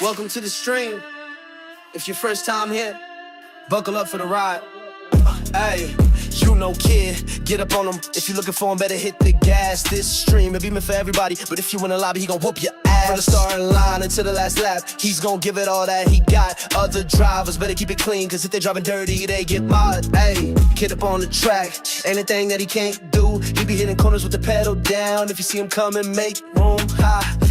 Welcome to the stream. If your first time here, buckle up for the ride. Hey, you know kid, get up on him. If you looking for him, better hit the gas. This stream, it be meant for everybody, but if you in the lobby, he gon' whoop your ass. From the starting line until the last lap, he's gon' give it all that he got. Other drivers better keep it clean, cause if they driving dirty, they get modded. Hey, kid up on the track, anything that he can't do, he be hitting corners with the pedal down. If you see him coming, make room.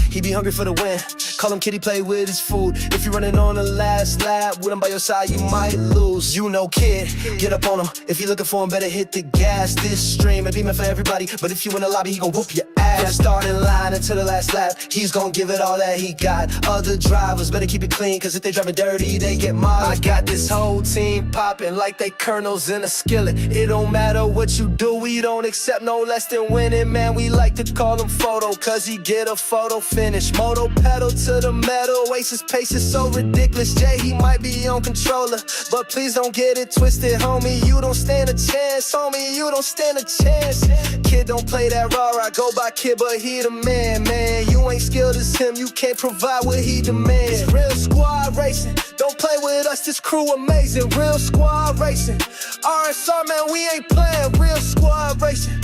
He be hungry for the win. Call him kitty, play with his food. If you running on the last lap, with him by your side, you might lose. You know kid, get up on him. If you looking for him, better hit the gas. This stream, it be meant for everybody, but if you in the lobby, he gon' whoop your ass. From the starting line until the last lap, he's gon' give it all that he got. Other drivers better keep it clean, cause if they driving dirty, they get modded. I got this whole team popping like they kernels in a skillet. It don't matter what you do, we don't accept no less than winning. Man, we like to call him Photo, cause he get a photo finish. Moto pedal to the metal, Oasis pace is so ridiculous. Jay, he might be on controller, but please don't get it twisted, homie. You don't stand a chance, homie, you don't stand a chance. Kid don't play that raw, I go by kid, but he the man, man. You ain't skilled as him, you can't provide what he demands. Real squad racing, don't play with us, this crew amazing. Real squad racing, RSR, man, we ain't playing. Real squad racing,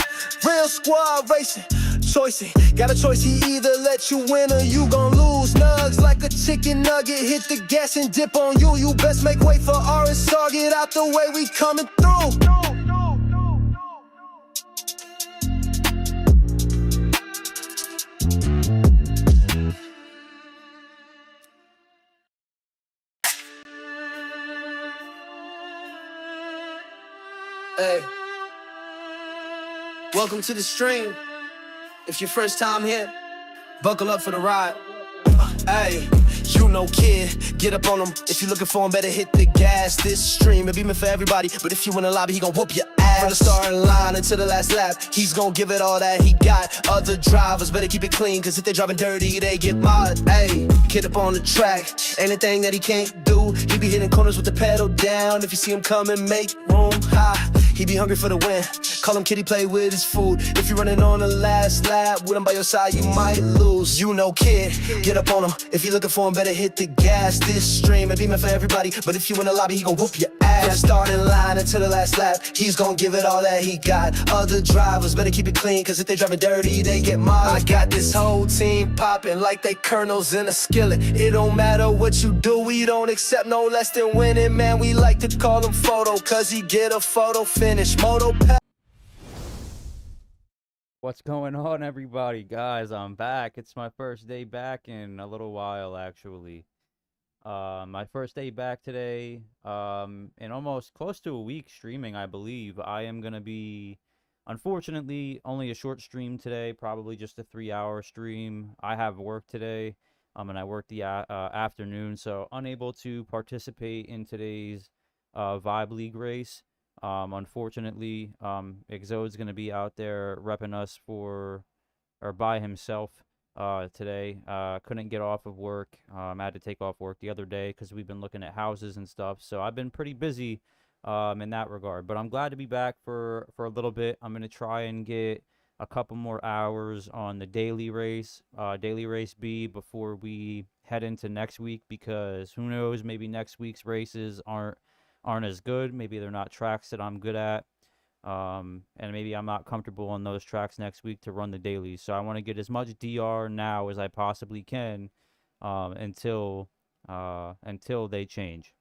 real squad racing. Choicing, got a choice, he either let you win or you gon' lose. Nugs like a chicken nugget, hit the gas and dip on you. You best make way for RSR, get out the way, we coming through. Hey, welcome to the stream. If your first time here, buckle up for the ride. Hey, you know kid, get up on him. If you looking for him, better hit the gas. This stream, it be meant for everybody, but if you in the lobby, he gon' whoop your ass. From the starting line until the last lap, he's gon' give it all that he got. Other drivers better keep it clean, cause if they driving dirty, they get modded. Hey, kid up on the track, anything that he can't do, he be hitting corners with the pedal down. If you see him coming, make room. He be hungry for the win. Call him kitty, play with his food. If you running on the last lap, with him by your side, you might lose. You know kid, get up on him. If you looking for him, better hit the gas. This stream, it be meant for everybody, but if you in the lobby, he gon' whoop your ass. From the starting line until the last lap, he's gon' give it all that he got. Other drivers better keep it clean, cause if they driving dirty, they get modded. I got this whole team popping like they kernels in a skillet. It don't matter what you do, we don't accept no less than winning. Man, we like to call him Photo, cause he get a photo finish. Moto What's going on, everybody? Guys, I'm back. It's my first day back in a little while, actually. My first day back today, in almost close to a week streaming, I believe. I am going to be, unfortunately, only a short stream today, probably just a 3-hour stream. I have work today, and I work the afternoon, so unable to participate in today's Vibe League race. Unfortunately, Exode's going to be out there repping us by himself today. Couldn't get off of work. I had to take off work the other day because we've been looking at houses and stuff. So I've been pretty busy in that regard. But I'm glad to be back for a little bit. I'm going to try and get a couple more hours on the daily race B, before we head into next week, because who knows, maybe next week's races aren't as good. Maybe they're not tracks that I'm good at, and maybe I'm not comfortable on those tracks next week to run the dailies. So I want to get as much DR now as I possibly can, until they change.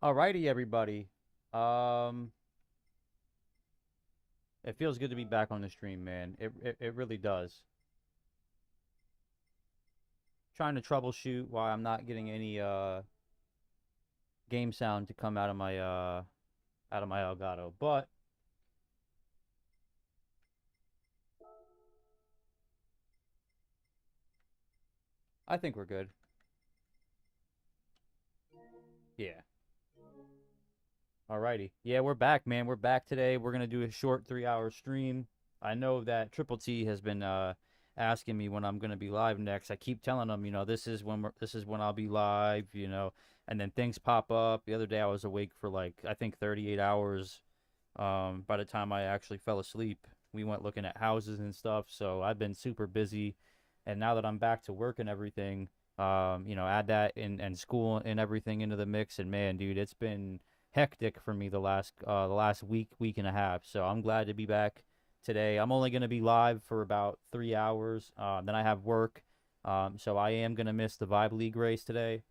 Alrighty, everybody. It feels good to be back on the stream, man. It really does. trying to troubleshoot why I'm not getting any game sound to come out of my Elgato. But I think we're good. Yeah. Alrighty. Yeah, we're back, man. We're back today. We're gonna do a short 3-hour stream. I know that Triple T has been asking me when I'm gonna be live next. I keep telling him, this is when I'll be live, and then things pop up. The other day I was awake for like I think 38 hours. By the time I actually fell asleep, we went looking at houses and stuff. So I've been super busy, and now that I'm back to work and everything, add that and school and everything into the mix, and man, dude, it's been hectic for me the last week and a half. So I'm glad to be back today. I'm only going to be live for about 3 hours. Then I have work. So I am going to miss the Vibe League race today.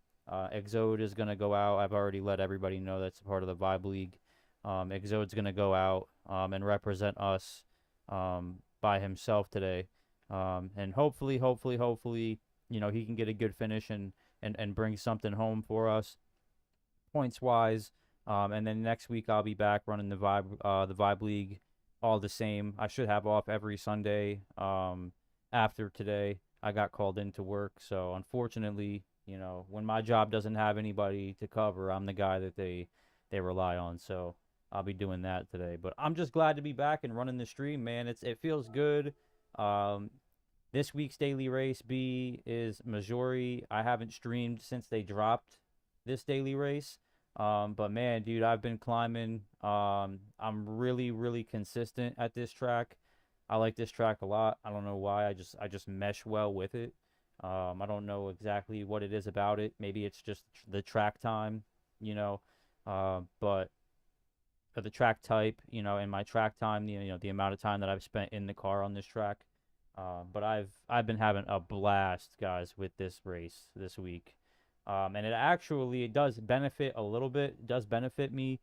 Exode is going to go out. I've already let everybody know that's a part of the Vibe League. Exode's going to go out and represent us by himself today. And hopefully, he can get a good finish and bring something home for us points wise. And then next week I'll be back running the Vibe League all the same. I should have off every Sunday. After today, I got called into work, so unfortunately, when my job doesn't have anybody to cover, I'm the guy that they rely on. So I'll be doing that today. But I'm just glad to be back and running the stream, man. It feels good. Um, this week's daily race B is Missouri. I haven't streamed since they dropped this daily race. But man, dude, I've been climbing. I'm really, really consistent at this track. I like this track a lot. I don't know why. I just mesh well with it. I don't know exactly what it is about it. Maybe it's just the track time, you know. But for the track type, and my track time, the amount of time that I've spent in the car on this track. But I've been having a blast, guys, with this race this week. And it does benefit a little bit. It does benefit me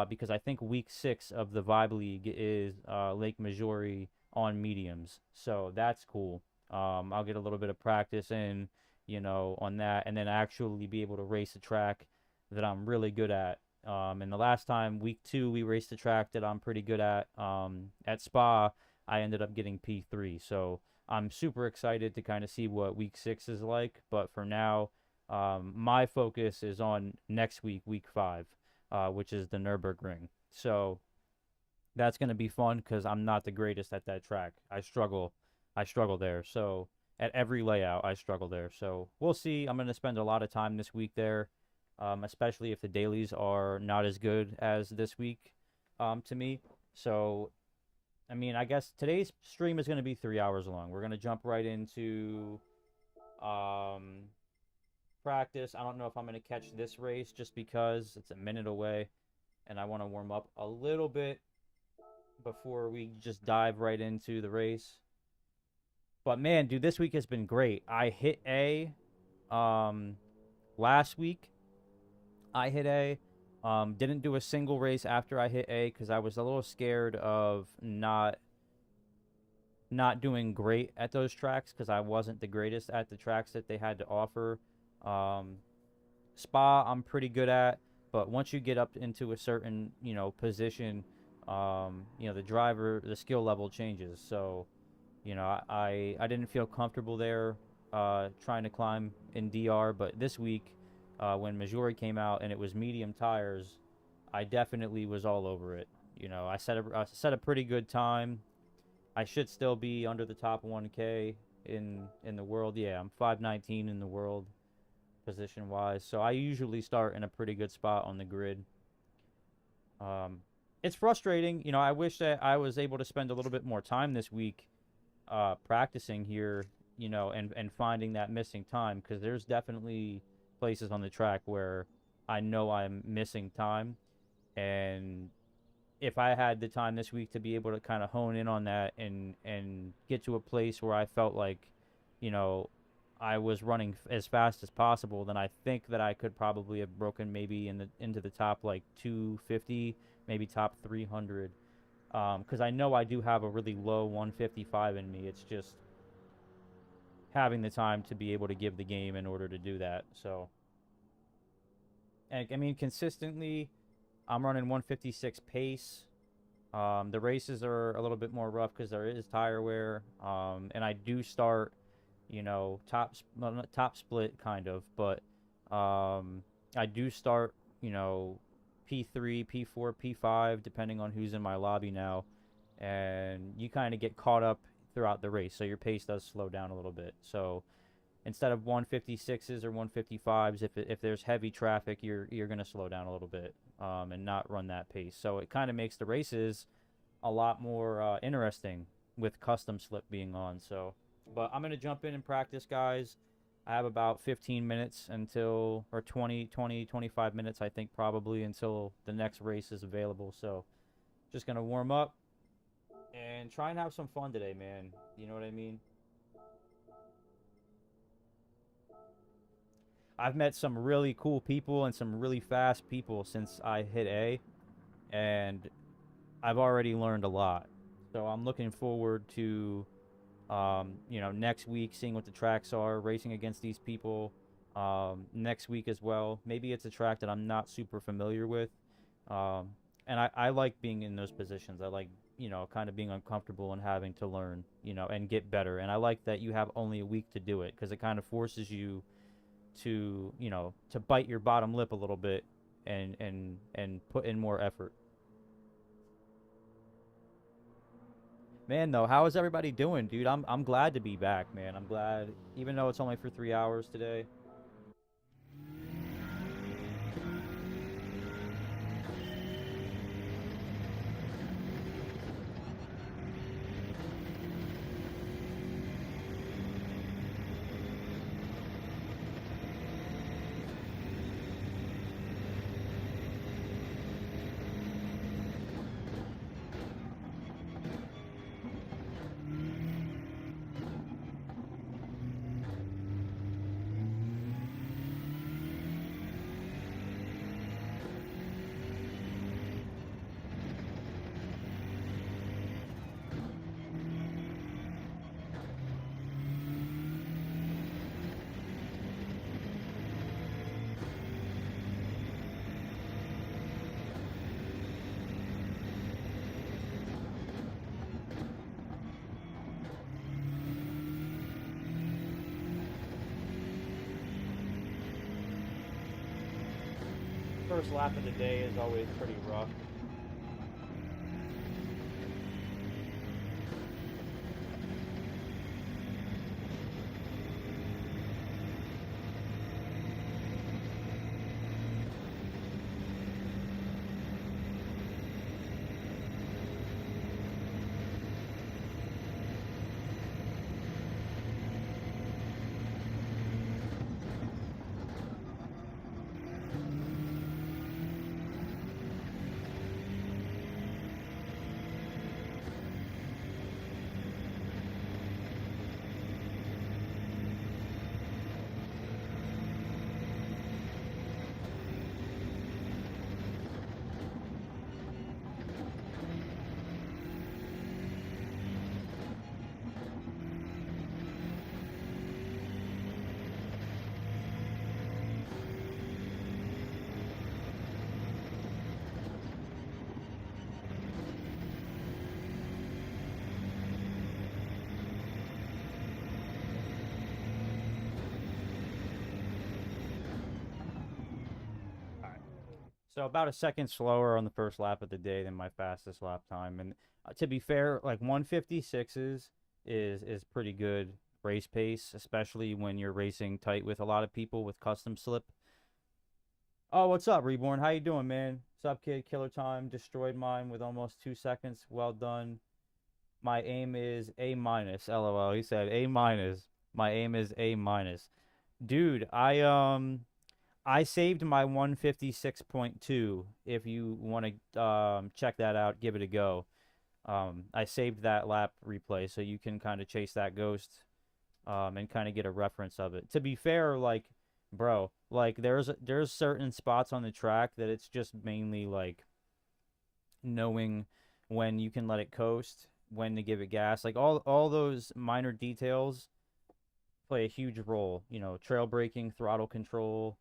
because I think week 6 of the Vibe League is Lake Missouri on mediums. So that's cool. I'll get a little bit of practice in, on that, and then actually be able to race a track that I'm really good at. And the last time, week 2, we raced a track that I'm pretty good at Spa, I ended up getting P3. So I'm super excited to kind of see what week 6 is like. But for now, my focus is on next week, week 5, which is the Nürburgring. So that's going to be fun because I'm not the greatest at that track. I struggle there. So at every layout, I struggle there. So we'll see. I'm going to spend a lot of time this week there, especially if the dailies are not as good as this week to me. So, I mean, I guess today's stream is going to be 3 hours long. We're going to jump right into practice. I don't know if I'm going to catch this race just because it's a minute away and I want to warm up a little bit before we just dive right into the race. But man, dude, this week has been great. I hit A last week. I hit A. Didn't do a single race after I hit A because I was a little scared of not doing great at those tracks because I wasn't the greatest at the tracks that they had to offer. Spa, I'm pretty good at, but once you get up into a certain, position, the skill level changes. So, I didn't feel comfortable there trying to climb in DR, but this week, when Missouri came out and it was medium tires, I definitely was all over it. I set a pretty good time. I should still be under the top 1K in the world. Yeah, I'm 519 in the world position wise. So I usually start in a pretty good spot on the grid. It's frustrating. I wish that I was able to spend a little bit more time this week practicing here, and finding that missing time because there's definitely places on the track where I know I'm missing time. And if I had the time this week to be able to kind of hone in on that and get to a place where I felt like, I was running as fast as possible, then I think that I could probably have broken maybe into the top like 250, maybe top 300. Because I know I do have a really low 155 in me. It's just having the time to be able to give the game in order to do that. So, and I mean, consistently, I'm running 156 pace. The races are a little bit more rough because there is tire wear. And I do start, well, not top split kind of, but I do start, you know, P3, P4, P5, depending on who's in my lobby now. And you kind of get caught up throughout the race, so your pace does slow down a little bit. So instead of 156s or 155s, if there's heavy traffic, you're gonna slow down a little bit, and not run that pace. So it kind of makes the races a lot more interesting with custom slip being on. So, but I'm gonna jump in and practice, guys. I have about 15 minutes until, or 25 minutes, I think, probably, until the next race is available. So, just gonna warm up and try and have some fun today, man. You know what I mean? I've met some really cool people and some really fast people since I hit A, and I've already learned a lot. So I'm looking forward to, next week, seeing what the tracks are, racing against these people. Next week as well. Maybe it's a track that I'm not super familiar with. Um, and I like being in those positions. I like, kind of being uncomfortable and having to learn, and get better. And I like that you have only a week to do it because it kind of forces you to, to bite your bottom lip a little bit and put in more effort. Man, though, how is everybody doing, dude? I'm glad to be back, man. I'm glad, even though it's only for 3 hours today. First lap of the day is always pretty rough. All right. So about a second slower on the first lap of the day than my fastest lap time. And to be fair, like 156s is pretty good race pace, especially when you're racing tight with a lot of people with custom slip. Oh, what's up, Reborn? How you doing, man? What's up, kid? Killer time. Destroyed mine with almost 2 seconds. Well done. My aim is A minus. LOL. He said A minus. My aim is A minus. Dude, I saved my 156.2. If you want to check that out, give it a go. I saved that lap replay so you can kind of chase that ghost, and kind of get a reference of it. To be fair, like, bro, like there's certain spots on the track that it's just mainly like knowing when you can let it coast, when to give it gas, like all those minor details play a huge role. You know, trail braking, throttle control,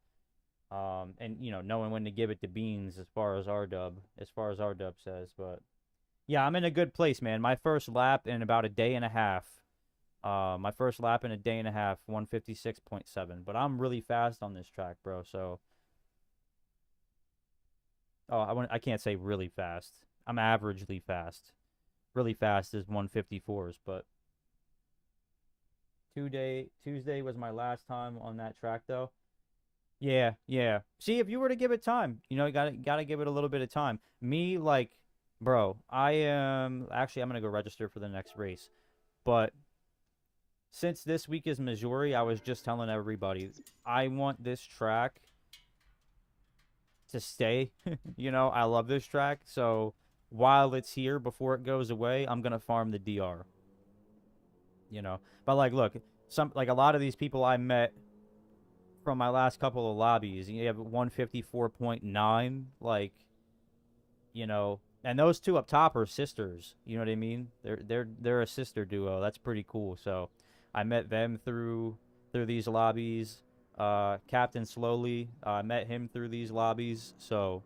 and you know, knowing when to give it to beans as far as our dub says. But yeah, I'm in a good place, man. My first lap in about a day and a half. My first lap in a day and a half, 156.7. But I'm really fast on this track, bro. So, I can't say really fast. I'm averagely fast. Really fast is 154s, but Tuesday was my last time on that track though. Yeah, yeah. See, if you were to give it time, you know, you gotta give it a little bit of time. Me, like, bro, I am actually I'm gonna go register for the next race. But since this week is Missouri, I was just telling everybody I want this track to stay. You know, I love this track, so while it's here before it goes away, I'm gonna farm the DR. You know, but like, look, some like a lot of these people I met from my last couple of lobbies, you have 154.9, like, you know, and those two up top are sisters. You know what I mean? They're a sister duo. That's pretty cool. So, I met them through these lobbies. Captain Slowly, I met him through these lobbies. So,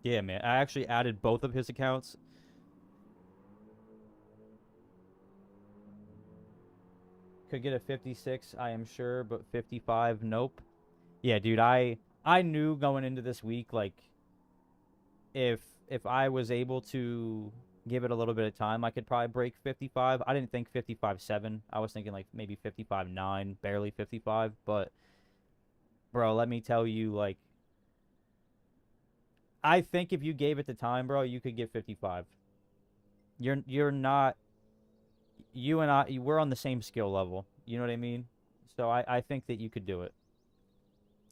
yeah, man, I actually added both of his accounts. Could get a 56, I am sure, but 55, nope. Yeah, dude, I knew going into this week, like, if if I was able to give it a little bit of time, I could probably break 55. I didn't think 55.7. I was thinking like maybe 55.9, barely 55. But bro, let me tell you, like, I think if you gave it the time, bro, you could get 55. You're not you and we're on the same skill level. You know what I mean? So I think that you could do it.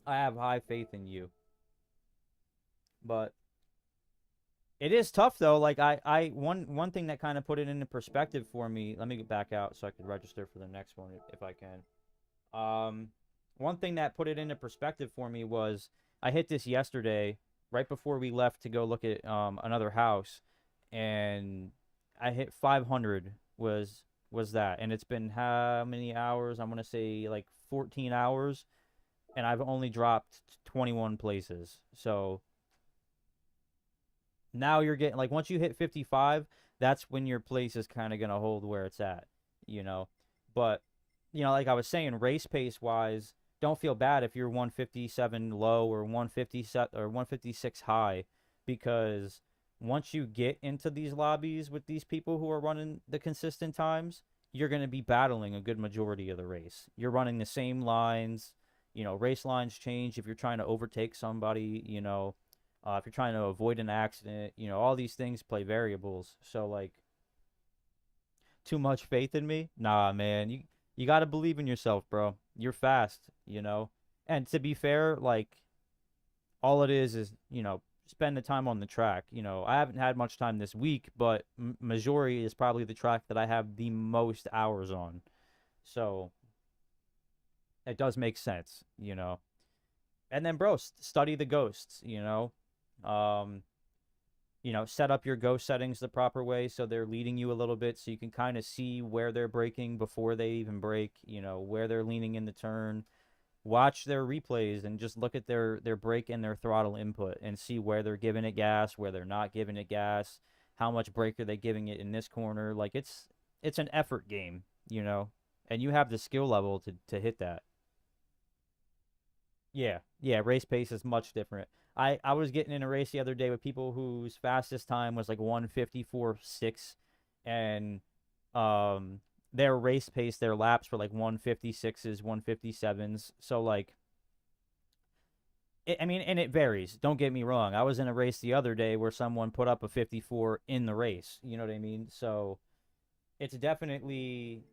I have high faith in you. But it is tough though. Like one thing that kind of put it into perspective for me. Let me get back out so I could register for the next one if I can. One thing that put it into perspective for me was I hit this yesterday right before we left to go look at another house, and I hit 500 was that, and it's been how many hours? I'm gonna say like 14 hours, and I've only dropped 21 places. So now you're getting like once you hit 55, that's when your place is kind of going to hold where it's at, you know. But you know, like I was saying, race pace wise, don't feel bad if you're 157 low or 157 or 156 high, because once you get into these lobbies with these people who are running the consistent times, you're going to be battling a good majority of the race. You're running the same lines, you know, race lines change if you're trying to overtake somebody, you know, if you're trying to avoid an accident, you know, all these things play variables. So like, too much faith in me? Nah, man. You got to believe in yourself, bro. You're fast, you know. And to be fair, like all it is, you know, spend the time on the track. You know, I haven't had much time this week, but Missouri is probably the track that I have the most hours on. So it does make sense, you know. And then, bro, study the ghosts, Um, set up your ghost settings the proper way so they're leading you a little bit so you can kind of see where they're braking before they even brake, where they're leaning in the turn. Watch their replays and just look at their brake and their throttle input and see where they're giving it gas, where they're not giving it gas, how much brake are they giving it in this corner. Like it's an effort game, and you have the skill level to hit that. Yeah, yeah, race pace is much different. I was getting in a race the other day with people whose fastest time was like 154.6, and um their race pace, their laps were like 156s, 157s. So like I mean, and it varies. Don't get me wrong. I was in a race the other day where someone put up a 54 in the race. You know what I mean? So it's definitely,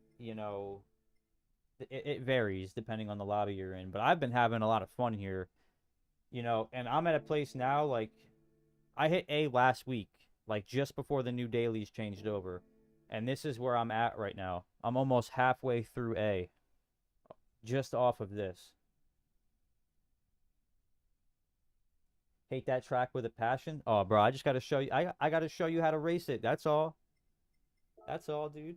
it varies depending on the lobby you're in. But I've been having a lot of fun here, and I'm at a place now, like, I hit A last week, like, just before the new dailies changed over. And this is where I'm at right now. I'm almost halfway through A, just off of this. Hate that track with a passion. Oh, bro, I just got to show you. I got to show you how to race it. That's all. That's all, dude.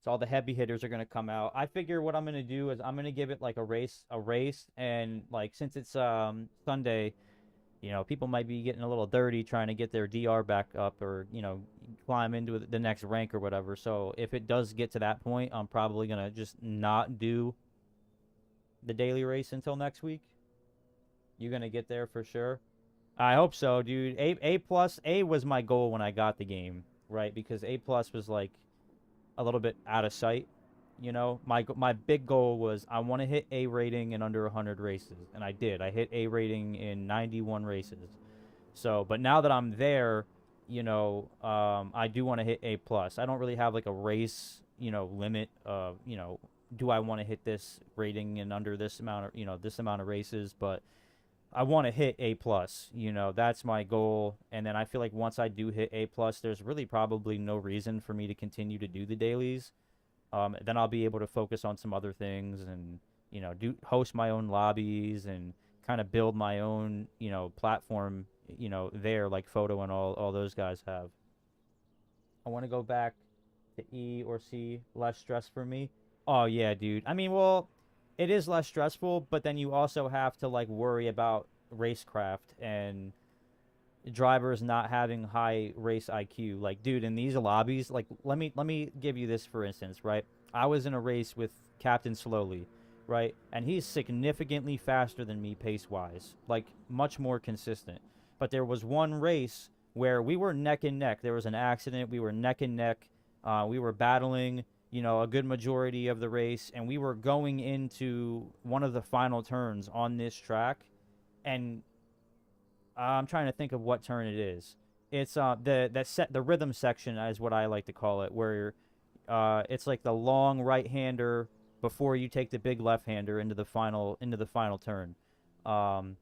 So all the heavy hitters are gonna come out. I figure what I'm gonna do is I'm gonna give it like a race, and like since it's Sunday, people might be getting a little dirty trying to get their DR back up, or climb into the next rank or whatever. So if it does get to that point, I'm probably gonna just not do the daily race until next week. You gonna get there for sure? I hope so, dude. A plus A was my goal when I got the game, right? Because A plus was like a little bit out of sight. My big goal was I want to hit A rating in under 100 races, and I did. I hit A rating in 91 races. So, but now that I'm there, I do want to hit A plus. I don't really have like a race, limit of, do I want to hit this rating in under this amount of, this amount of races, but I want to hit A plus. That's my goal. And then I feel like once I do hit A plus, there's really probably no reason for me to continue to do the dailies. Then I'll be able to focus on some other things, and do host my own lobbies and kind of build my own platform there, like Photo and all those guys have. I want to go back to E or C, less stress for me. Oh yeah, dude. I mean, well, it is less stressful, but then you also have to like worry about racecraft and drivers not having high race IQ. Like, dude, in these lobbies, like let me give you this for instance, right? I was in a race with Captain Slowly, right? And he's significantly faster than me pace wise, like much more consistent. But there was one race where we were neck and neck. There was an accident. We were neck and neck. We were battling, a good majority of the race, and we were going into one of the final turns on this track, and I'm trying to think of what turn it is. It's the rhythm section is what I like to call it, where it's like the long right hander before you take the big left hander into the final turn. Um,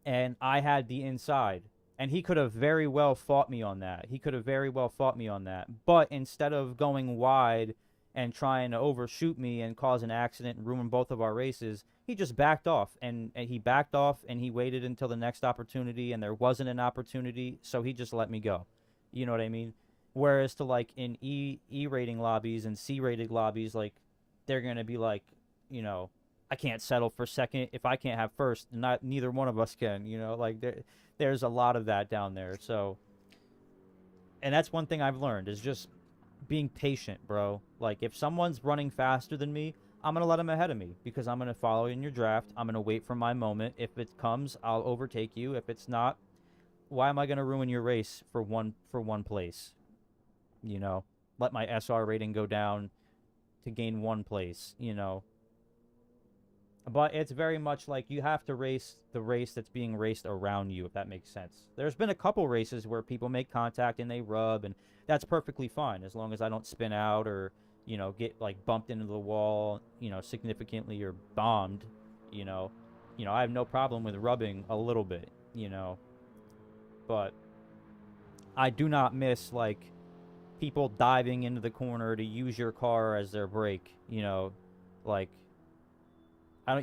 and I had the inside, and he could have very well fought me on that. He could have very well fought me on that. But instead of going wide and trying to overshoot me and cause an accident and ruin both of our races, he just backed off, and he backed off, and he waited until the next opportunity, and there wasn't an opportunity, so he just let me go. You know what I mean? Whereas to like in E rating lobbies and C rated lobbies, like they're gonna be like, you know, I can't settle for second if I can't have first. Not neither one of us can. Like there's a lot of that down there. So, and that's one thing I've learned is just being patient, bro. Like if someone's running faster than me, I'm gonna let them ahead of me because I'm gonna follow in your draft. I'm gonna wait for my moment. If it comes, I'll overtake you. If it's not, why am I gonna ruin your race for one place? Let my SR rating go down to gain one place. But it's very much like you have to race the race that's being raced around you, if that makes sense. There's been a couple races where people make contact and they rub, and that's perfectly fine as long as I don't spin out or, get like bumped into the wall, significantly or bombed, you know. I have no problem with rubbing a little bit, but I do not miss like people diving into the corner to use your car as their brake, like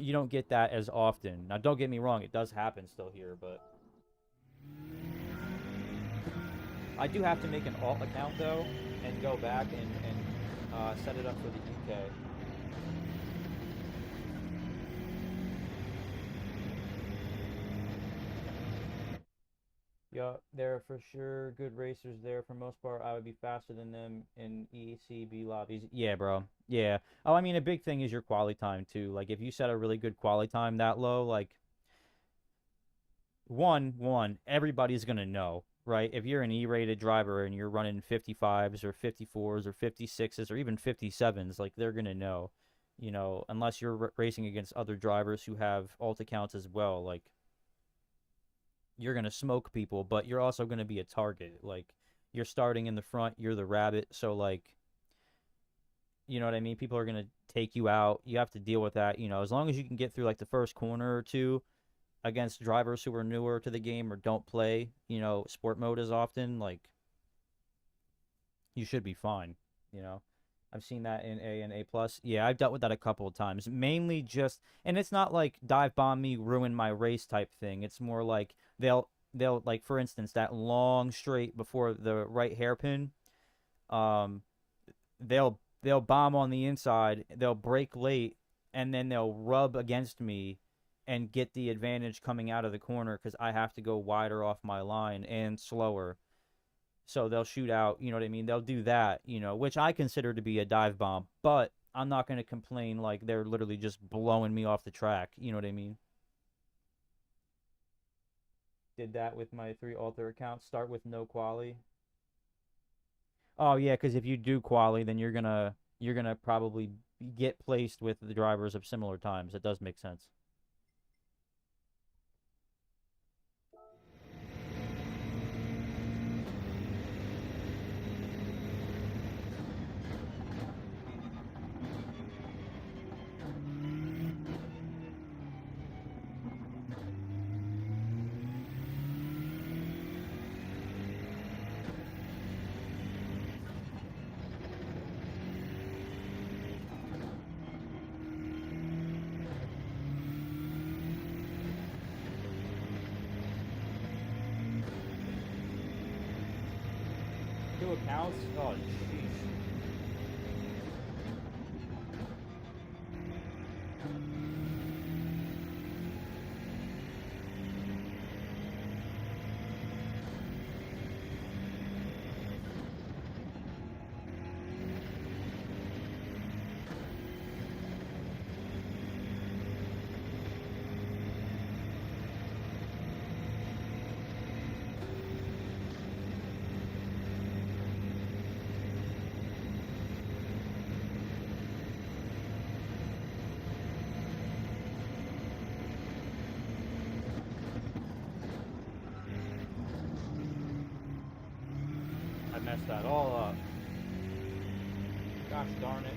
you don't get that as often. Now, don't get me wrong, it does happen still here, but I do have to make an alt account though and go back and set it up for the UK. Yeah, there are for sure good racers there. For most part, I would be faster than them in ECB lobbies. Yeah, bro. Yeah. Oh, I mean, a big thing is your quality time too. Like, if you set a really good quality time that low, like everybody's gonna know, right? If you're an E-rated driver and you're running 55s or 54s or 56s or even 57s, like they're gonna know. Unless you're racing against other drivers who have alt accounts as well, like you're going to smoke people, but you're also going to be a target. Like, you're starting in the front, you're the rabbit. So, like, you know what I mean? People are going to take you out. You have to deal with that. As long as you can get through, like, the first corner or two against drivers who are newer to the game or don't play, sport mode as often, like, you should be fine, you know? I've seen that in A and A plus. Yeah, I've dealt with that a couple of times. Mainly just, and it's not like dive bomb me, ruin my race type thing. It's more like they'll like, for instance, that long straight before the right hairpin. Um, they'll they'll bomb on the inside, they'll brake late, and then they'll rub against me and get the advantage coming out of the corner because I have to go wider off my line and slower. So they'll shoot out, you know what I mean? They'll do that, you know, which I consider to be a dive bomb, but I'm not going to complain like they're literally just blowing me off the track, you know what I mean? Did that with my 3 alter accounts, start with no quali. Oh yeah, because if you do quali, then you're gonna probably get placed with the drivers of similar times. It does make sense. Two accounts? Oh, jeez. I messed that all up. Gosh darn it.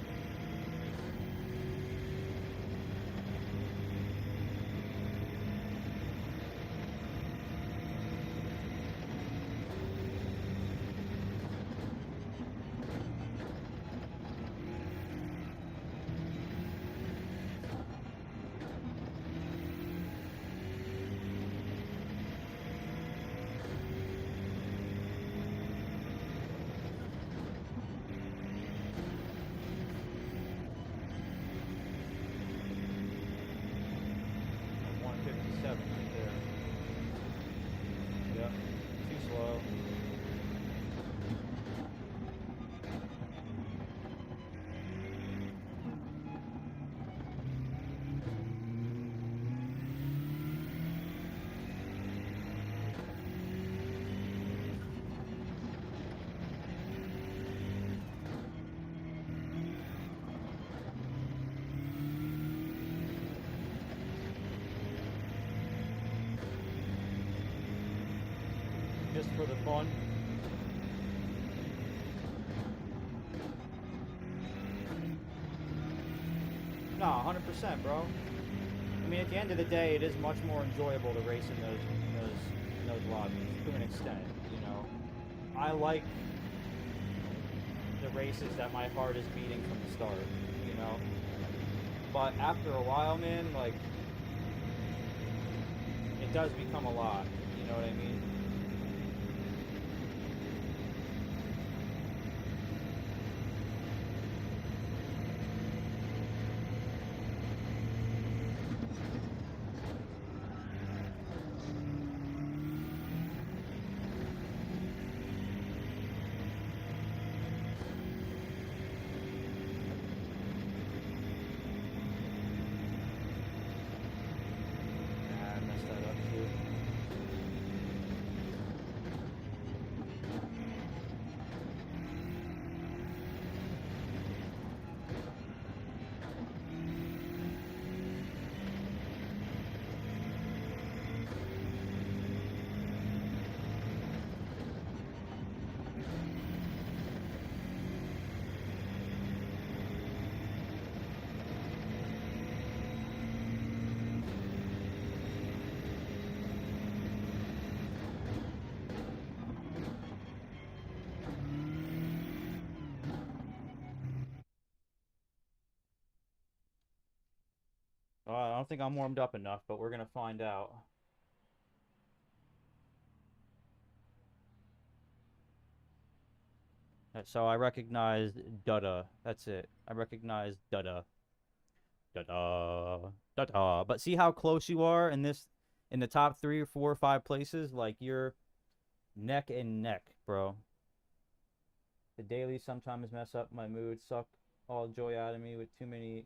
I'm 157 right there. Yep. Too slow. Just for the fun. No, 100%, bro. I mean, at the end of the day, it is much more enjoyable to race in those lobbies to an extent. You know, I like the races that my heart is beating from the start. You know, but after a while, man, like it does become a lot. You know what I mean? Nah, I messed that up too. I don't think I'm warmed up enough, but we're gonna find out. So I recognized Dada. That's it. I recognized Dada. Dada. Dada. But see how close you are in this, in the top 3 or 4 or 5 places? Like, you're neck and neck, bro. The dailies sometimes mess up my mood, suck all joy out of me with too many.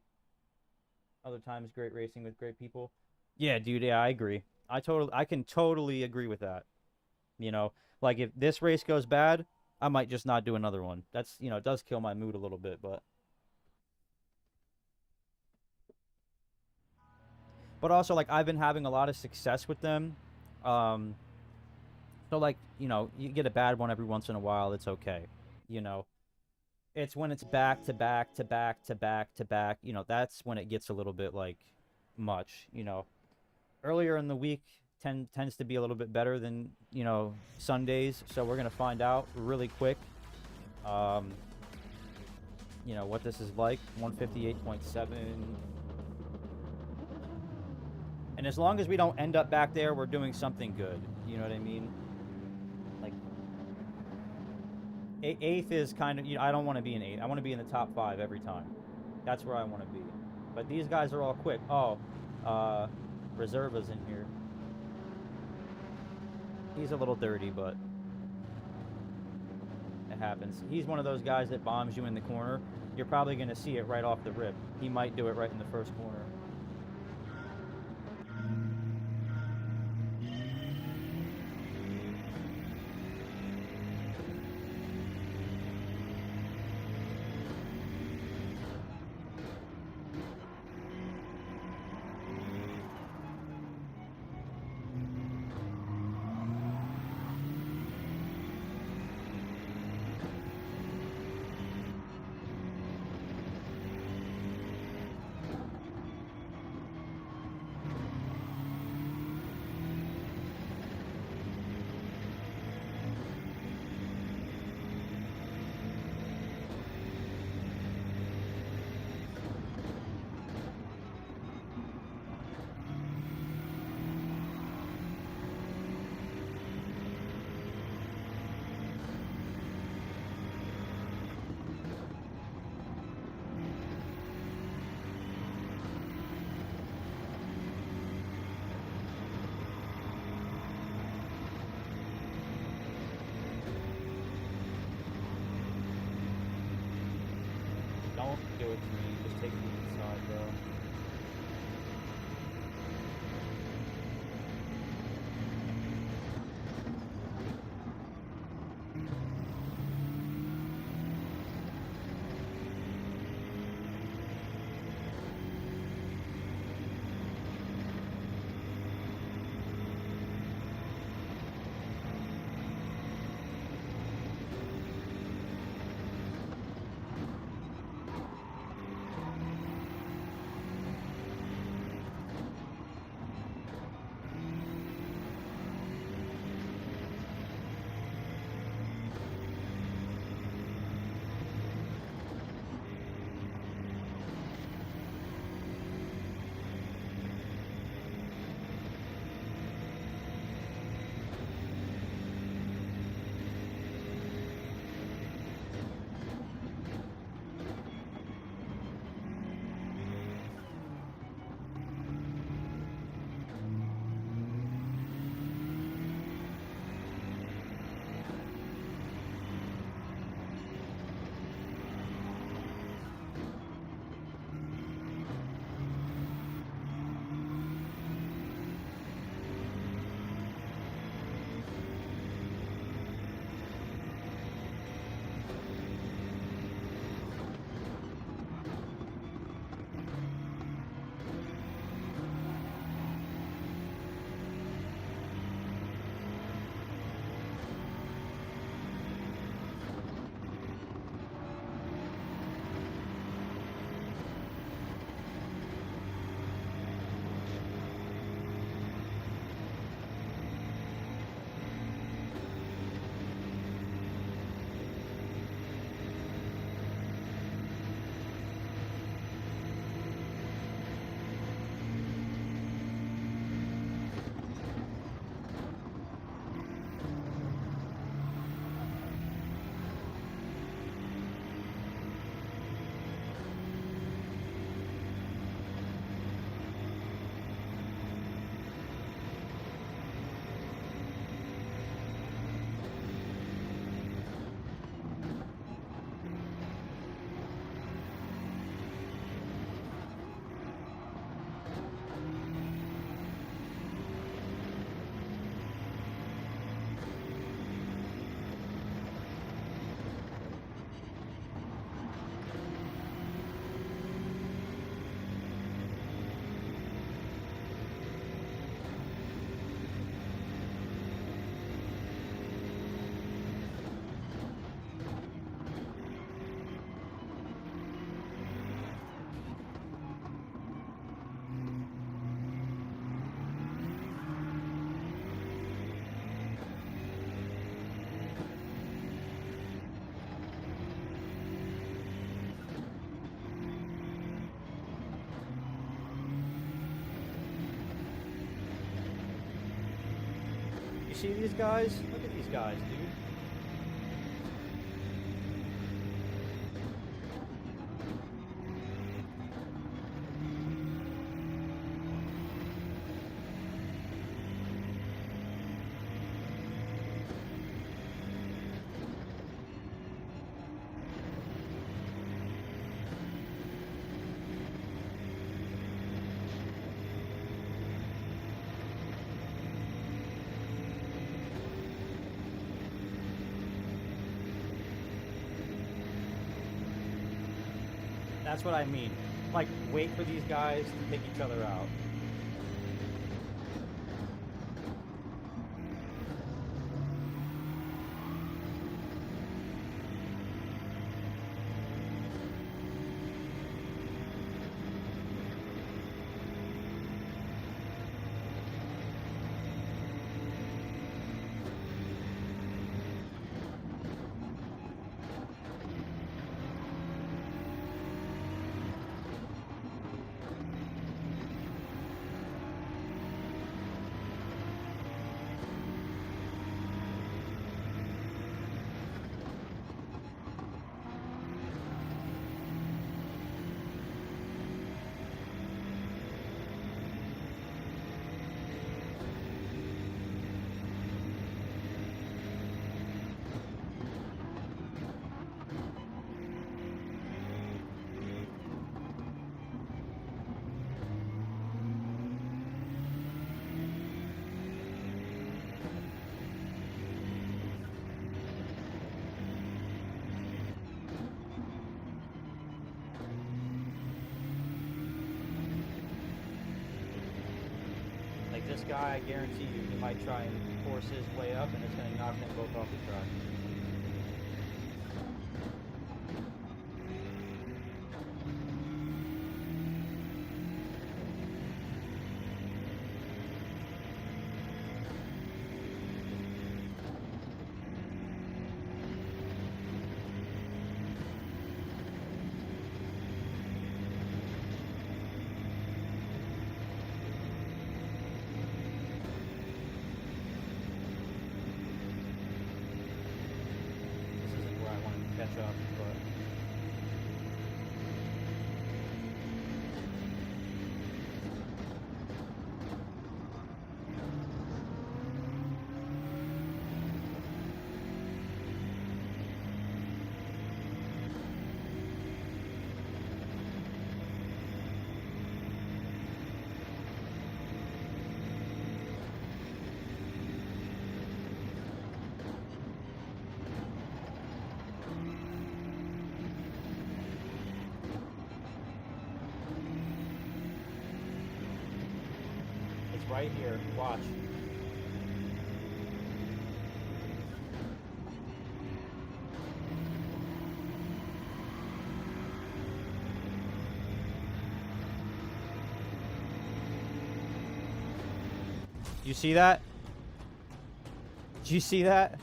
Other times, great racing with great people. Yeah, dude. Yeah, I agree. I can totally agree with that. You know, like if this race goes bad, I might just not do another one. That's, it does kill my mood a little bit, but also like I've been having a lot of success with them. Um, so like, you get a bad one every once in a while, it's okay. You know, it's when it's back to back to back to back to back, that's when it gets a little bit like much, Earlier in the week tends to be a little bit better than, Sundays, so we're going to find out really quick. Um, what this is like. 158.7. And as long as we don't end up back there, we're doing something good. You know what I mean? Like, eighth is kind of, I don't want to be an 8th. I want to be in the top 5 every time. That's where I want to be. But these guys are all quick. Oh, Reserva's in here. He's a little dirty, but it happens. He's one of those guys that bombs you in the corner. You're probably going to see it right off the rip. He might do it right in the first corner. Don't do it to me. Just take me inside, bro. see these guys? Look at these guys, dude. That's what I mean. Like, wait for these guys to take each other out. Like this guy, I guarantee you, he might try and force his way up, and it's going to knock them both off the track. Catch up, but it's right here. Watch. You see that? Did you see that?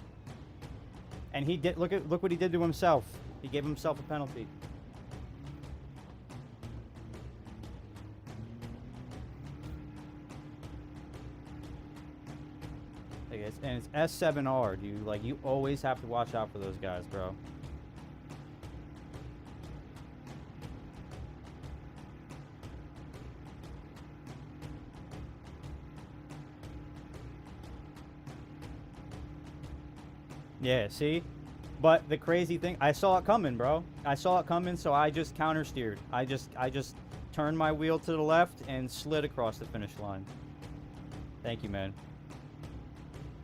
And he did. Look what he did to himself. He gave himself a penalty. And it's S7R, dude. Like, you always have to watch out for those guys, bro. Yeah, see? But the crazy thing, I saw it coming, bro. I saw it coming, so I just counter steered. I just turned my wheel to the left and slid across the finish line. Thank you, man.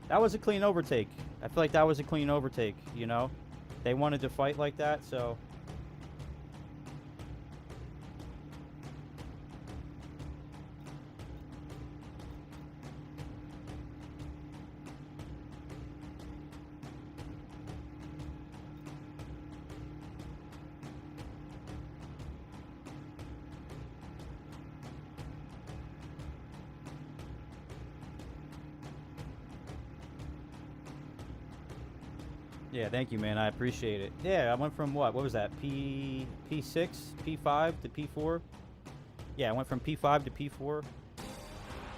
That was a clean overtake. I feel like that was a clean overtake, you know? They wanted to fight like that, so... Yeah, thank you, man. I appreciate it. Yeah, I went from what was that? P6, P5 to P4. Yeah, I went from P5 to P4.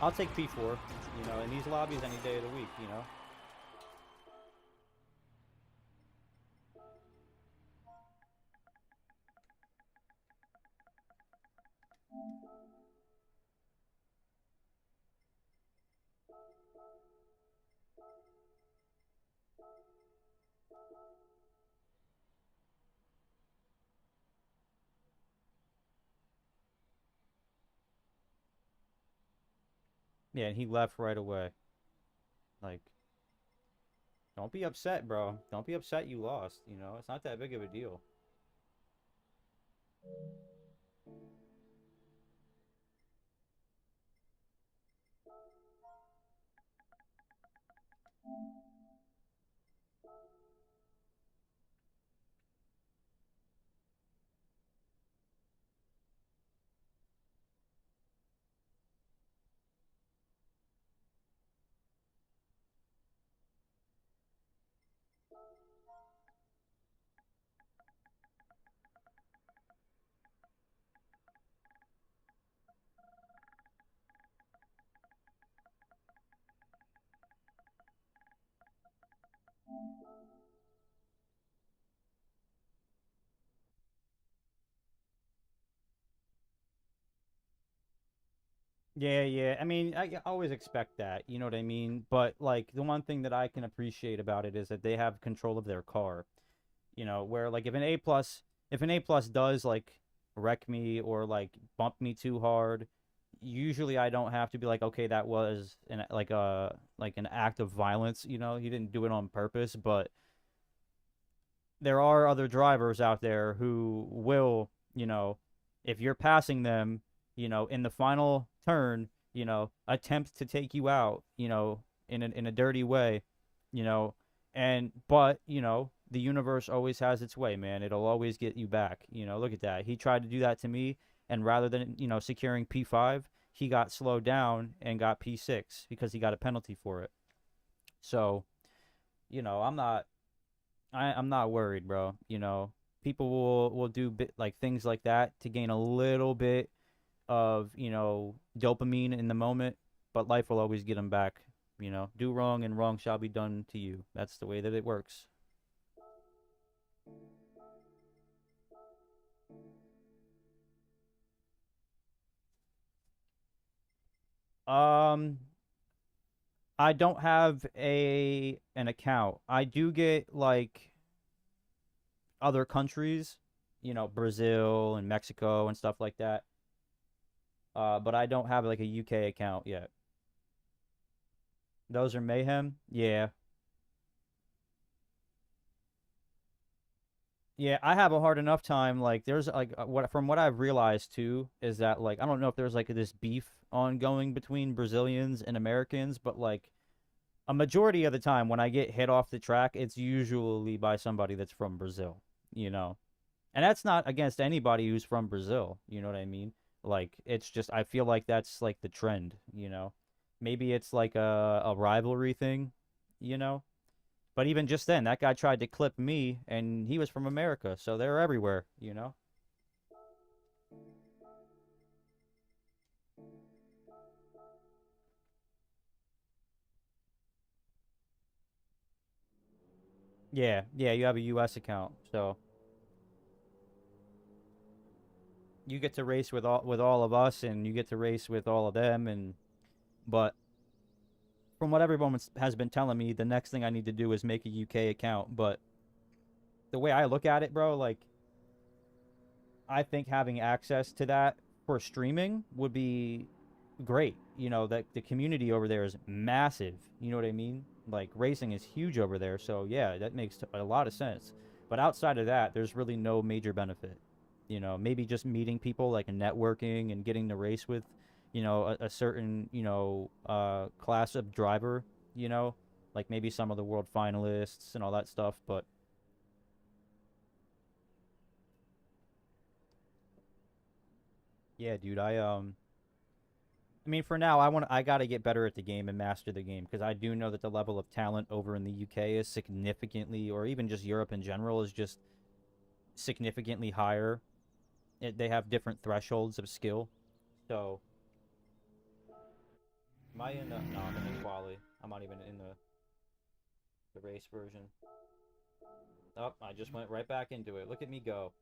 I'll take P4, you know, in these lobbies any day of the week, you know. Yeah, and he left right away. Like, don't be upset, bro. Don't be upset you lost. You know, it's not that big of a deal. Yeah, yeah. I mean, I always expect that. You know what I mean? But like the one thing that I can appreciate about it is that they have control of their car. You know, where like if an A plus does like wreck me or like bump me too hard, usually I don't have to be like, okay, that was like an act of violence. You know, he didn't do it on purpose, but there are other drivers out there who will, you know, if you're passing them, you know, in the final turn, you know, attempt to take you out, you know, in a dirty way, you know, and but, you know, the universe always has its way, man. It'll always get you back. You know, look at that. He tried to do that to me, and rather than, you know, securing P5, he got slowed down and got P6 because he got a penalty for it. So, you know, I'm not worried, bro. You know, people will do like things like that to gain a little bit of, you know, dopamine in the moment, but life will always get them back. You know, do wrong and wrong shall be done to you. That's the way that it works. Um, I don't have a an account. I do get like other countries, you know, Brazil and Mexico and stuff like that. But I don't have like a UK account yet. Those are mayhem. Yeah. Yeah, I have a hard enough time. Like, there's like what from what I've realized too is that like I don't know if there's like this beef ongoing between Brazilians and Americans, but like a majority of the time when I get hit off the track, it's usually by somebody that's from Brazil, you know. And that's not against anybody who's from Brazil, you know what I mean? Like, it's just I feel like that's like the trend, you know. Maybe it's like a rivalry thing, you know. But even just then, that guy tried to clip me, and he was from America, so they're everywhere, you know? Yeah, yeah, you have a U.S. account, so you get to race with all of us, and you get to race with all of them, and but from what everyone has been telling me, the next thing I need to do is make a UK account. But the way I look at it, bro, like I think having access to that for streaming would be great. You know, that the community over there is massive. You know what I mean? Like racing is huge over there. So yeah, that makes a lot of sense. But outside of that, there's really no major benefit. You know, maybe just meeting people, like networking and getting to race with, you know, a certain, you know, class of driver, you know, like maybe some of the world finalists and all that stuff. But yeah, dude, I mean, for now, I got to get better at the game and master the game because I do know that the level of talent over in the UK is significantly, or even just Europe in general, is just significantly higher. They have different thresholds of skill. So, am I in the? No, I'm in the quali. I'm not even in the race version. Oh, I just went right back into it. Look at me go.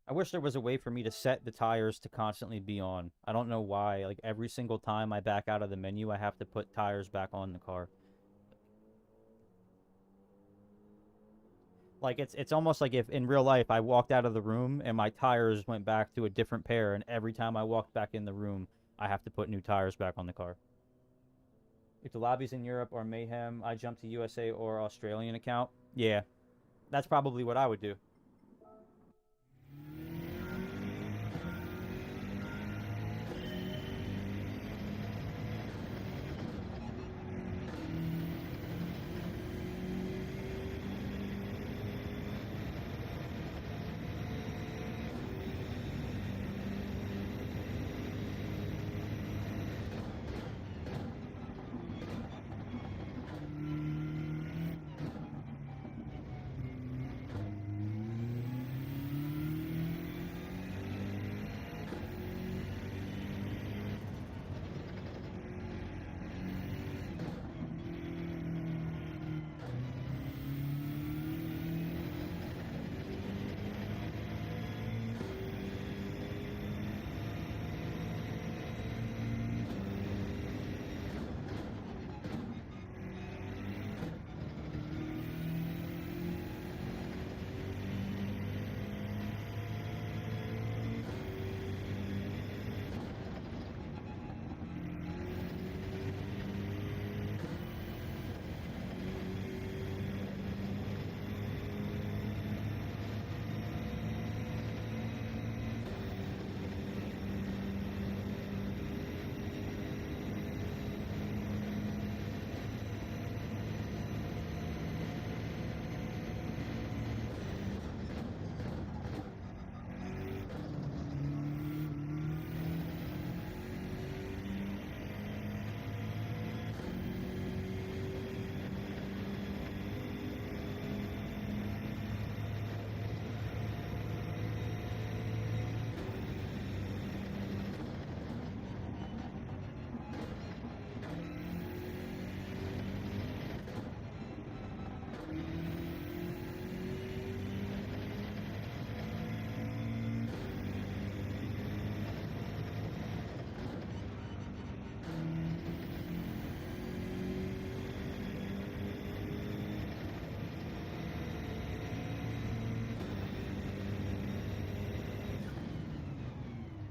I wish there was a way for me to set the tires to constantly be on. I don't know why. Like every single time I back out of the menu, I have to put tires back on the car. Like it's almost like if in real life I walked out of the room and my tires went back to a different pair, and every time I walked back in the room, I have to put new tires back on the car. If the lobbies in Europe are mayhem, I jump to USA or Australian account. Yeah, that's probably what I would do.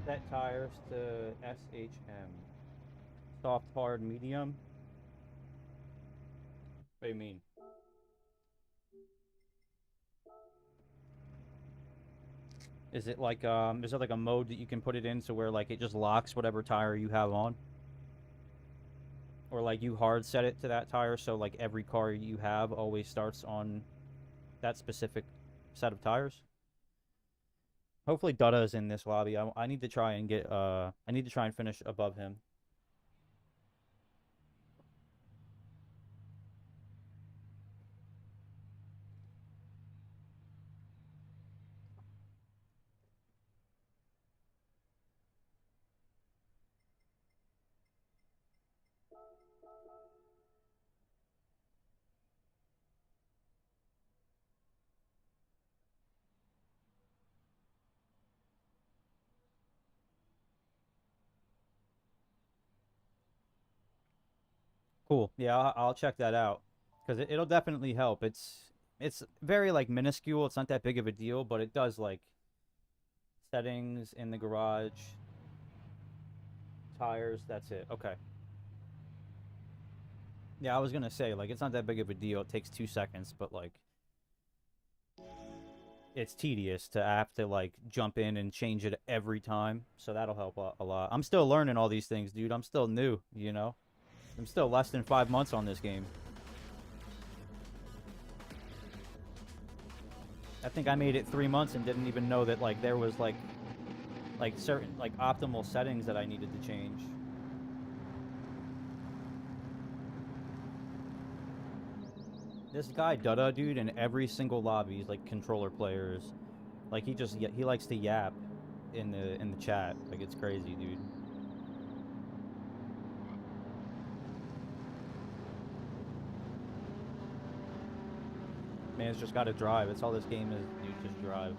Set tires to SHM. Soft, hard, medium. What do you mean? Is it like a mode that you can put it in so where like it just locks whatever tire you have on? Or like you hard set it to that tire so like every car you have always starts on that specific set of tires? Hopefully Dutta is in this lobby. I need to try and get I need to try and finish above him. Cool. Yeah, I'll check that out because it'll definitely help. It's very like minuscule. It's not that big of a deal, but it does like settings in the garage, tires. That's it. Okay. Yeah, I was gonna say like it's not that big of a deal. It takes 2 seconds, but like it's tedious to have to like jump in and change it every time. So that'll help a lot. I'm still learning all these things, dude. I'm still new. I'm still less than 5 months on this game. I think I made it 3 months and didn't even know that like there was like certain like optimal settings that I needed to change. This guy Dutta, dude, in every single lobby, he's like controller players. Like he likes to yap in the chat. Like it's crazy, dude. Man's just got to drive. That's all this game is, dude. Just drive.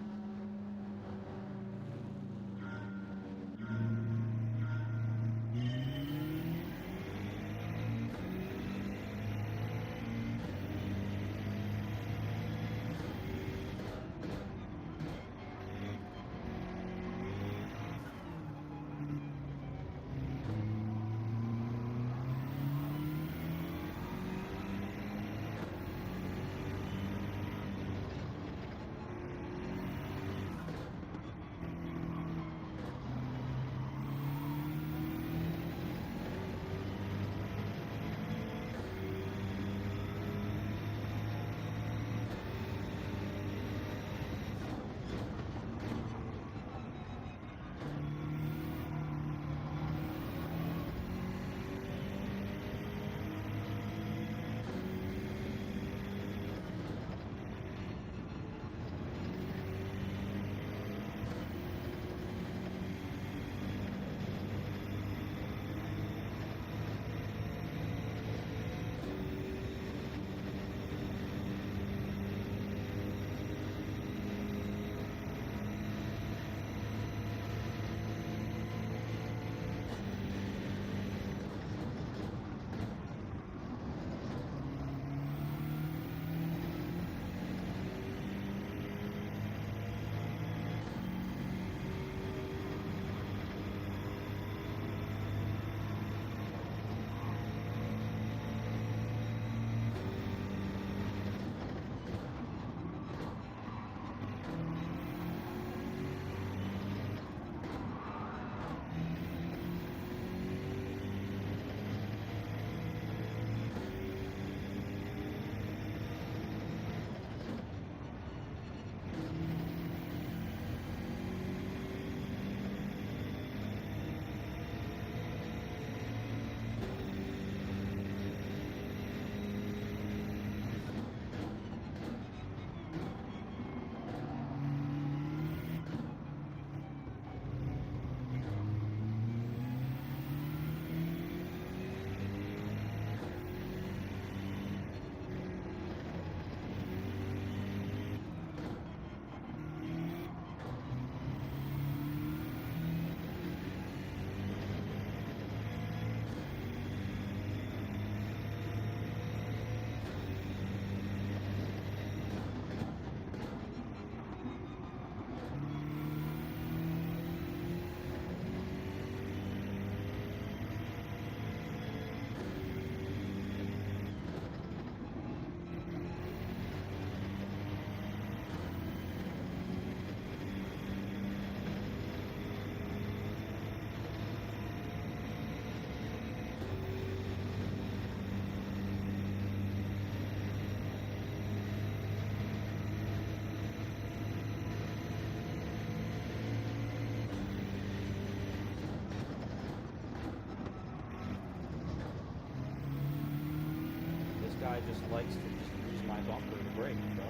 guy just likes to just use my bumper to brake, bro.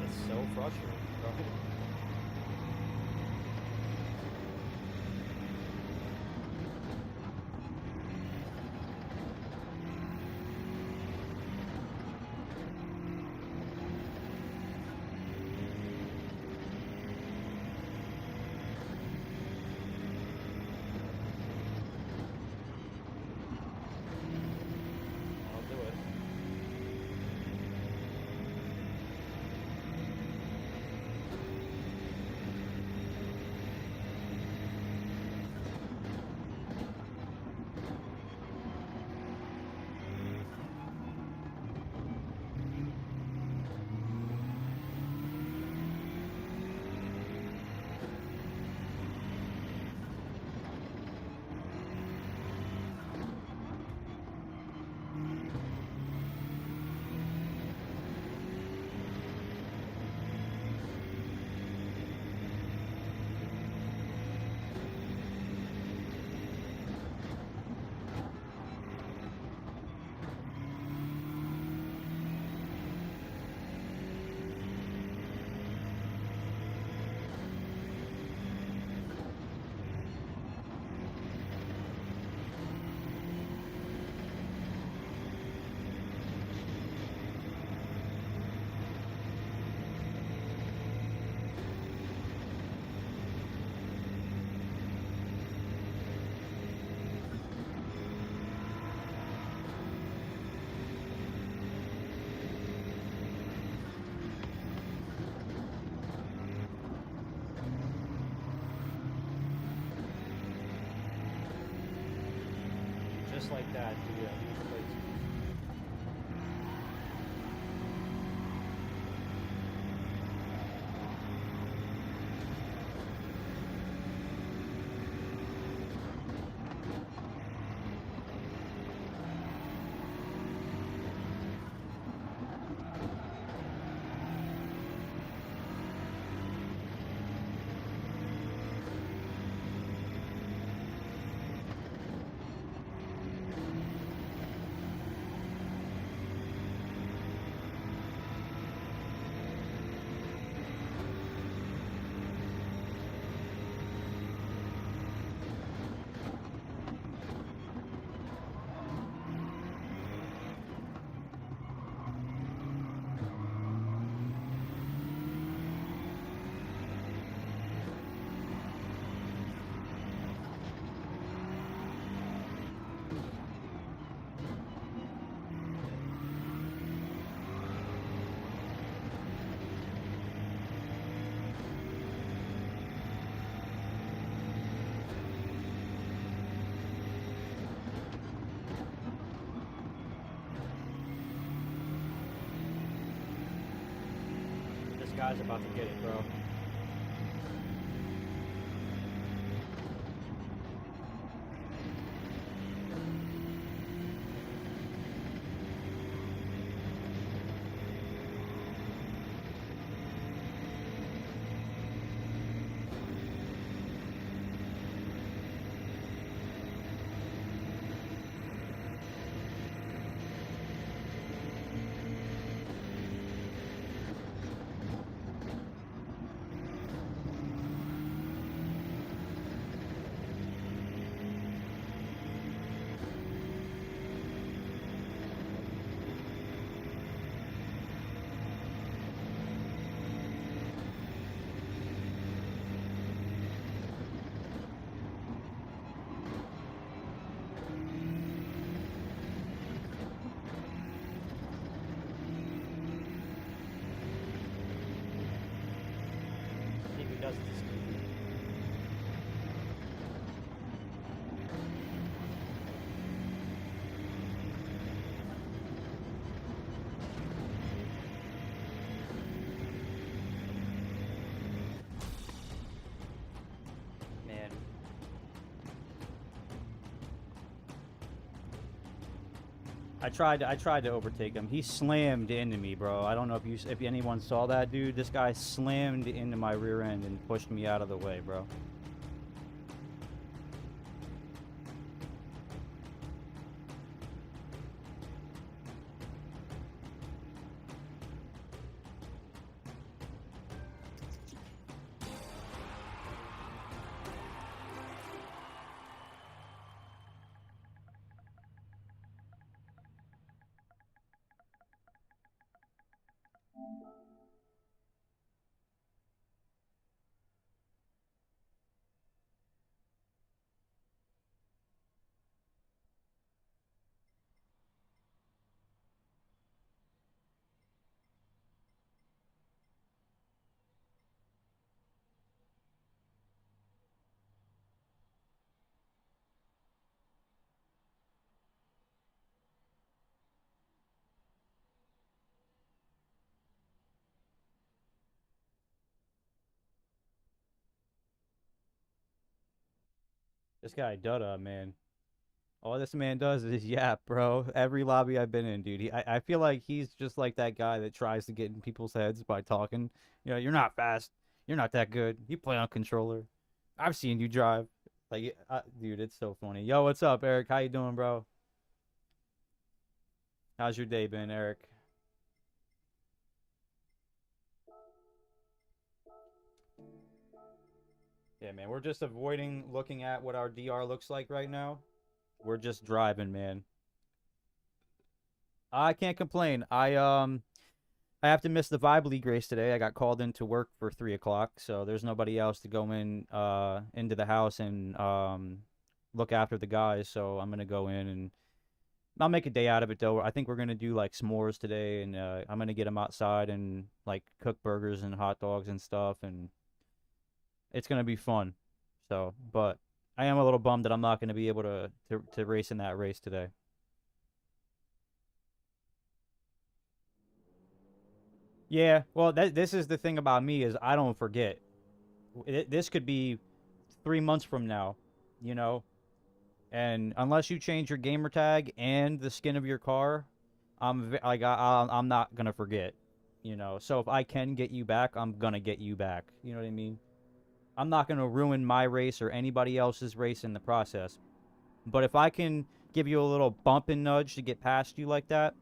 It's so frustrating, bro. I'll do it. Just like that, dude. Yeah, these plates. This guy's about to get it, bro. See if he does this. Man. I tried to overtake him. He slammed into me, bro. I don't know if anyone saw that, dude. This guy slammed into my rear end and pushed me out of the way, bro. This guy Dutta, man. All this man does is yap, bro. Every lobby I've been in, dude. I feel like he's just like that guy that tries to get in people's heads by talking. You know, you're not fast. You're not that good. You play on controller. I've seen you drive. Like, dude, it's so funny. Yo, what's up, Eric? How you doing, bro? How's your day been, Eric? Yeah, man. We're just avoiding looking at what our DR looks like right now. We're just driving, man. I can't complain. I have to miss the Vibe League race today. I got called into work for 3 o'clock, so there's nobody else to go in into the house and look after the guys. So I'm gonna go in and I'll make a day out of it though. I think we're gonna do like s'mores today, and I'm gonna get them outside and like cook burgers and hot dogs and stuff, and it's gonna be fun. So, but I am a little bummed that I'm not gonna be able to race in that race today. Yeah, well, this is the thing about me is I don't forget. This could be 3 months from now, you know, and unless you change your gamer tag and the skin of your car, I'm not gonna forget, you know. So if I can get you back, I'm gonna get you back. You know what I mean? I'm not gonna ruin my race or anybody else's race in the process. But if I can give you a little bump and nudge to get past you like that,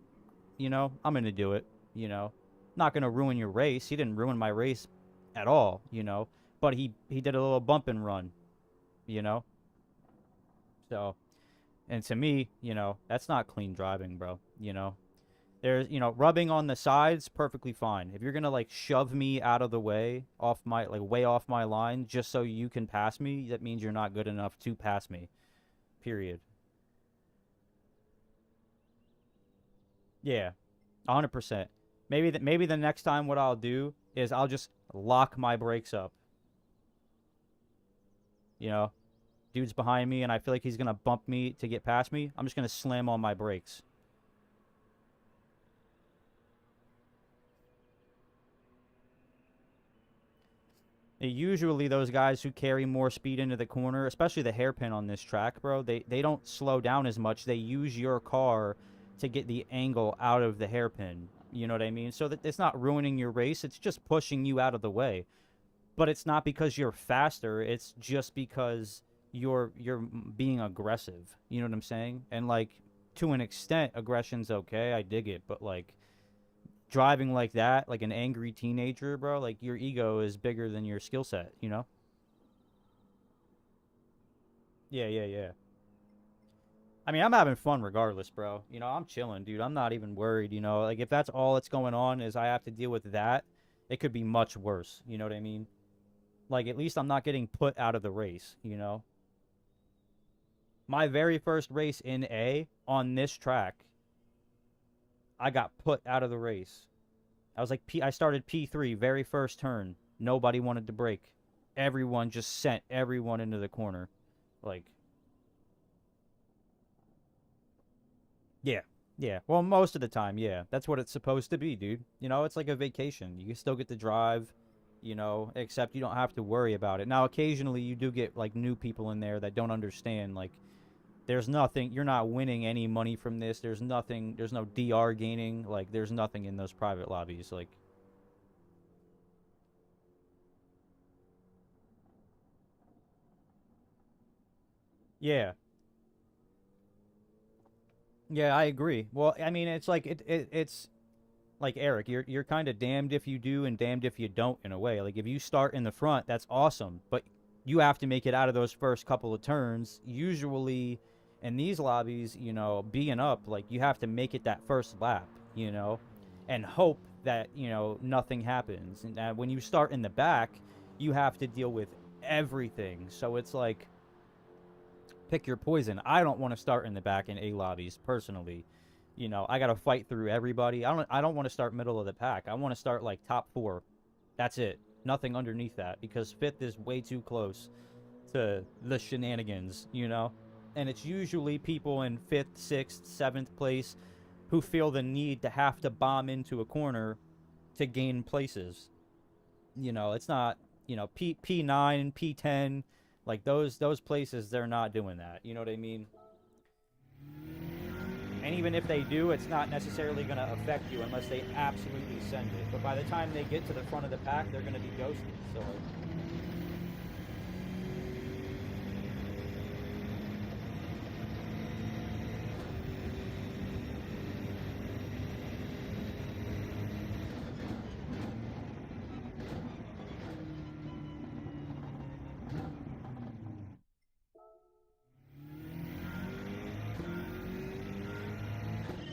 you know, I'm gonna do it. You know, not gonna ruin your race. He didn't ruin my race at all. You know, but he did a little bump and run. You know, so and to me, you know, that's not clean driving, bro. You know, there's rubbing on the sides perfectly fine. If you're gonna like shove me out of the way off my like way off my line just so you can pass me, that means you're not good enough to pass me. Period. Yeah, 100%. Maybe the next time what I'll do is I'll just lock my brakes up. You know, dude's behind me and I feel like he's gonna bump me to get past me. I'm just gonna slam on my brakes. Usually those guys who carry more speed into the corner, especially the hairpin on this track, bro, they don't slow down as much. They use your car to get the angle out of the hairpin. You know what I mean? So that it's not ruining your race. It's just pushing you out of the way. But it's not because you're faster. It's just because you're being aggressive. You know what I'm saying? And like to an extent, aggression's okay. I dig it. But like driving like that, like an angry teenager, bro, like your ego is bigger than your skill set, you know? Yeah, yeah, yeah. I mean, I'm having fun regardless, bro. You know, I'm chilling, dude. I'm not even worried, you know? Like if that's all that's going on is I have to deal with that, it could be much worse, you know what I mean? Like at least I'm not getting put out of the race, you know? My very first race in A on this track, I got put out of the race. I started P3 very first turn. Nobody wanted to brake. Everyone just sent everyone into the corner. Like, yeah. Yeah. Well, most of the time, yeah. That's what it's supposed to be, dude. You know, it's like a vacation. You still get to drive, you know, except you don't have to worry about it. Now, occasionally you do get like new people in there that don't understand like there's nothing you're not winning any money from this. There's no DR gaining. Like there's nothing in those private lobbies like yeah. Yeah, I agree. Well, I mean, it's like it's like Eric, you're kind of damned if you do and damned if you don't in a way. Like if you start in the front, that's awesome, but you have to make it out of those first couple of turns. Usually in these lobbies, you know, being up, like you have to make it that first lap, you know, and hope that, you know, nothing happens. And when you start in the back, you have to deal with everything. So it's like pick your poison. I don't want to start in the back in A lobbies personally. You know, I got to fight through everybody. I don't want to start middle of the pack. I want to start like top 4. That's it. Nothing underneath that because fifth is way too close to the shenanigans, you know? And it's usually people in 5th, 6th, 7th place who feel the need to have to bomb into a corner to gain places. You know, it's not, you know, P9, P10, Like those places, they're not doing that. You know what I mean? And even if they do, it's not necessarily going to affect you unless they absolutely send it. But by the time they get to the front of the pack, they're going to be ghosted. So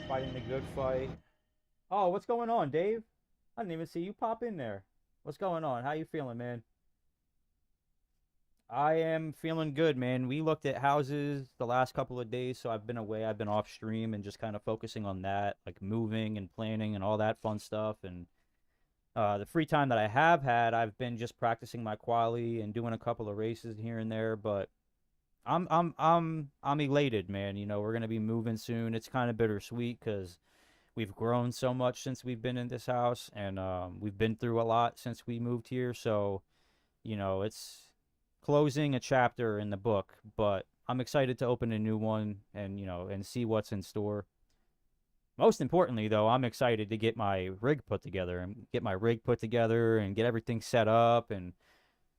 fighting the good fight. Oh, what's going on, Dave? I didn't even see you pop in there. What's going on? How you feeling, man? I am feeling good, man. We looked at houses the last couple of days, so I've been away. I've been off stream and just kind of focusing on that, like moving and planning and all that fun stuff. And the free time that I have had, I've been just practicing my quali and doing a couple of races here and there. But I'm elated, man. You know, we're gonna be moving soon. It's kind of bittersweet because we've grown so much since we've been in this house, and we've been through a lot since we moved here. So you know, it's closing a chapter in the book, but I'm excited to open a new one and, you know, and see what's in store. Most importantly, though, I'm excited to get my rig put together and get everything set up and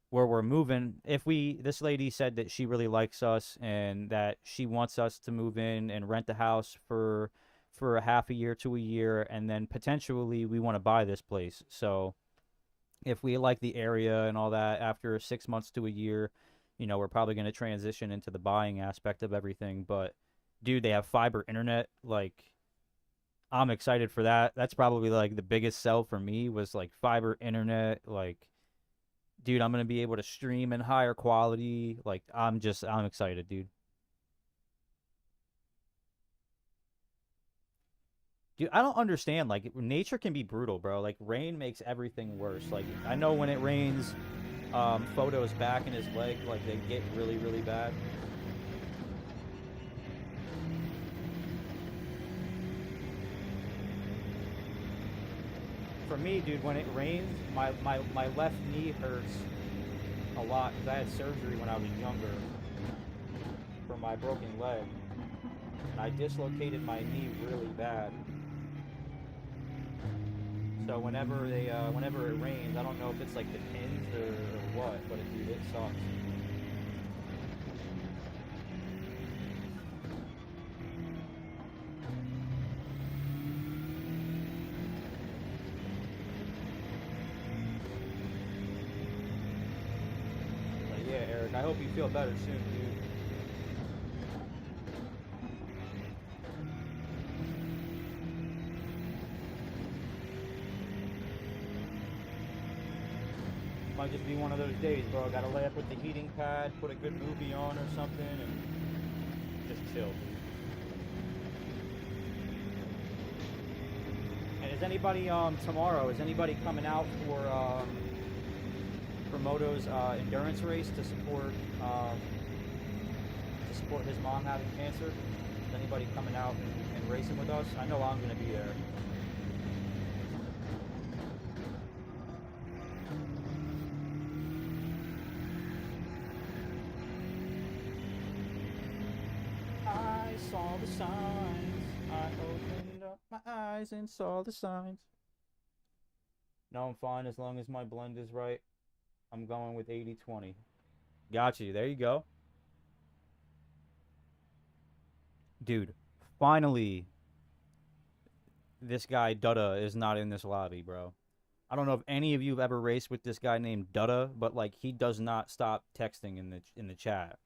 where we're moving. This lady said that she really likes us and that she wants us to move in and rent the house for a half a year to a year, and then potentially we want to buy this place. So if we like the area and all that after 6 months to a year, you know, we're probably going to transition into the buying aspect of everything. But dude, they have fiber internet. Like, I'm excited for that. That's probably like the biggest sell for me was like fiber internet. Like, dude, I'm going to be able to stream in higher quality. Like, I'm excited, dude. Dude, I don't understand. Like, nature can be brutal, bro. Like, rain makes everything worse. Like, I know when it rains, Photo's back and his leg, like, they get really, really bad. For me, dude, when it rains, my left knee hurts a lot because I had surgery when I was younger for my broken leg. And I dislocated my knee really bad. So whenever it rains, I don't know if it's like the pins or what, but dude, it sucks. But yeah, Eric, I hope you feel better soon, dude. Might just be one of those days, bro. Gotta lay up with the heating pad, put a good movie on or something, and just chill, dude. And is anybody tomorrow? Is anybody coming out for Moto's endurance race to support his mom having cancer? Is anybody coming out and racing with us? I know I'm gonna be there. I saw the signs. I opened up my eyes and saw the signs. No, I'm fine as long as my blend is right. I'm going with 80/20. Got you. There you go. Dude, finally, this guy Dutta is not in this lobby, bro. I don't know if any of you have ever raced with this guy named Dutta, but like he does not stop texting in the chat.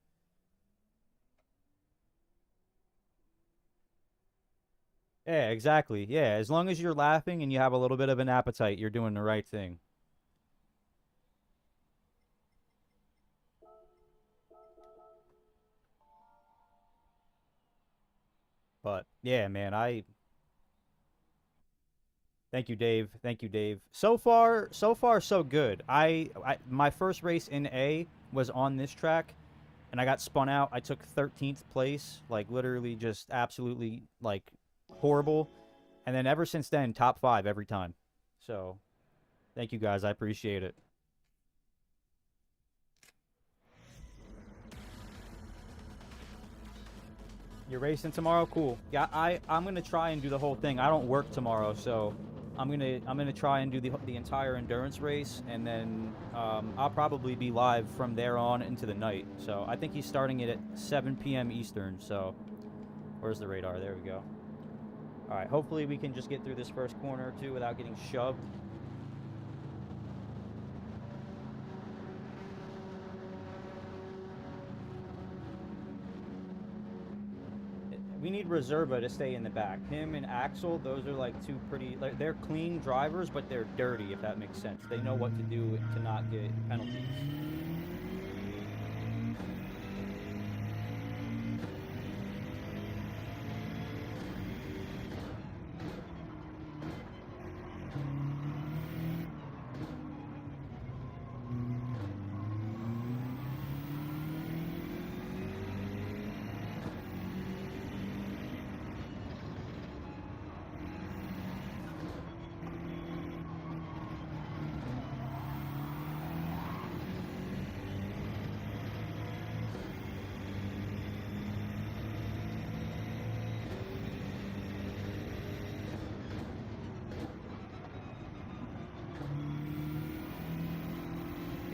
Yeah, exactly. Yeah, as long as you're laughing and you have a little bit of an appetite, you're doing the right thing. But yeah, man, I thank you, Dave. Thank you, Dave. So far, so good. My first race in A was on this track, and I got spun out. I took 13th place, like literally just absolutely like horrible. And then ever since then, top five every time. So thank you guys. I appreciate it. You're racing tomorrow? Cool. Yeah, I'm gonna try and do the whole thing. I don't work tomorrow, so I'm gonna try and do the entire endurance race, and then I'll probably be live from there on into the night. So I think he's starting it at 7 p.m. Eastern. So where's the radar? There we go. All right. Hopefully we can just get through this first corner or two without getting shoved. We need Reserva to stay in the back. Him and Axel, those are like two pretty... Like, they're clean drivers, but they're dirty, if that makes sense. They know what to do to not get penalties.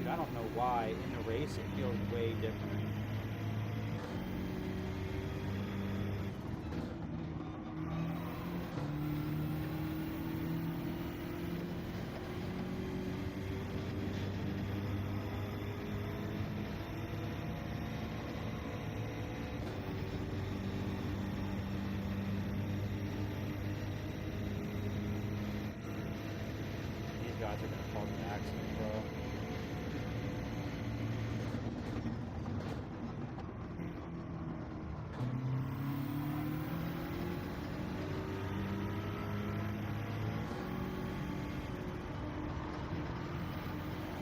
I don't know why in the race it feels way different. These guys are gonna cause an accident, bro.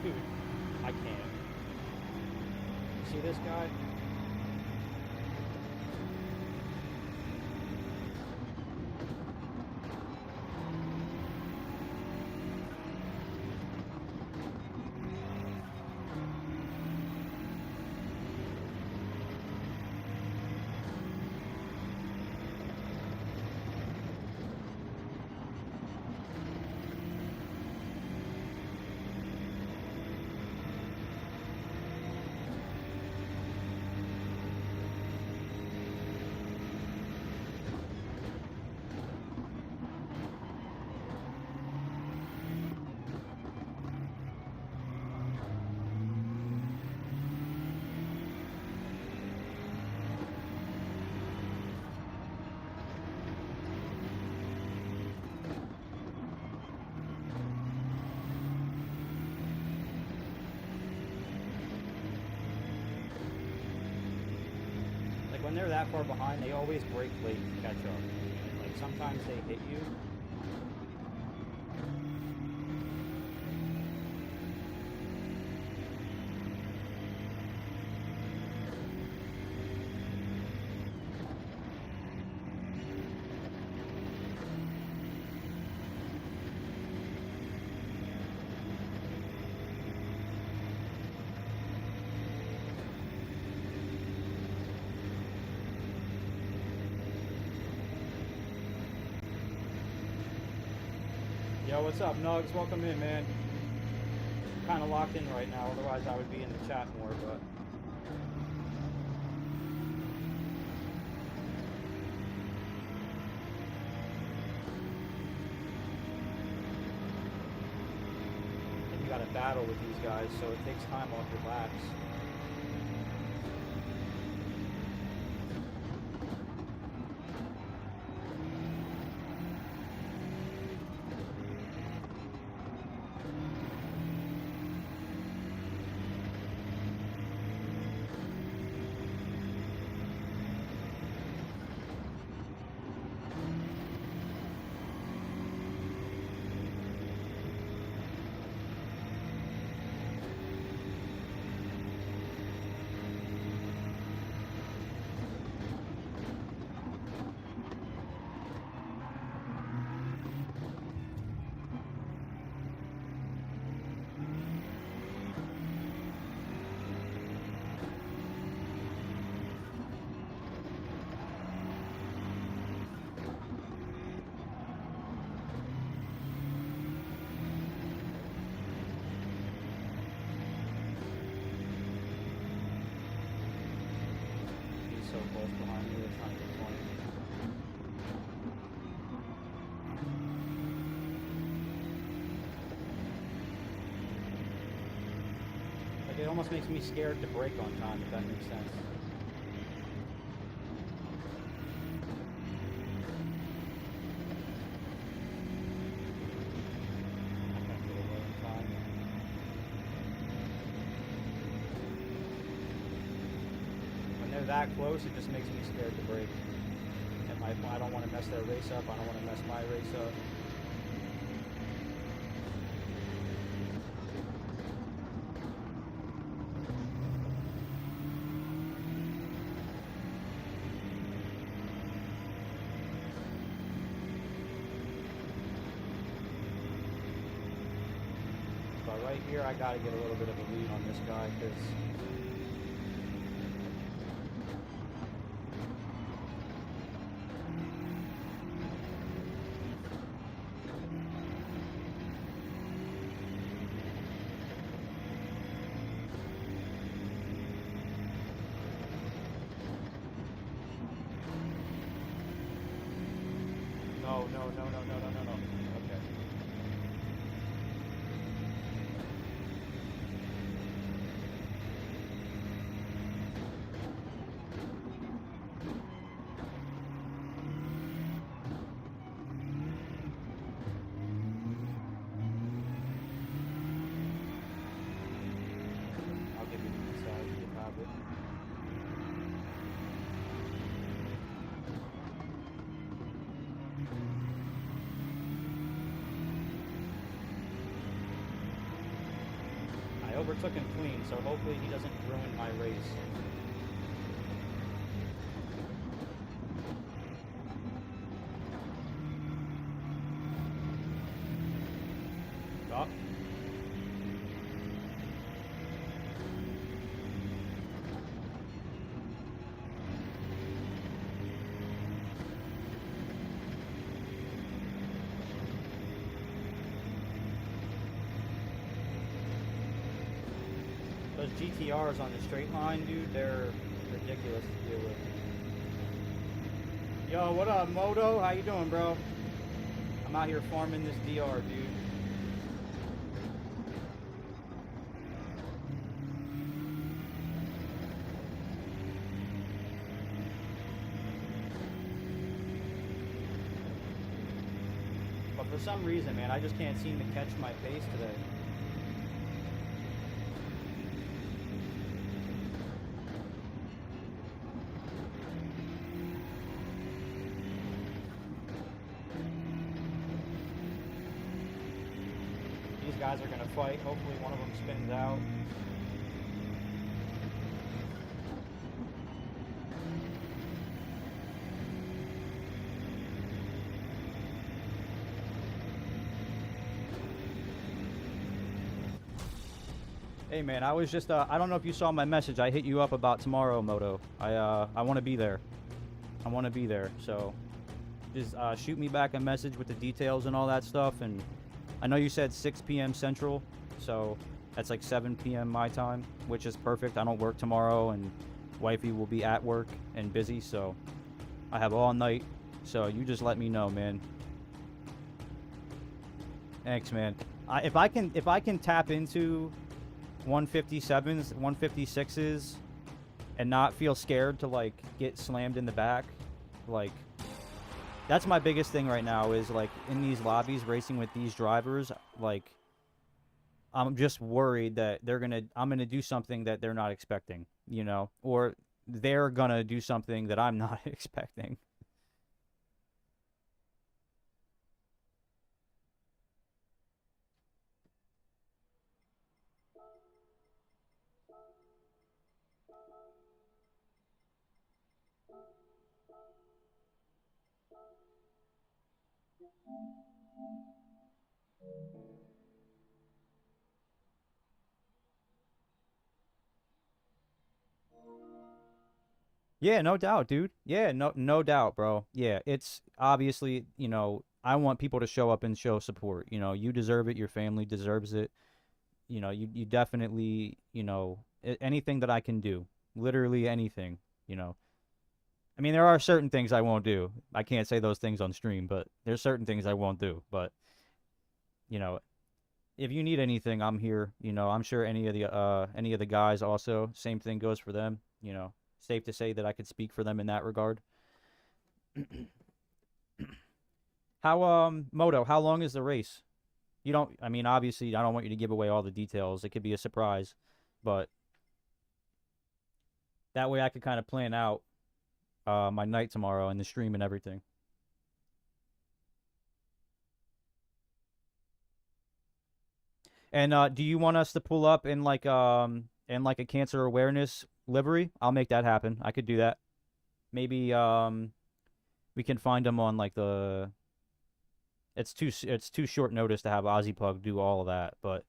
Dude, I can't. See this guy? When they're that far behind, they always break late to catch up. Like, sometimes they hit you. Yo, what's up, Nugs? Welcome in, man. Kind of locked in right now, otherwise I would be in the chat more, but... And you gotta battle with these guys, so it takes time off your laps. so close behind me. It's not even funny. Like, it almost makes me scared to brake on time, if that makes sense. When they're that close, it just makes me scared to brake. And I don't want to mess their race up. I don't want to mess my race up. But right here, I got to get a little bit of a lead on this guy because no. Okay. I'll give you the inside. You can have it. I overtook him clean, so hopefully he doesn't ruin my race. Stop. Those GTRs on the straight line, dude, they're ridiculous to deal with. Yo, what up, Moto? How you doing, bro? I'm out here farming this DR, dude. But for some reason, man, I just can't seem to catch my pace today. These guys are going to fight. Hopefully one of them spins out. Hey man, I was just I don't know if you saw my message. I hit you up about tomorrow, Moto. I want to be there. I want to be there. So just shoot me back a message with the details and all that stuff. And I know you said 6 p.m. Central, so that's like 7 p.m. my time, which is perfect. I don't work tomorrow, and wifey will be at work and busy, so I have all night. So you just let me know, man. Thanks, man. If I can tap into 157s, 156s, and not feel scared to like get slammed in the back, like that's my biggest thing right now is like in these lobbies racing with these drivers, like I'm just worried that I'm gonna do something that they're not expecting, you know, or they're gonna do something that I'm not expecting. Yeah, no doubt, dude. Yeah, no doubt, bro. Yeah, it's obviously, you know, I want people to show up and show support. You know, you deserve it, your family deserves it. You know, you definitely, you know, anything that I can do, literally anything, you know. I mean, there are certain things I won't do. I can't say those things on stream, but there's certain things I won't do. But you know, if you need anything, I'm here. I'm sure any of the guys also, same thing goes for them. Safe to say that I could speak for them in that regard. How Moto, how long is the race? You don't I mean, obviously I don't want you to give away all the details. It could be a surprise, but that way I could kind of plan out my night tomorrow and the stream and everything. And do you want us to pull up in like a cancer awareness livery? I'll make that happen. I could do that. Maybe we can find them on like the it's too short notice to have Ozzy Pug do all of that, but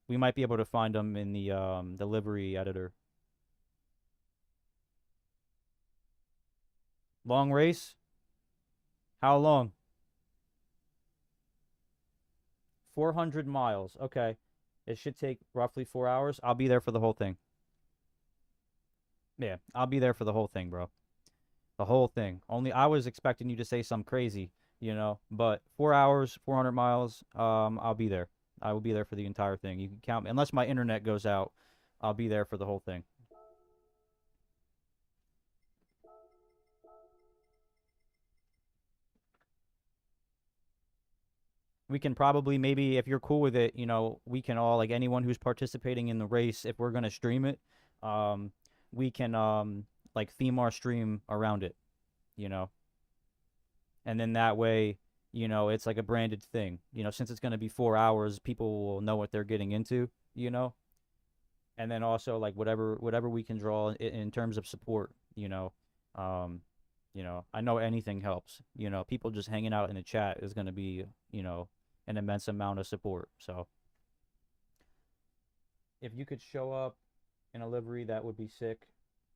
we might be able to find them in the livery editor. Long race? How long? 400 miles. Okay. It should take roughly 4 hours. I'll be there for the whole thing. Yeah, I'll be there for the whole thing, bro. The whole thing. Only I was expecting you to say something crazy, but 4 hours, 400 miles, I'll be there. I will be there for the entire thing. You can count me. Unless my internet goes out, I'll be there for the whole thing. We can probably maybe, if you're cool with it, we can all, like anyone who's participating in the race, if we're gonna stream it, um, we can like theme our stream around it, you know, and then that way, it's like a branded thing. Since it's gonna be 4 hours, people will know what they're getting into, you know, and then also like whatever we can draw in terms of support, um, I know anything helps. People just hanging out in the chat is gonna be, an immense amount of support. So if you could show up in a livery, that would be sick.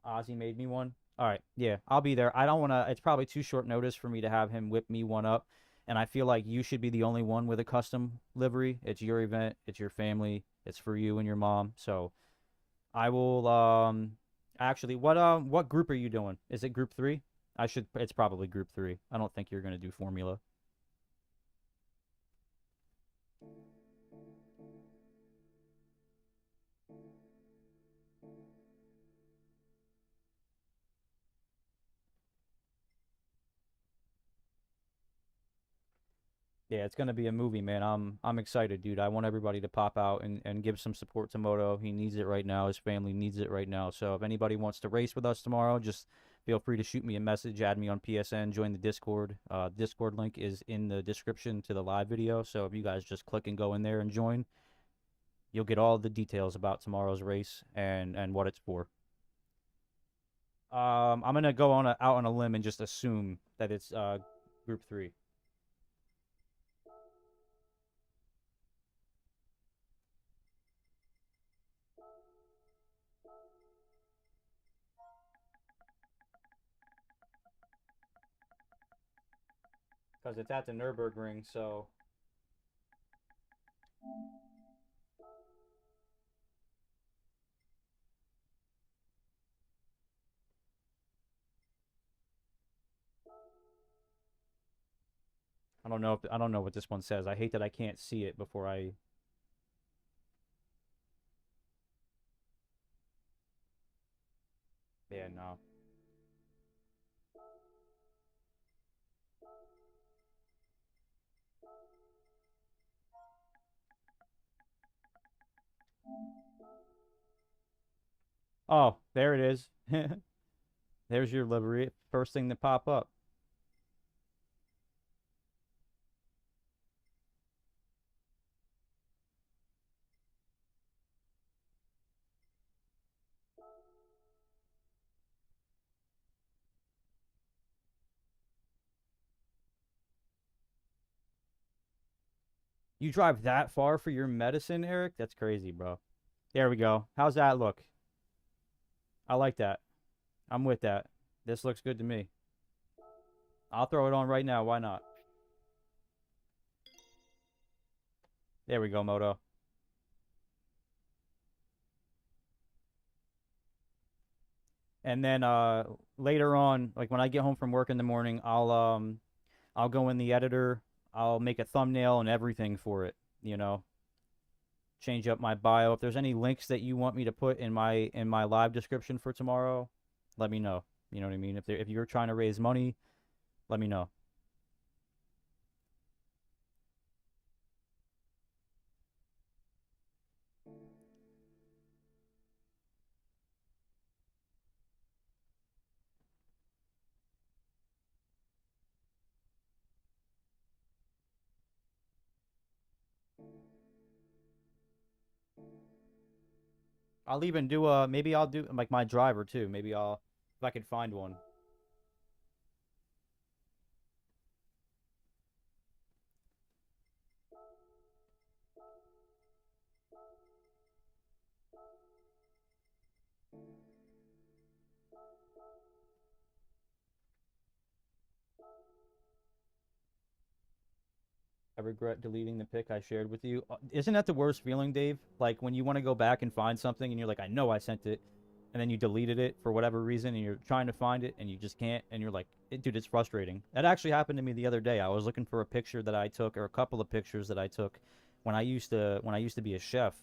Ozzy made me one. All right, yeah, I'll be there. I don't want to. It's probably too short notice for me to have him whip me one up, and I feel like you should be the only one with a custom livery. It's your event. It's your family. It's for you and your mom. So I will. Actually, what group are you doing? Is it group three? I should. It's probably group three. I don't think you're gonna do formula. Yeah, it's gonna be a movie, man. I'm excited, dude. I want everybody to pop out and give some support to Moto. He needs it right now. His family needs it right now. So if anybody wants to race with us tomorrow, just feel free to shoot me a message, add me on PSN, join the Discord. Discord link is in the description to the live video. So if you guys just click and go in there and join, you'll get all the details about tomorrow's race and what it's for. I'm gonna go out on a limb and just assume that it's group three. Because it's at the Nürburgring, so I don't know what this one says. I hate that I can't see it before I. Yeah, no. Oh, there it is. There's your livery. First thing to pop up. You drive that far for your medicine, Eric? That's crazy, bro. There we go. How's that look? I like that. I'm with that. This looks good to me. I'll throw it on right now. Why not? There we go, Moto. And then later on, like when I get home from work in the morning, I'll go in the editor, I'll make a thumbnail and everything for it, you know. Change up my bio. If there's any links that you want me to put in my live description for tomorrow, let me know. You know what I mean? If you're trying to raise money, let me know. I'll even do maybe I'll do like my driver too. Maybe I'll if I could find one. I regret deleting the pic I shared with you. Isn't that the worst feeling, Dave? Like when you want to go back and find something and you're like, I know I sent it, and then you deleted it for whatever reason and you're trying to find it and you just can't, and you're like, dude, it's frustrating. That actually happened to me the other day. I was looking for a picture that I took, or a couple of pictures that I took when I used to be a chef.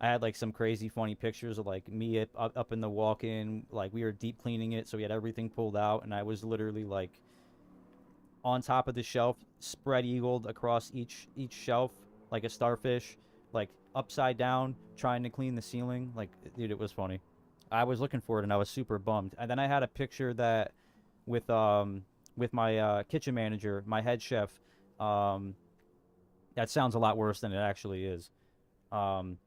I had like some crazy funny pictures of like me up in the walk-in, like we were deep cleaning it, so we had everything pulled out, and I was literally like on top of the shelf, spread eagled across each shelf like a starfish, like upside down, trying to clean the ceiling. Like, dude, it was funny. I was looking for it and I was super bummed. And then I had a picture that with my kitchen manager, my head chef. Um, that sounds a lot worse than it actually is. Um,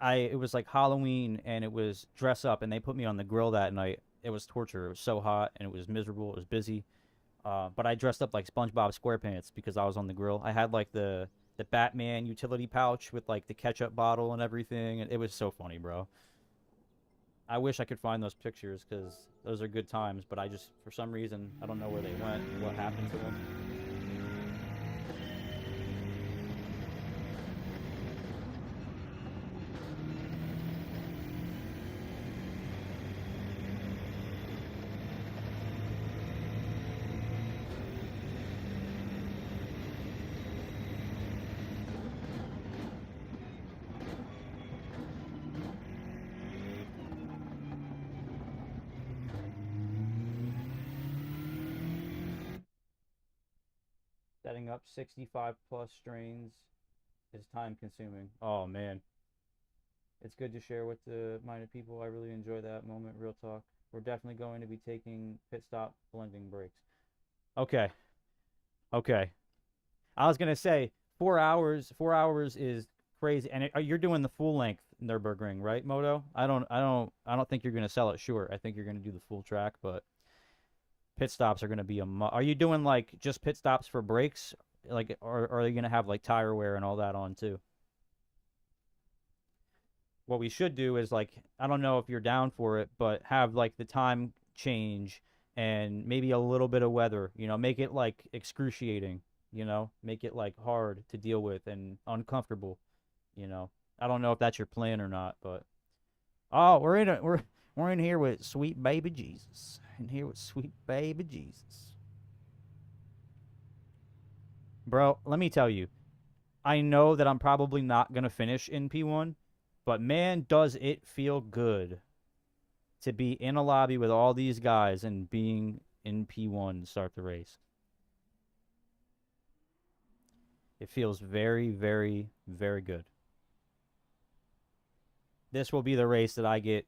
it was like Halloween and it was dress up and they put me on the grill that night. It was torture. It was so hot and it was miserable. It was busy. But I dressed up like SpongeBob SquarePants because I was on the grill. I had like the Batman utility pouch with like the ketchup bottle and everything, and it was so funny, bro. I wish I could find those pictures because those are good times, but I just for some reason I don't know where they went, what happened to them. Setting up 65 plus strains is time consuming. Oh man, it's good to share with the minded people. I really enjoy that moment. Real talk. We're definitely going to be taking pit stop blending breaks. Okay, okay. I was gonna say 4 hours. 4 hours is crazy, and you're doing the full length Nurburgring, right, Moto? I don't think you're gonna sell it short. I think you're gonna do the full track, but pit stops are gonna be Are you doing like just pit stops for brakes, like, or are you gonna have like tire wear and all that on too? What we should do is like I don't know if you're down for it, but have like the time change and maybe a little bit of weather. Make it like excruciating. Make it like hard to deal with and uncomfortable. You know, I don't know if that's your plan or not, but oh, we're in here with sweet baby Jesus. In here with sweet baby Jesus, bro. Let me tell you, I know that I'm probably not gonna finish in P1, but man, does it feel good to be in a lobby with all these guys and being in P1 to start the race. It feels very, very, very good. This will be the race that I get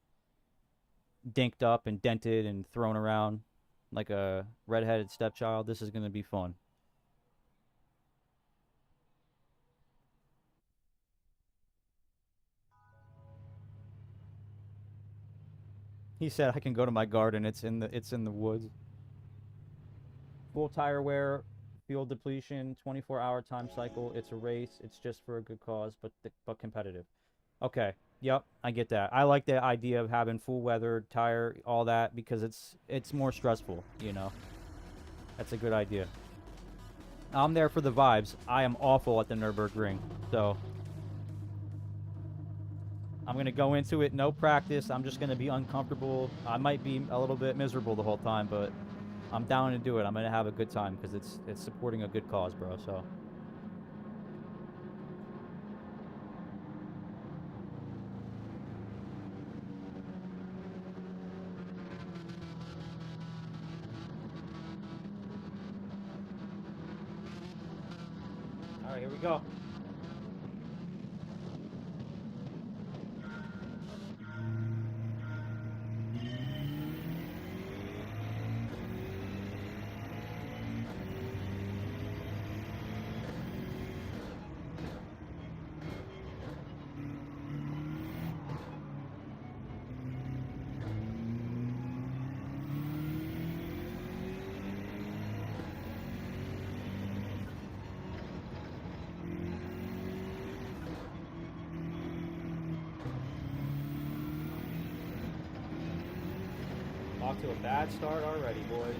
dinked up and dented and thrown around like a redheaded stepchild. This is going to be fun. He said I can go to my garden. It's in the woods. Full tire wear, fuel depletion, 24-hour time cycle. It's a race. It's just for a good cause, but competitive. Okay. Yep, I get that. I like the idea of having full weather, tire, all that because it's more stressful. That's a good idea. I'm there for the vibes. I am awful at the Nürburgring. So, I'm going to go into it, no practice. I'm just going to be uncomfortable. I might be a little bit miserable the whole time, but I'm down to do it. I'm going to have a good time because it's supporting a good cause, bro. So. All right, here we go. Off to a bad start already, boys.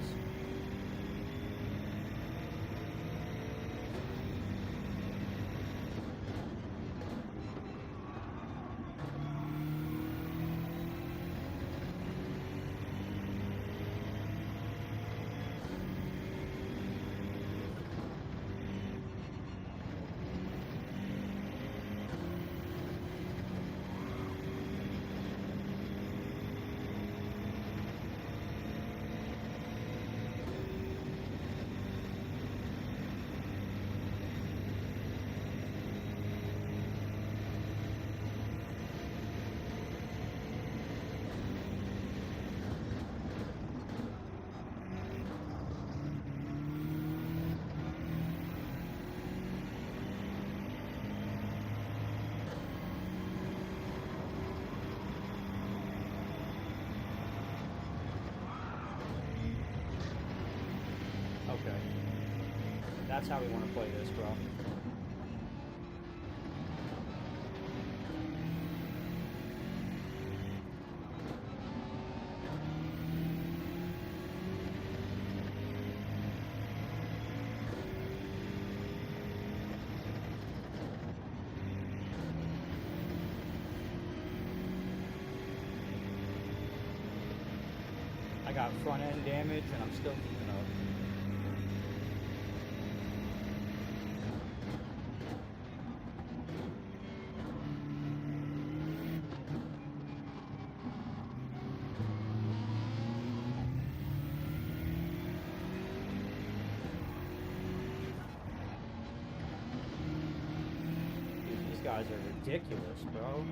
Okay. That's how we want to play this, bro. I got front end damage and I'm still keeping up. Dude, these guys are ridiculous, bro.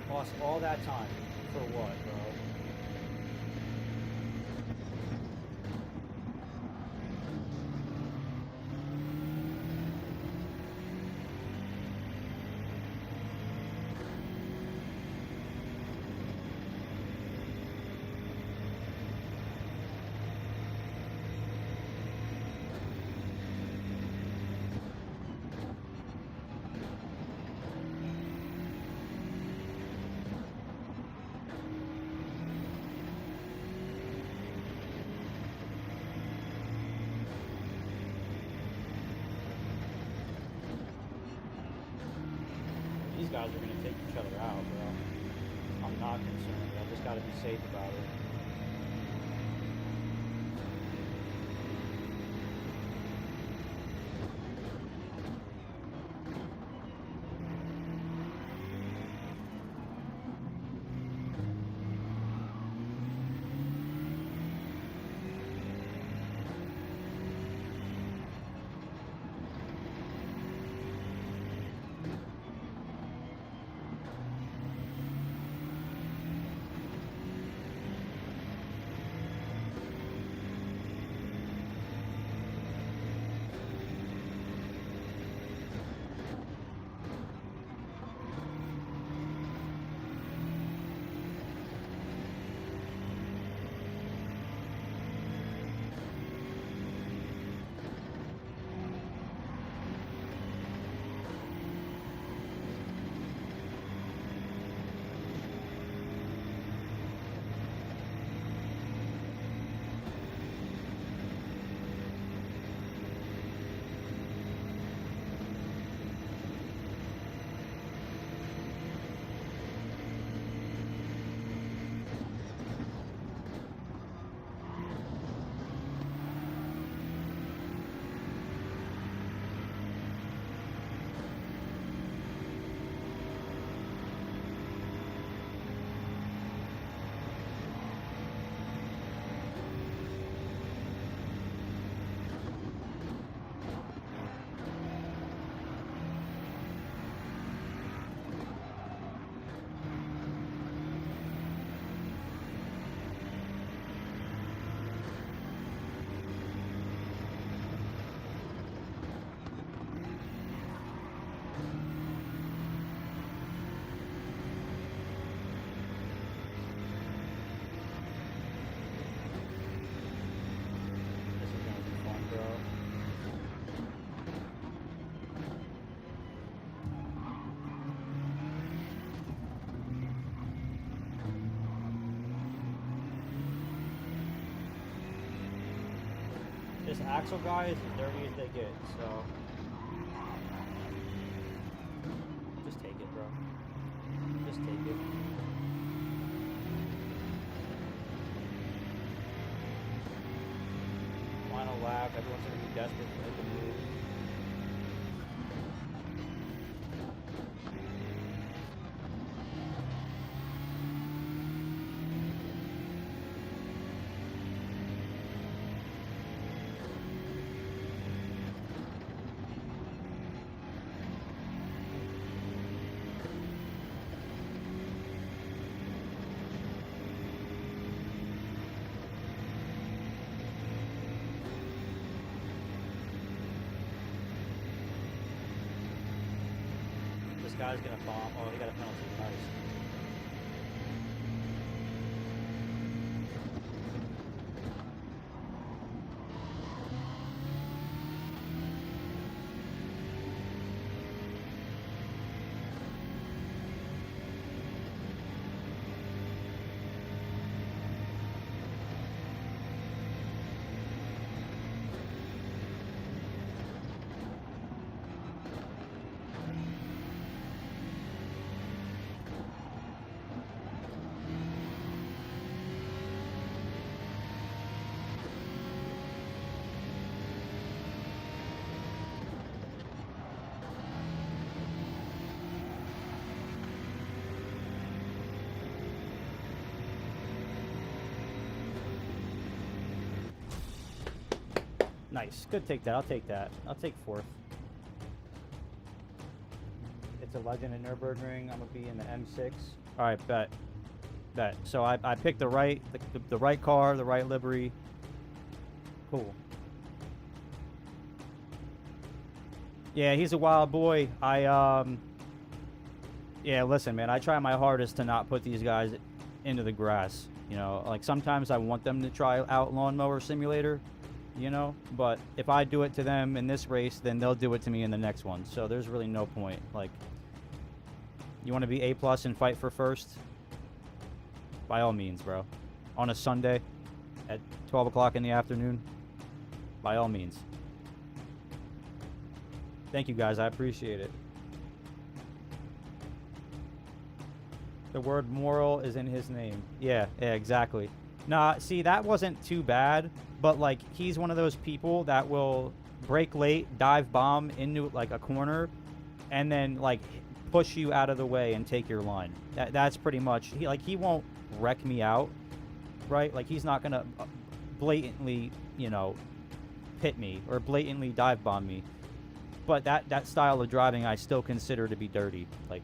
Lost all that time for what, bro? These guys are going to take each other out, bro. I'm not concerned. I just got to be safe about it. This axle guy is as dirty as they get, so just take it, bro. Just take it. Final lap, everyone's gonna be desperate to make a move. This guy's gonna bomb. Oh, he got a penalty. Nice. Nice. Good take that. I'll take that. I'll take fourth. It's a legend in Nürburgring. I'm going to be in the M6. All right, bet. Bet. So I picked the right car, the right livery. Cool. Yeah, he's a wild boy. Yeah, listen, man. I try my hardest to not put these guys into the grass. You know, like sometimes I want them to try out Lawnmower Simulator. You know, but if I do it to them in this race, then they'll do it to me in the next one. So there's really no point. Like, you want to be A+ and fight for first? By all means, bro. On a Sunday at 12 o'clock in the afternoon? By all means. Thank you, guys. I appreciate it. The word moral is in his name. Yeah, exactly. Nah, see, that wasn't too bad. But, like, he's one of those people that will brake late, dive bomb into, like, a corner, and then, like, push you out of the way and take your line. That's pretty much... He won't wreck me out, right? Like, he's not going to blatantly, you know, pit me or blatantly dive bomb me. But that style of driving I still consider to be dirty. Like,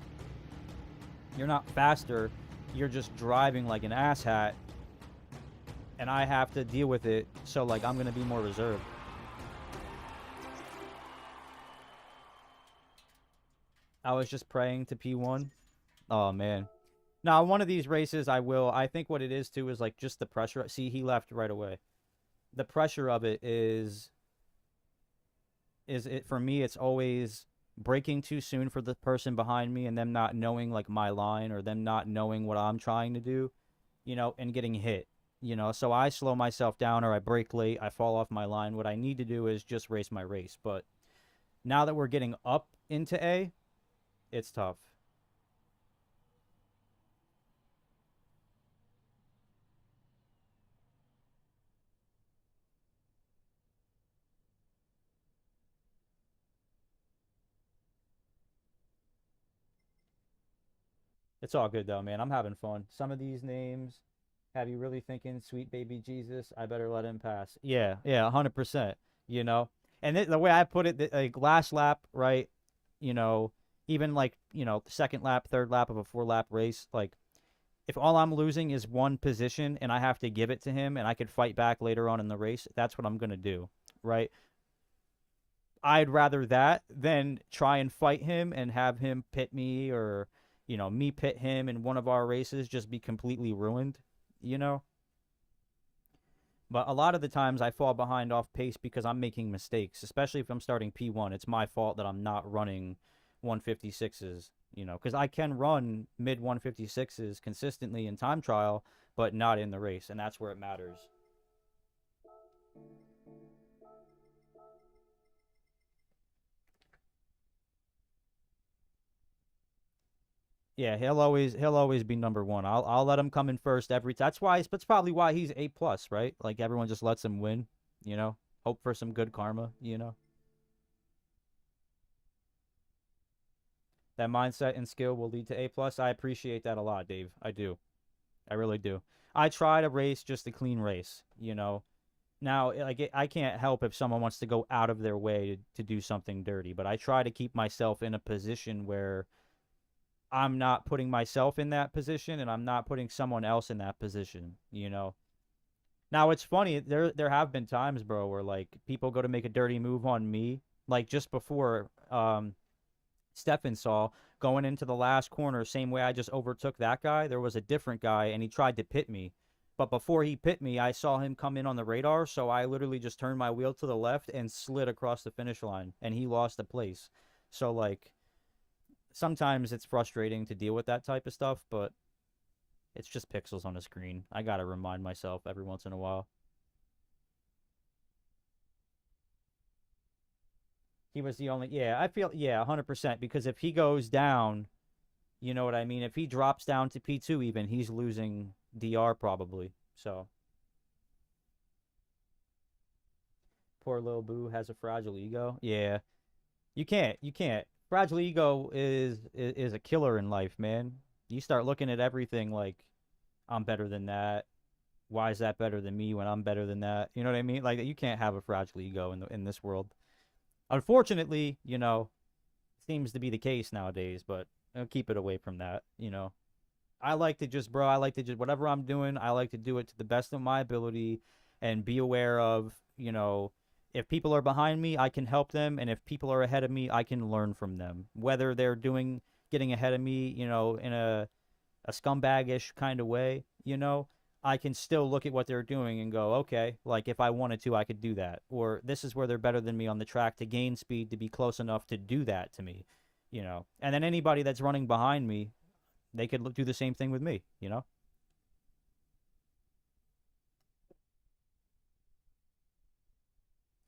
you're not faster. You're just driving like an asshat. And I have to deal with it, so, like, I'm going to be more reserved. I was just praying to P1. Oh, man. Now, one of these races, I think what it is, too, is, like, just the pressure. See, he left right away. The pressure of it is for me, it's always braking too soon for the person behind me and them not knowing, like, my line or them not knowing what I'm trying to do, you know, and getting hit. You know, so I slow myself down or I brake late, I fall off my line. What I need to do is just race my race. But now that we're getting up into A, it's tough. It's all good, though, man. I'm having fun. Some of these names have you really thinking, sweet baby Jesus, I better let him pass. Yeah, 100%, you know? And the way I put it, like, last lap, right, you know, even, like, you know, second lap, third lap of a 4-lap race, like, if all I'm losing is one position and I have to give it to him and I could fight back later on in the race, that's what I'm going to do, right? I'd rather that than try and fight him and have him pit me or, you know, me pit him in one of our races just be completely ruined, you know? But a lot of the times I fall behind off pace because I'm making mistakes, especially if I'm starting P1. It's my fault that I'm not running 156s, you know, because I can run mid 156s consistently in time trial, but not in the race, and that's where it matters. Yeah, he'll always be number one. I'll let him come in first every time. That's probably why he's A plus, right? Like everyone just lets him win, you know. Hope for some good karma, you know. That mindset and skill will lead to A plus. I appreciate that a lot, Dave. I do. I really do. I try to race just a clean race, you know. Now, I can't help if someone wants to go out of their way to do something dirty, but I try to keep myself in a position where I'm not putting myself in that position and I'm not putting someone else in that position, you know. Now it's funny, there have been times, bro, where like people go to make a dirty move on me, like just before Stefan saw going into the last corner, same way I just overtook that guy, there was a different guy and he tried to pit me. But before he pit me, I saw him come in on the radar, so I literally just turned my wheel to the left and slid across the finish line and he lost a place. So like sometimes it's frustrating to deal with that type of stuff, but it's just pixels on a screen. I gotta remind myself every once in a while. He was the only, yeah, I feel, yeah, 100%. Because if he goes down, you know what I mean? If he drops down to P2 even, he's losing DR probably. So, poor little Boo has a fragile ego. Yeah, you can't. Fragile ego is a killer in life, man. You start looking at everything like, I'm better than that. Why is that better than me when I'm better than that? You know what I mean? Like you can't have a fragile ego in this world. Unfortunately, you know, seems to be the case nowadays, but I'll keep it away from that, you know. I like to just, bro, I like to just, whatever I'm doing, I like to do it to the best of my ability and be aware of, you know, if people are behind me, I can help them. And if people are ahead of me, I can learn from them. Whether they're getting ahead of me, you know, in a scumbagish kind of way, you know, I can still look at what they're doing and go, okay, like if I wanted to, I could do that. Or this is where they're better than me on the track to gain speed to be close enough to do that to me, you know. And then anybody that's running behind me, they could do the same thing with me, you know.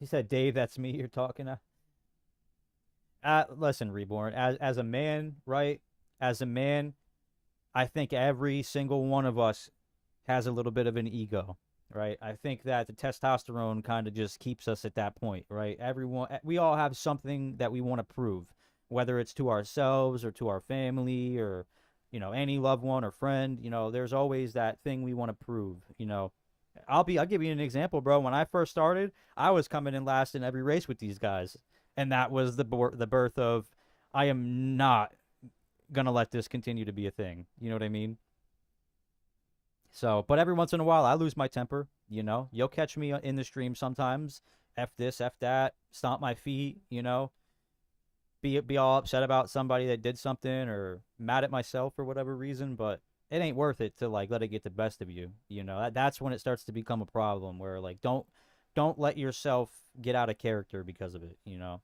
He said, Dave, that's me you're talking to. Listen, Reborn, as a man, right? As a man, I think every single one of us has a little bit of an ego, right? I think that the testosterone kind of just keeps us at that point, right? We all have something that we want to prove, whether it's to ourselves or to our family or, you know, any loved one or friend. You know, there's always that thing we want to prove. You know, I'll give you an example, bro. When I first started, I was coming in last in every race with these guys, and that was the birth of I am not gonna let this continue to be a thing. You know what I mean? So, but every once in a while, I lose my temper. You know, you'll catch me in the stream sometimes. F this, F that, stomp my feet. You know, be all upset about somebody that did something or mad at myself for whatever reason. But it ain't worth it to like let it get the best of you. You know, that's when it starts to become a problem. Where like don't let yourself get out of character because of it. You know,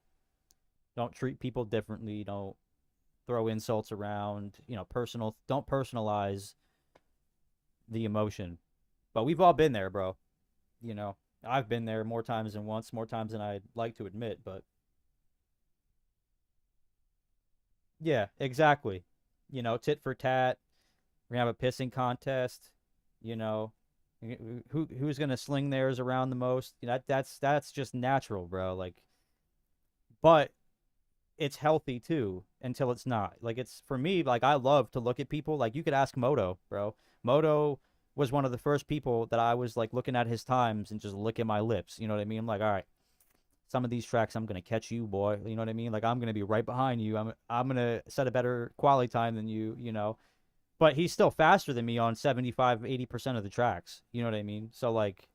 don't treat people differently. Don't throw insults around. You know, don't personalize the emotion. But we've all been there, bro. You know, I've been there more times than once, more times than I'd like to admit. But yeah, exactly. You know, tit for tat. We're gonna have a pissing contest. You know, who's gonna sling theirs around the most? That's just natural, bro. Like, but it's healthy too until it's not. Like it's for me, like I love to look at people. Like you could ask Moto, bro. Moto was one of the first people that I was like looking at his times and just licking my lips. You know what I mean? I'm like, all right, some of these tracks I'm gonna catch you, boy. You know what I mean? Like I'm gonna be right behind you. I'm gonna set a better quality time than you, you know. But he's still faster than me on 75, 80% of the tracks. You know what I mean? So like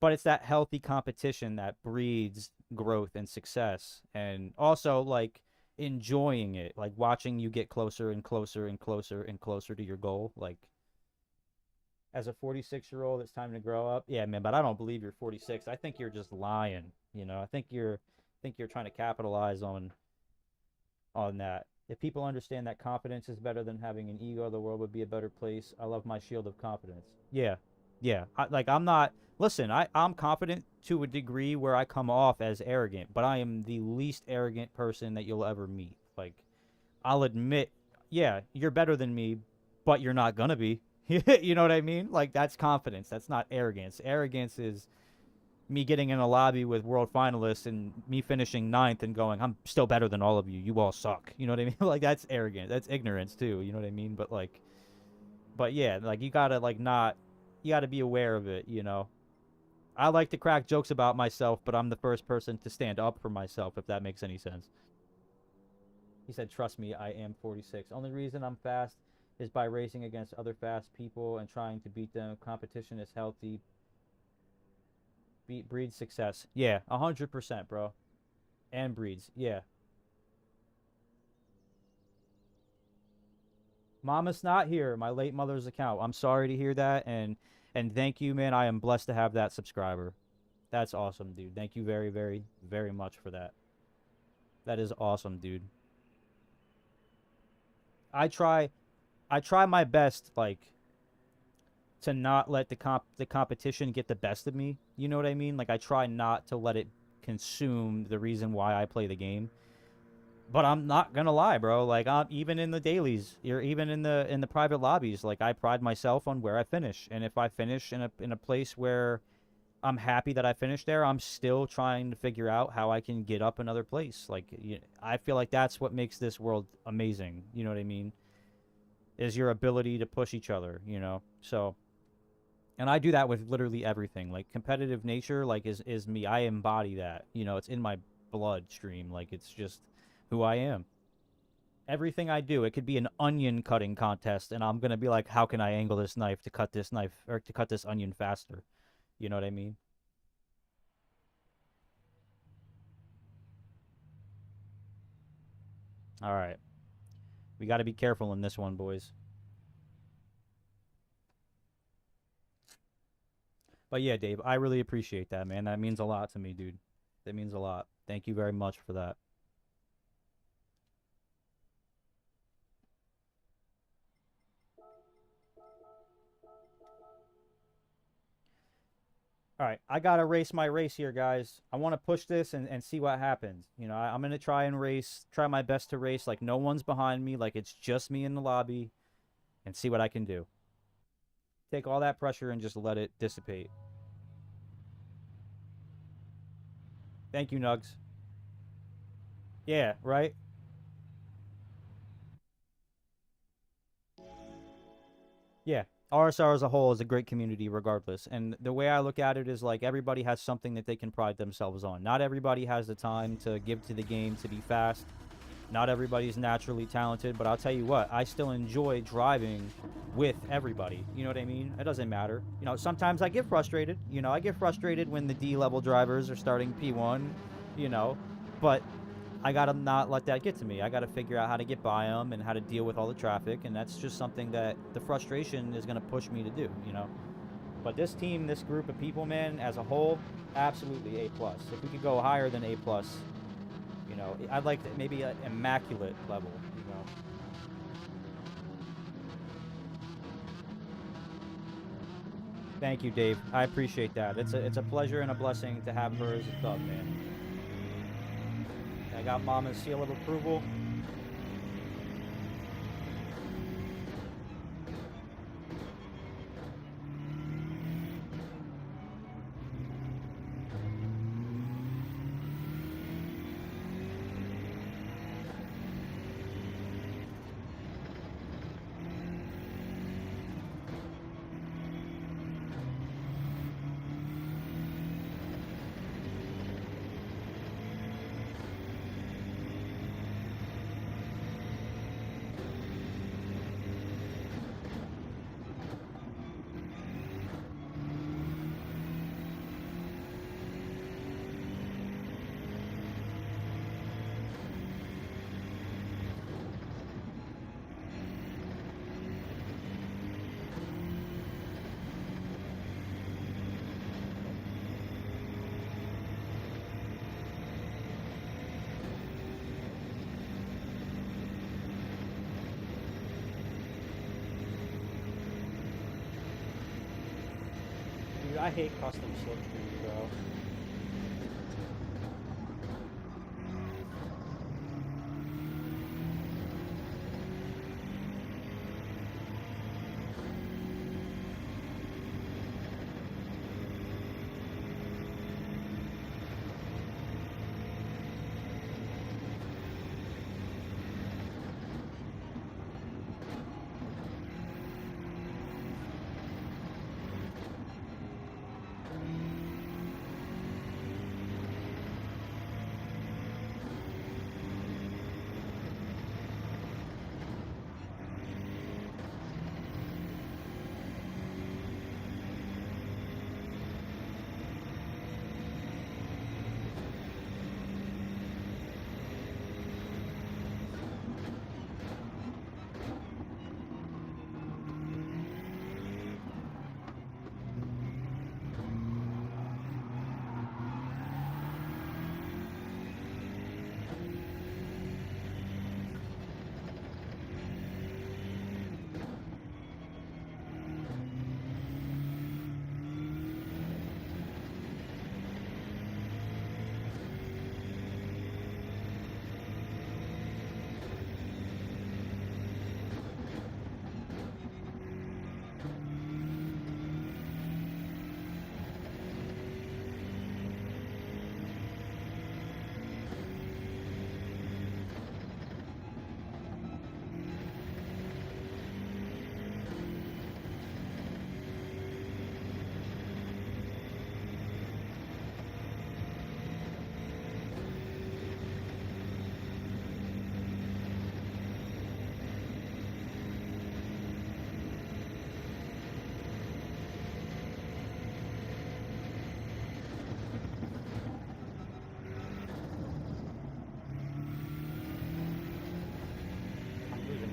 but it's that healthy competition that breeds growth and success and also like enjoying it, like watching you get closer and closer and closer and closer to your goal. Like as a 46-year-old, it's time to grow up. Yeah, man, but I don't believe you're 46. I think you're just lying. You know, I think you're trying to capitalize on that. If people understand that confidence is better than having an ego, the world would be a better place. I love my shield of confidence. Yeah, yeah. I'm not. Listen, I'm confident to a degree where I come off as arrogant, but I am the least arrogant person that you'll ever meet. Like, I'll admit, yeah, you're better than me, but you're not gonna be. You know what I mean? Like, that's confidence. That's not arrogance. Arrogance is me getting in a lobby with world finalists and me finishing ninth and going, I'm still better than all of you. You all suck. You know what I mean? Like, that's arrogant. That's ignorance too. You know what I mean? But like, but yeah, like, you gotta like not, you gotta be aware of it. You know, I like to crack jokes about myself, but I'm the first person to stand up for myself, if that makes any sense. He said, trust me, I am 46. Only reason I'm fast is by racing against other fast people and trying to beat them. Competition is healthy. Breeds success. Yeah, 100%, bro. And breeds. Yeah. Mama's not here. My late mother's account. I'm sorry to hear that, and thank you, man. I am blessed to have that subscriber. That's awesome, dude. Thank you very, very, very much for that. That is awesome, dude. I try I try my best, like, to not let the competition get the best of me. You know what I mean? Like, I try not to let it consume the reason why I play the game. But I'm not gonna lie, bro. Like, I'm even in the dailies, or even in the private lobbies. Like, I pride myself on where I finish, and if I finish in a place where I'm happy that I finished there, I'm still trying to figure out how I can get up another place. Like, I feel like that's what makes this world amazing. You know what I mean? Is your ability to push each other. You know, so. And I do that with literally everything. Like, competitive nature, like, is me. I embody that. You know, it's in my bloodstream. Like, it's just who I am. Everything I do, it could be an onion cutting contest, and I'm gonna be like, how can I angle this knife to cut this knife, or to cut this onion faster? You know what I mean? All right, we got to be careful in this one, boys. But yeah, Dave, I really appreciate that, man. That means a lot to me, dude. That means a lot. Thank you very much for that. All right, I gotta race my race here, guys. I want to push this and see what happens. You know, I'm gonna try and race, try my best to race like no one's behind me, like it's just me in the lobby, and see what I can do. Take all that pressure and just let it dissipate. Thank you, Nugs. Yeah, right? Yeah. RSR as a whole is a great community regardless. And the way I look at it is like everybody has something that they can pride themselves on. Not everybody has the time to give to the game to be fast. Not everybody's naturally talented, but I'll tell you what, I still enjoy driving with everybody. You know what I mean? It doesn't matter. You know, sometimes I get frustrated. You know, I get frustrated when the D level drivers are starting P1, you know, but I gotta not let that get to me. I gotta figure out how to get by them and how to deal with all the traffic, and that's just something that the frustration is gonna push me to do, you know. But this team, this group of people, man, as a whole, absolutely A plus. If we could go higher than A plus, you know, I'd like to, maybe an immaculate level, you know. Thank you, Dave. I appreciate that. It's a pleasure and a blessing to have her as a thug, man. I got Mama's seal of approval. Dude, I hate custom slipstream, bro.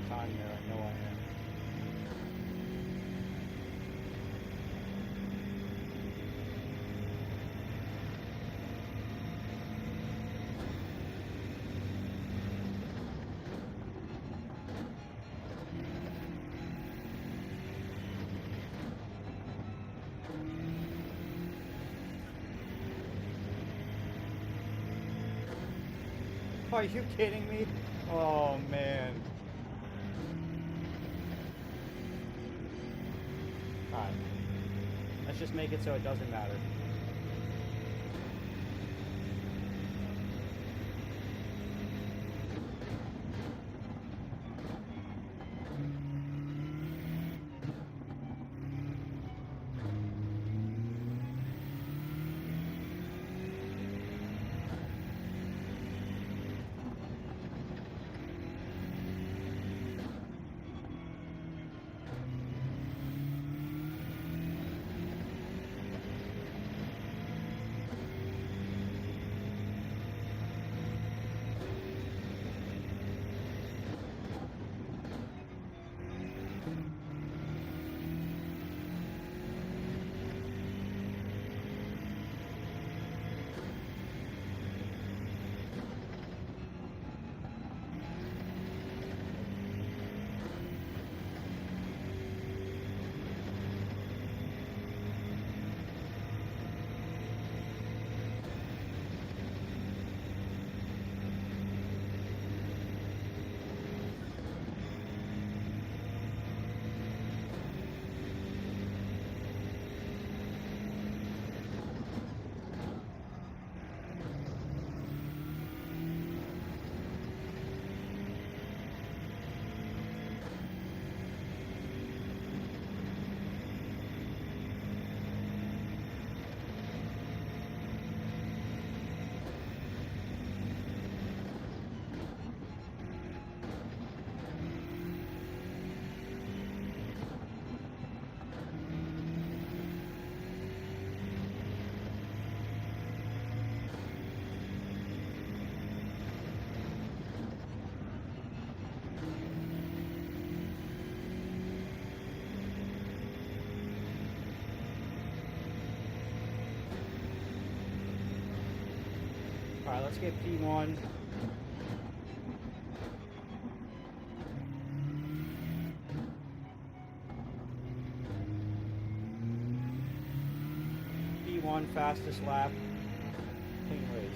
time there. I know I am. Are you kidding me? Oh, man. Alright. Let's just make it so it doesn't matter. Alright, let's get P1. P1, fastest lap, clean race.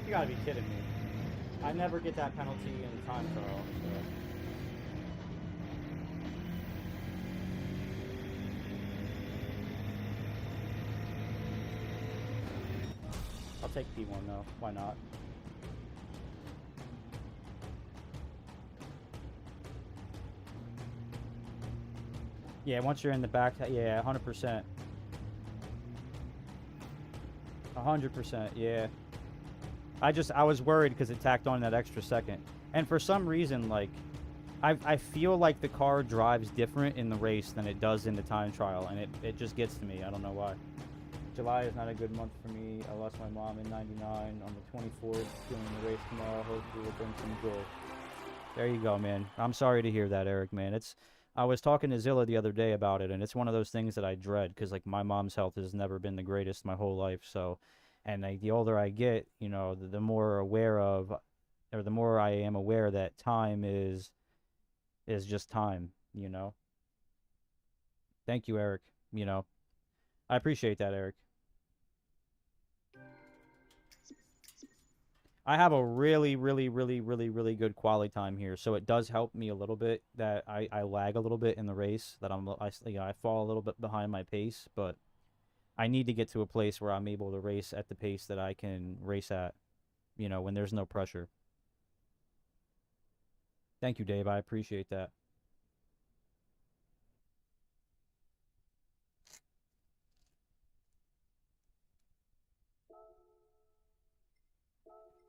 You gotta be kidding me. I never get that penalty in time trial, so. I'll take P1 though, why not? Yeah, once you're in the back, yeah, 100%. 100%, yeah. I was worried because it tacked on that extra second. And for some reason, like, I feel like the car drives different in the race than it does in the time trial, and it just gets to me. I don't know why. July is not a good month for me. I lost my mom in '99 on the 24th. Doing the race tomorrow. Hopefully, will bring some joy. There you go, man. I'm sorry to hear that, Eric, man. I was talking to Zilla the other day about it, and it's one of those things that I dread because, like, my mom's health has never been the greatest my whole life. So, and like, the older I get, the more aware of, or the more I am aware that time is just time. Thank you, Eric. I appreciate that, Eric. I have a really, really, really, really, really good quality time here, so it does help me a little bit that I lag a little bit in the race, that I fall a little bit behind my pace, but I need to get to a place where I'm able to race at the pace that I can race at, when there's no pressure. Thank you, Dave. I appreciate that.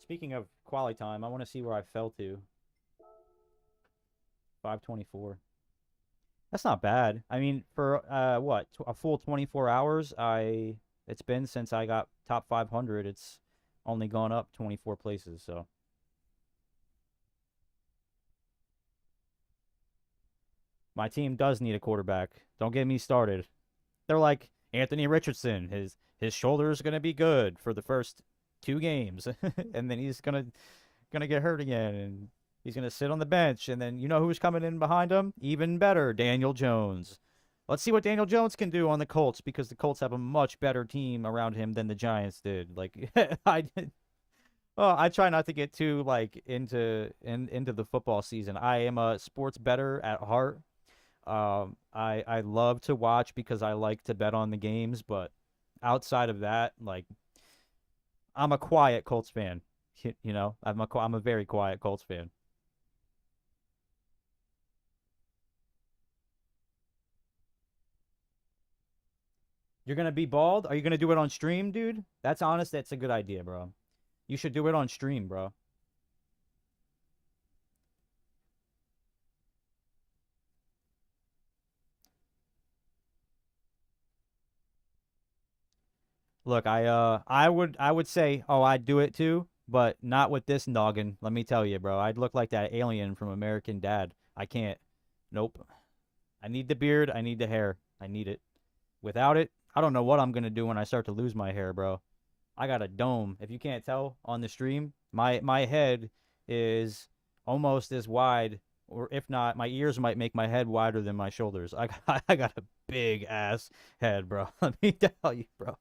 Speaking of quality time, I want to see where I fell to. 5:24. That's not bad. I mean, for what, a full 24 hours, it's been since I got top 500. It's only gone up 24 places, so my team does need a quarterback. Don't get me started. They're like Anthony Richardson. His shoulder's going to be good for the first 2 games and then he's going to get hurt again and he's going to sit on the bench, and then you know who's coming in behind him? Even better, Daniel Jones. Let's see what Daniel Jones can do on the Colts, because the Colts have a much better team around him than the Giants did. Like I did. Oh, I try not to get too like into the football season. I am a sports bettor at heart. I love to watch because I like to bet on the games, but outside of that, like, I'm a quiet Colts fan. I'm a very quiet Colts fan. You're gonna be bald? Are you gonna do it on stream, dude? That's honest. That's a good idea, bro. You should do it on stream, bro. Look, I would say, oh, I'd do it too, but not with this noggin. Let me tell you, bro. I'd look like that alien from American Dad. I can't. Nope. I need the beard. I need the hair. I need it. Without it, I don't know what I'm gonna do when I start to lose my hair, bro. I got a dome. If you can't tell on the stream, my head is almost as wide, or if not, my ears might make my head wider than my shoulders. I got a big ass head, bro. Let me tell you, bro.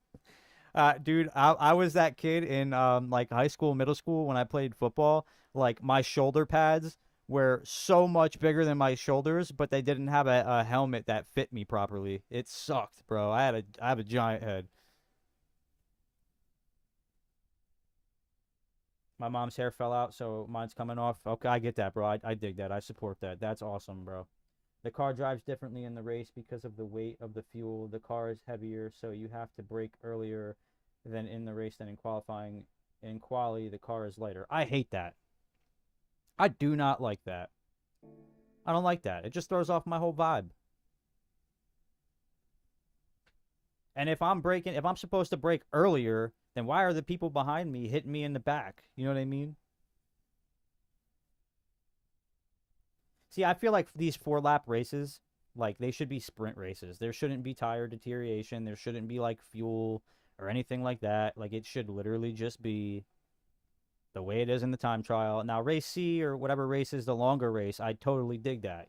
Dude, I was that kid in like high school, middle school when I played football. Like, my shoulder pads were so much bigger than my shoulders, but they didn't have a helmet that fit me properly. It sucked, bro. I have a giant head. My mom's hair fell out, so mine's coming off. Okay, I get that, bro. I dig that. I support that. That's awesome, bro. The car drives differently in the race because of the weight of the fuel. The car is heavier, so you have to brake earlier than in the race than in qualifying. In quali, the car is lighter. I hate that. I do not like that. I don't like that. It just throws off my whole vibe. And if I'm supposed to brake earlier, then why are the people behind me hitting me in the back? You know what I mean? See, I feel like these 4 lap races, like, they should be sprint races. There shouldn't be tire deterioration. There shouldn't be like fuel or anything like that. Like, it should literally just be the way it is in the time trial. Now, race C or whatever race is the longer race, I totally dig that.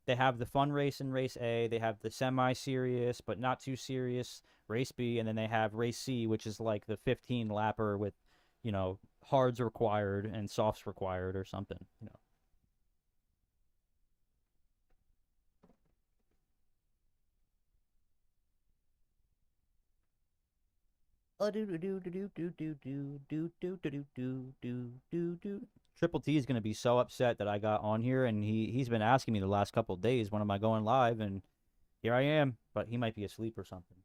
They have the fun race in race A, they have the semi-serious but not too serious race B, and then they have race C, which is like the 15 lapper with, hards required and softs required or something. Triple T is gonna be so upset that I got on here, and he's been asking me the last couple of days, when am I going live, and here I am. But he might be asleep or something.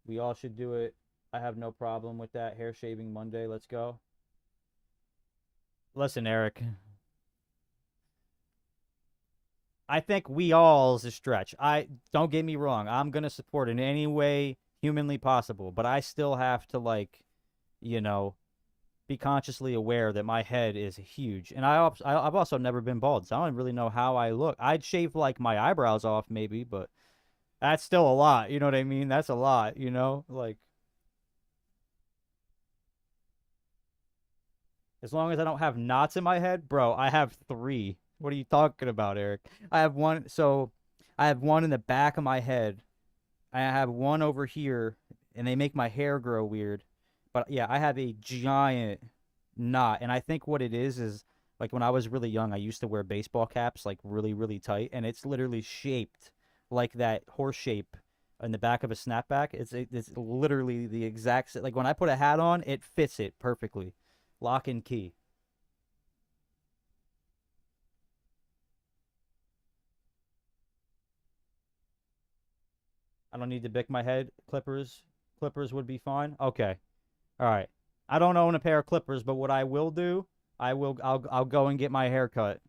We all should do it. I have no problem with that. Hair shaving Monday. Let's go. Listen, Eric. I think we all's a stretch. I don't get me wrong. I'm gonna support in any way humanly possible, but I still have to like, you know, be consciously aware that my head is huge. And I've also never been bald, so I don't really know how I look. I'd shave like my eyebrows off maybe, but that's still a lot. You know what I mean? That's a lot. Like as long as I don't have knots in my head, bro. I have three. What are you talking about, Eric? I have one. So I have one in the back of my head. I have one over here, and they make my hair grow weird. But yeah, I have a giant knot, and I think what it is like when I was really young, I used to wear baseball caps like really, really tight, and it's literally shaped like that horse shape in the back of a snapback. It's literally the exact like when I put a hat on, it fits it perfectly, lock and key. I don't need to bick my head. Clippers would be fine. Okay. All right. I don't own a pair of clippers, but what I will do, I'll go and get my hair cut.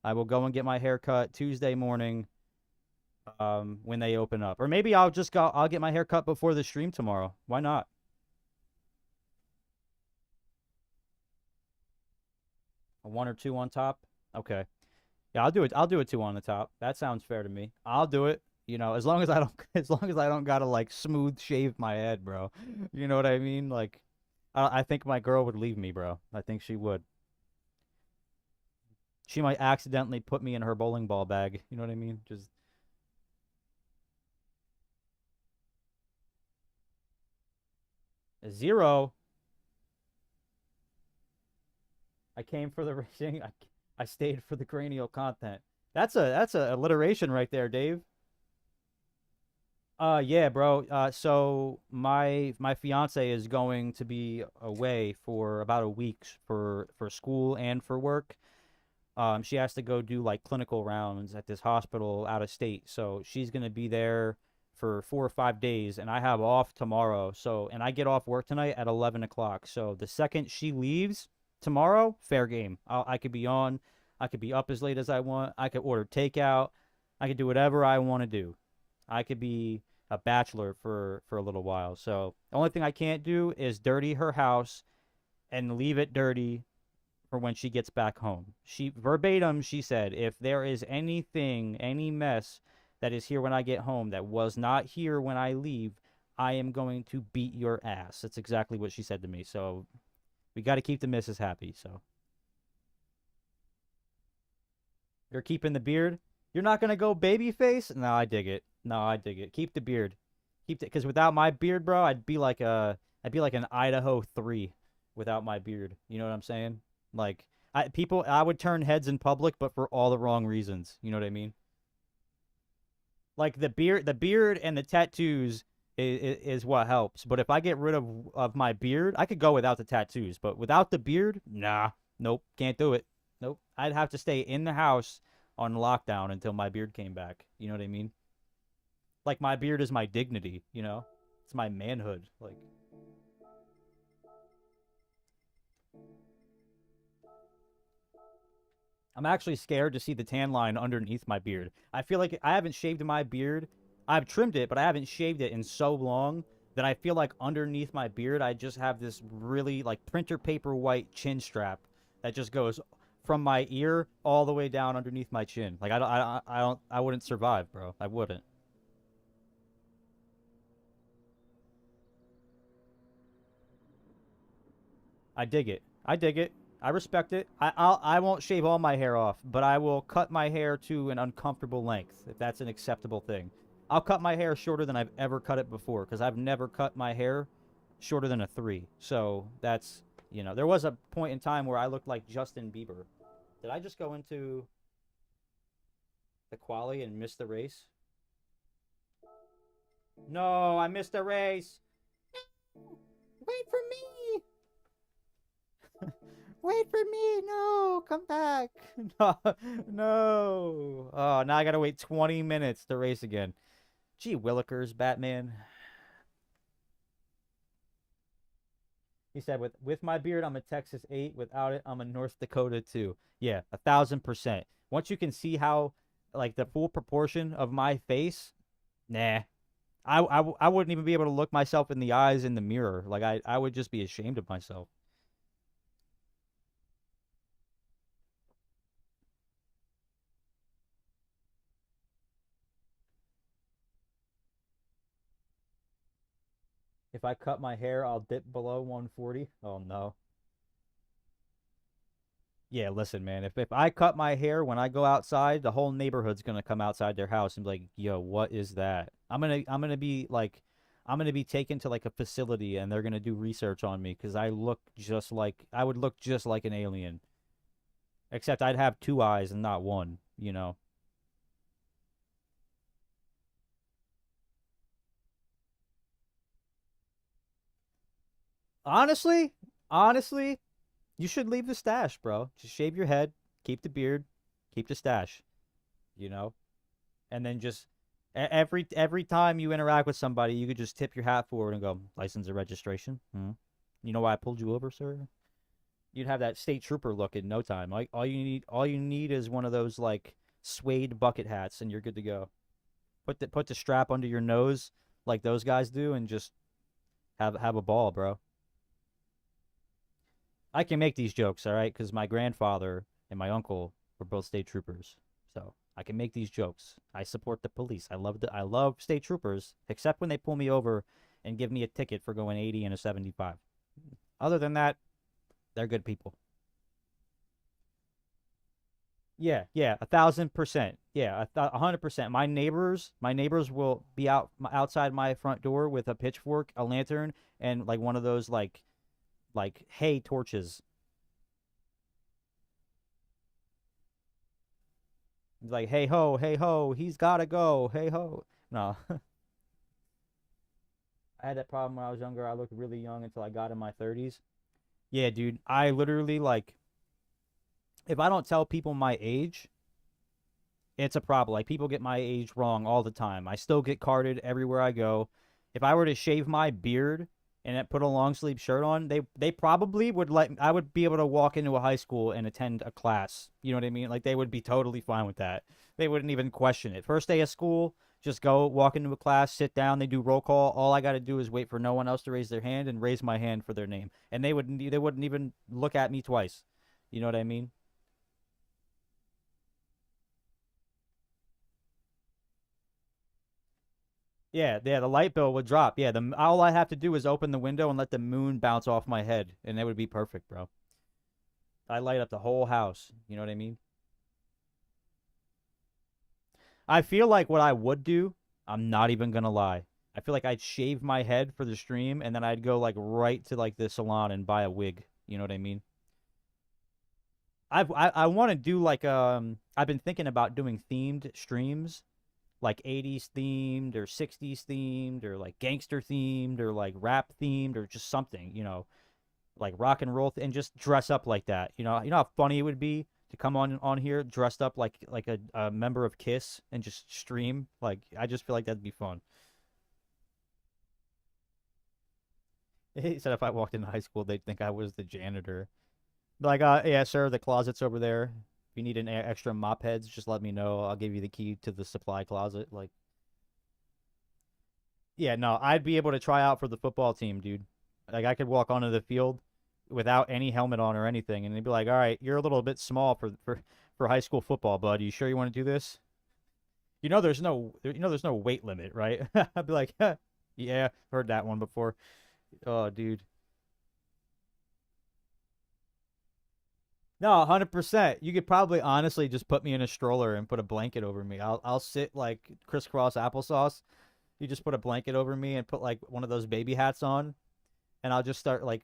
I will go and get my hair cut Tuesday morning when they open up. Or maybe I'll get my hair cut before the stream tomorrow. Why not? A one or two on top? Okay. Yeah, I'll do it. I'll do a two on the top. That sounds fair to me. I'll do it. As long as I don't as long as I don't gotta like smooth shave my head, bro. You know what I mean? Like I think my girl would leave me, bro. I think she would. She might accidentally put me in her bowling ball bag. You know what I mean? Just 0. I came for the racing. I stayed for the cranial content. That's a alliteration right there, Dave. Yeah, bro. So my fiance is going to be away for about a week for school and for work. She has to go do like clinical rounds at this hospital out of state. So she's gonna be there for 4 or 5 days, and I have off tomorrow. And I get off work tonight at 11 o'clock. So the second she leaves tomorrow, fair game. I could be on. I could be up as late as I want. I could order takeout. I could do whatever I want to do. I could be a bachelor for a little while. So the only thing I can't do is dirty her house and leave it dirty for when she gets back home. She verbatim, she said, if there is anything, any mess that is here when I get home that was not here when I leave, I am going to beat your ass. That's exactly what she said to me. So we got to keep the missus happy. So you're keeping the beard. You're not gonna go baby face? No, I dig it. No, I dig it. Keep the beard. Keep it, because without my beard, bro, I'd be like an Idaho 3 without my beard. You know what I'm saying? Like I would turn heads in public, but for all the wrong reasons. You know what I mean? Like the beard and the tattoos is what helps. But if I get rid of my beard, I could go without the tattoos. But without the beard, nah, nope, can't do it. Nope, I'd have to stay in the house on lockdown until my beard came back. You know what I mean? Like my beard is my dignity. It's my manhood. Like I'm actually scared to see the tan line underneath my beard. I feel like I haven't shaved my beard. I've trimmed it, but I haven't shaved it in so long that I feel like underneath my beard, I just have this really like printer paper white chin strap that just goes from my ear all the way down underneath my chin. Like I wouldn't survive, bro. I wouldn't. I dig it. I dig it. I respect it. I won't shave all my hair off, but I will cut my hair to an uncomfortable length if that's an acceptable thing. I'll cut my hair shorter than I've ever cut it before because I've never cut my hair shorter than a 3. So there was a point in time where I looked like Justin Bieber. Did I just go into the quali and miss the race? No, I missed the race. Wait for me. Wait for me. No, come back. No, no. Oh, now I gotta wait 20 minutes to race again. Gee willikers, Batman. He said, with my beard, I'm a Texas 8. Without it, I'm a North Dakota 2. Yeah, 1,000%. Once you can see how like the full proportion of my face, nah. I wouldn't even be able to look myself in the eyes in the mirror. Like I would just be ashamed of myself. If I cut my hair, I'll dip below 140. Oh no. Yeah, listen, man. If I cut my hair when I go outside, the whole neighborhood's gonna come outside their house and be like, "Yo, what is that?" I'm gonna be like, I'm gonna be taken to like a facility and they're gonna do research on me because I would look just like an alien, except I'd have two eyes and not one. You know. Honestly, honestly, you should leave the stash, bro. Just shave your head, keep the beard, keep the stash. You know. And then just every time you interact with somebody, you could just tip your hat forward and go, license and registration. Hmm? You know why I pulled you over, sir? You'd have that state trooper look in no time. Like all you need is one of those like suede bucket hats, and you're good to go. Put the strap under your nose like those guys do, and just have a ball, bro. I can make these jokes, all right, because my grandfather and my uncle were both state troopers, so I can make these jokes. I support the police. I love state troopers, except when they pull me over and give me a ticket for going 80 and a 75. Other than that, they're good people. Yeah, yeah, 1,000%. Yeah, 100%. My neighbors will be outside my front door with a pitchfork, a lantern, and like one of those like hay torches. Like, hey ho, he's gotta go, hey ho. No, I had that problem when I was younger. I looked really young until I got in my 30s. Yeah, dude, I literally like if I don't tell people my age, it's a problem. Like people get my age wrong all the time. I still get carded everywhere I go. If I were to shave my beard and put a long sleeve shirt on, they probably would let I would be able to walk into a high school and attend a class. You know what I mean? Like they would be totally fine with that. They wouldn't even question it. First day of school, just go walk into a class, sit down, they do roll call. All I got to do is wait for no one else to raise their hand and raise my hand for their name. And they wouldn't even look at me twice. You know what I mean? Yeah, yeah, the light bill would drop. Yeah, the all I have to do is open the window and let the moon bounce off my head, and that would be perfect, bro. I light up the whole house. You know what I mean? I feel like what I would do, I'm not even gonna lie. I feel like I'd shave my head for the stream, and then I'd go like right to like the salon and buy a wig. You know what I mean? I want to do like I've been thinking about doing themed streams like 80s themed or 60s themed or like gangster themed or like rap themed or just something, like rock and roll and just dress up like that. You know how funny it would be to come on here dressed up like a member of Kiss and just stream. Like I just feel like that'd be fun. He said if I walked into high school, they'd think I was the janitor. Like, yeah, sir, the closet's over there. If you need an extra mop heads, just let me know. I'll give you the key to the supply closet. Like, yeah, no, I'd be able to try out for the football team, dude. Like, I could walk onto the field without any helmet on or anything, and they'd be like, "All right, you're a little bit small for high school football, bud. You sure you want to do this?" There's no weight limit, right? I'd be like, "Yeah, heard that one before." Oh, dude. No, 100%. You could probably honestly just put me in a stroller and put a blanket over me. I'll sit like crisscross applesauce. You just put a blanket over me and put like one of those baby hats on, and I'll just start like,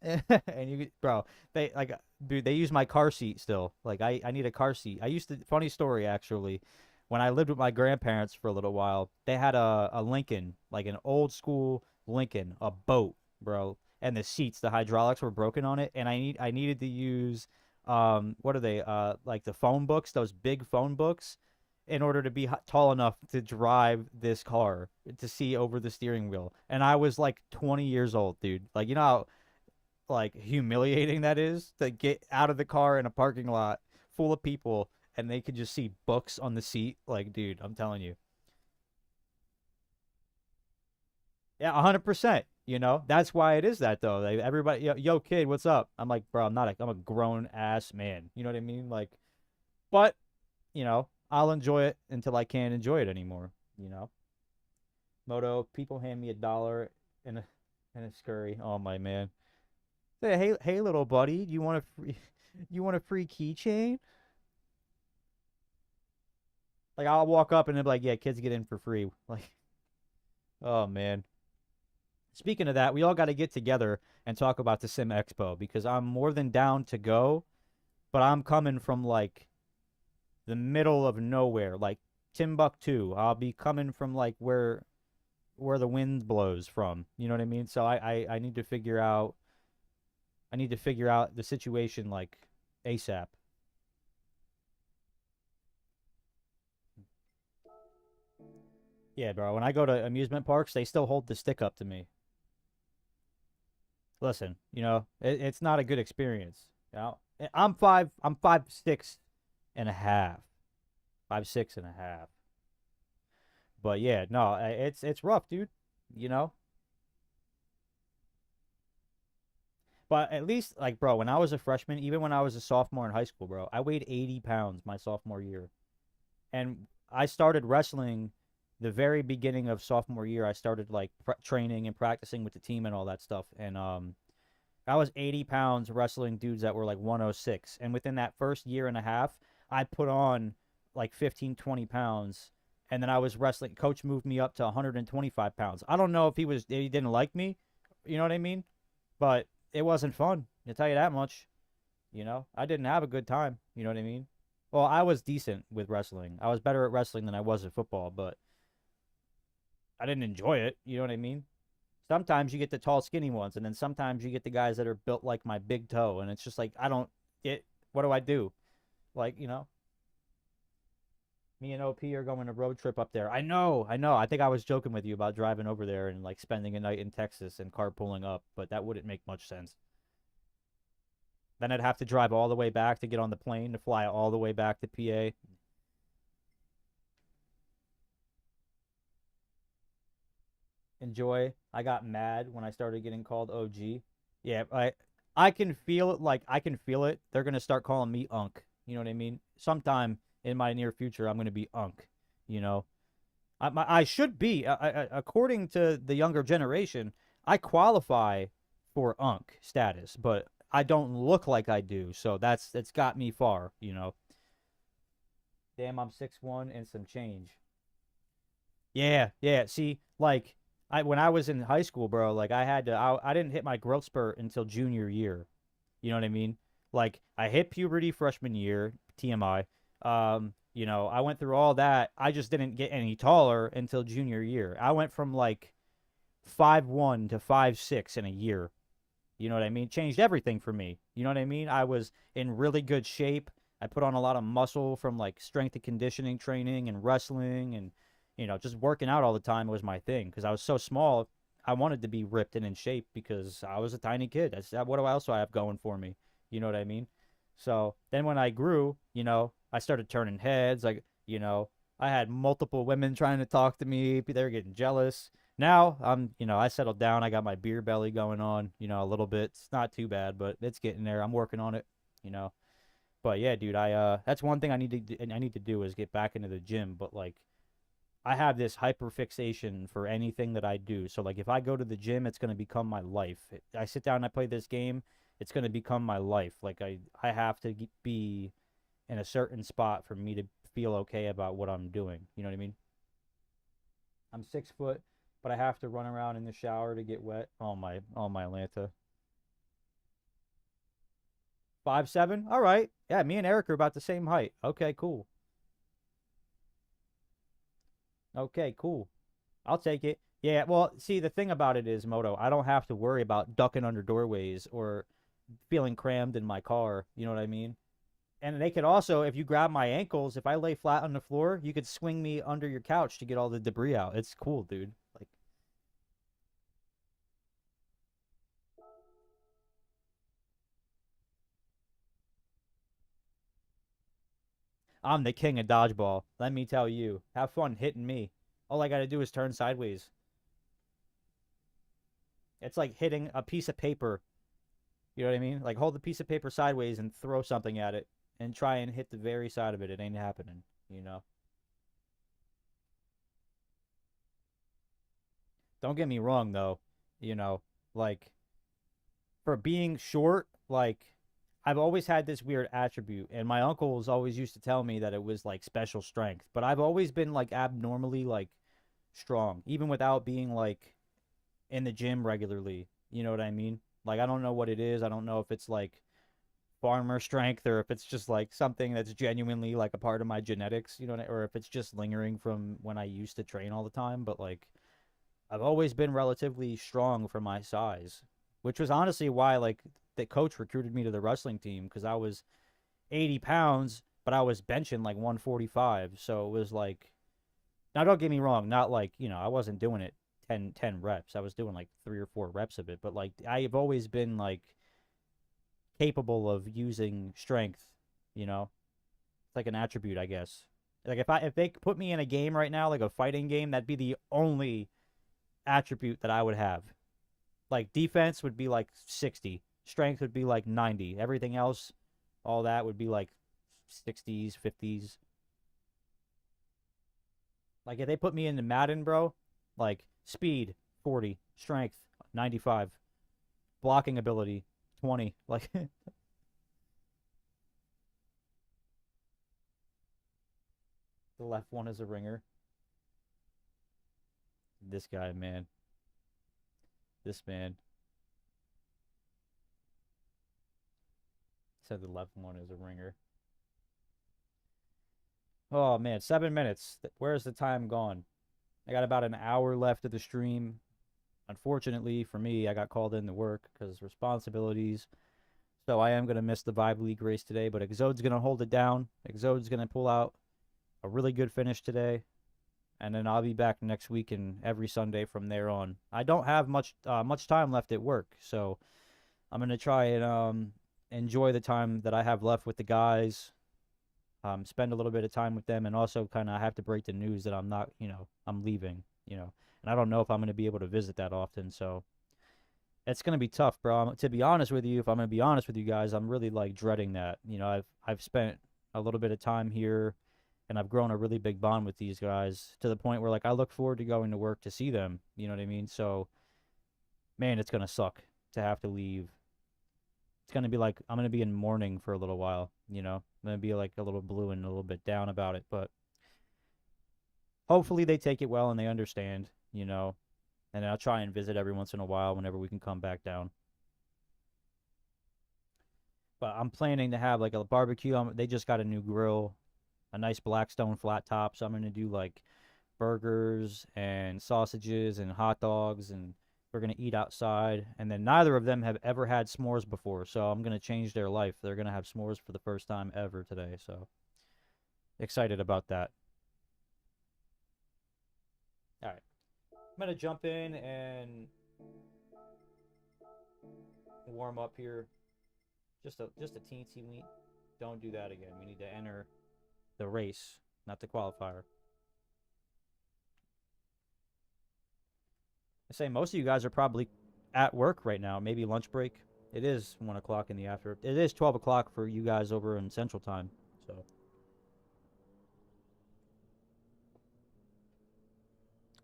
and bro, they like, dude, they use my car seat still. Like, I need a car seat. Funny story actually, when I lived with my grandparents for a little while, they had a Lincoln, like an old school Lincoln, a boat, bro, and the seats, the hydraulics were broken on it, and I needed to use, what are they, like the phone books, those big phone books, in order to be tall enough to drive this car to see over the steering wheel. And I was like 20 years old, dude. Like, you know how like humiliating that is to get out of the car in a parking lot full of people and they could just see books on the seat. Like, dude, I'm telling you. Yeah, 100%. You know, that's why it is that though. Like, everybody, yo, kid, what's up? I'm like, bro, I'm a grown ass man. You know what I mean? Like, but I'll enjoy it until I can't enjoy it anymore. You know, Moto, people hand me $1 and a scurry. Oh my man. Say, hey, little buddy, you want a free, you want a free keychain? Like, I'll walk up and they'll be like, yeah, kids get in for free. Like, oh man. Speaking of that, we all got to get together and talk about the Sim Expo because I'm more than down to go, but I'm coming from like the middle of nowhere, like Timbuktu. I'll be coming from like where the wind blows from. You know what I mean? So I need to figure out the situation like ASAP. Yeah, bro. When I go to amusement parks, they still hold the stick up to me. Listen, it's not a good experience. I'm 5'6.5", 5'6.5". But yeah, no, it's rough, dude. You know. But at least, like, bro, when I was a freshman, even when I was a sophomore in high school, bro, I weighed 80 pounds my sophomore year. And I started wrestling the very beginning of sophomore year. I started, like, training and practicing with the team and all that stuff. And I was 80 pounds wrestling dudes that were, like, 106. And within that first year and a half, I put on, like, 15, 20 pounds. And then I was wrestling. Coach moved me up to 125 pounds. I don't know if he didn't like me. You know what I mean? But it wasn't fun. I'll tell you that much. I didn't have a good time. You know what I mean? Well, I was decent with wrestling. I was better at wrestling than I was at football, but I didn't enjoy it. You know what I mean? Sometimes you get the tall, skinny ones, and then sometimes you get the guys that are built like my big toe, and it's just like I don't get. What do I do? Like, me and OP are going a road trip up there. I know, I know. I think I was joking with you about driving over there and like spending a night in Texas and carpooling up, but that wouldn't make much sense. Then I'd have to drive all the way back to get on the plane to fly all the way back to PA. Enjoy. I got mad when I started getting called OG. Yeah, I can feel it. Like I can feel it. They're gonna start calling me Unk. You know what I mean? Sometime in my near future, I'm gonna be Unk. You know, I should be. According to the younger generation, I qualify for Unk status, but I don't look like I do. So that's got me far. Damn, I'm 6'1" and some change. Yeah, yeah. See, like when I was in high school, bro, like I didn't hit my growth spurt until junior year. You know what I mean? Like I hit puberty freshman year, TMI. I went through all that. I just didn't get any taller until junior year. I went from like 5'1" to 5'6" in a year. You know what I mean? Changed everything for me. You know what I mean? I was in really good shape. I put on a lot of muscle from like strength and conditioning training and wrestling and just working out all the time was my thing because I was so small. I wanted to be ripped and in shape because I was a tiny kid. What do I also have going for me? You know what I mean? So then when I grew, I started turning heads. Like, I had multiple women trying to talk to me. They were getting jealous. Now I settled down. I got my beer belly going on, a little bit. It's not too bad, but it's getting there. I'm working on it, you know. But yeah, dude, that's one thing I need to do is get back into the gym. But like, I have this hyper fixation for anything that I do. So like, if I go to the gym, it's gonna become my life. I sit down and I play this game, it's gonna become my life. Like I have to be in a certain spot for me to feel okay about what I'm doing. You know what I mean? I'm 6 foot, but I have to run around in the shower to get wet. Oh my Atlanta. 5'7"? All right. Yeah, me and Eric are about the same height. Okay, cool. Okay, cool. I'll take it. Yeah, well, see, the thing about it is, Moto, I don't have to worry about ducking under doorways or feeling crammed in my car. You know what I mean? And they could also, if you grab my ankles, if I lay flat on the floor, you could swing me under your couch to get all the debris out. It's cool, dude. Like, I'm the king of dodgeball. Let me tell you. Have fun hitting me. All I gotta do is turn sideways. It's like hitting a piece of paper. You know what I mean? Like hold the piece of paper sideways and throw something at it and try and hit the very side of it. It ain't happening, you know? Don't get me wrong though, you know, like for being short, like I've always had this weird attribute, and my uncles always used to tell me that it was like special strength, but I've always been like abnormally like strong, even without being like in the gym regularly. You know what I mean? Like I don't know what it is. I don't know if it's like farmer strength or if it's just like something that's genuinely like a part of my genetics, you know, or if it's just lingering from when I used to train all the time, but like I've always been relatively strong for my size, which was honestly why like the coach recruited me to the wrestling team because I was 80 pounds, but I was benching like 145. So it was like, now don't get me wrong, not like, you know, I wasn't doing it 10 reps. I was doing like 3 or 4 reps of it, but like I've always been like capable of using strength, you know? It's like an attribute, I guess. Like if they put me in a game right now, like a fighting game, that'd be the only attribute that I would have. Like defense would be like 60, strength would be like 90. Everything else, all that would be like 60s, 50s. Like if they put me into Madden, bro, like speed 40, strength 95, blocking ability 20. Like the left one is a ringer. This guy, man. This man said the left one is a ringer. Oh man, 7 minutes. Where's the time gone? I got about an hour left of the stream. Unfortunately for me, I got called in to work because responsibilities. So I am going to miss the Vibe League race today, but Exode's going to hold it down. Exode's going to pull out a really good finish today. And then I'll be back next week and every Sunday from there on. I don't have much time left at work, so I'm going to try and enjoy the time that I have left with the guys. Spend a little bit of time with them, and also kind of have to break the news that I'm not, you know, I'm leaving, you know, and I don't know if I'm going to be able to visit that often, so it's going to be tough, bro. To be honest with you, if I'm going to be honest with you guys, I'm really like dreading that. You know, I've spent a little bit of time here, and I've grown a really big bond with these guys to the point where like I look forward to going to work to see them. You know what I mean? So, man, it's going to suck to have to leave. It's going to be like I'm going to be in mourning for a little while, you know. I'm going to be like a little blue and a little bit down about it, but hopefully they take it well and they understand, you know. And I'll try and visit every once in a while whenever we can come back down. But I'm planning to have like a barbecue. They just got a new grill, a nice Blackstone flat top, so I'm going to do like burgers and sausages and hot dogs, and we're going to eat outside. And then neither of them have ever had s'mores before, so I'm going to change their life. They're going to have s'mores for the first time ever today, so excited about that. All right. I'm going to jump in and warm up here. Just a teensy weeny. Don't do that again. We need to enter the race, not the qualifier. I say most of you guys are probably at work right now, maybe lunch break. It is 1 o'clock in the after. It is 12 o'clock for you guys over in Central Time. So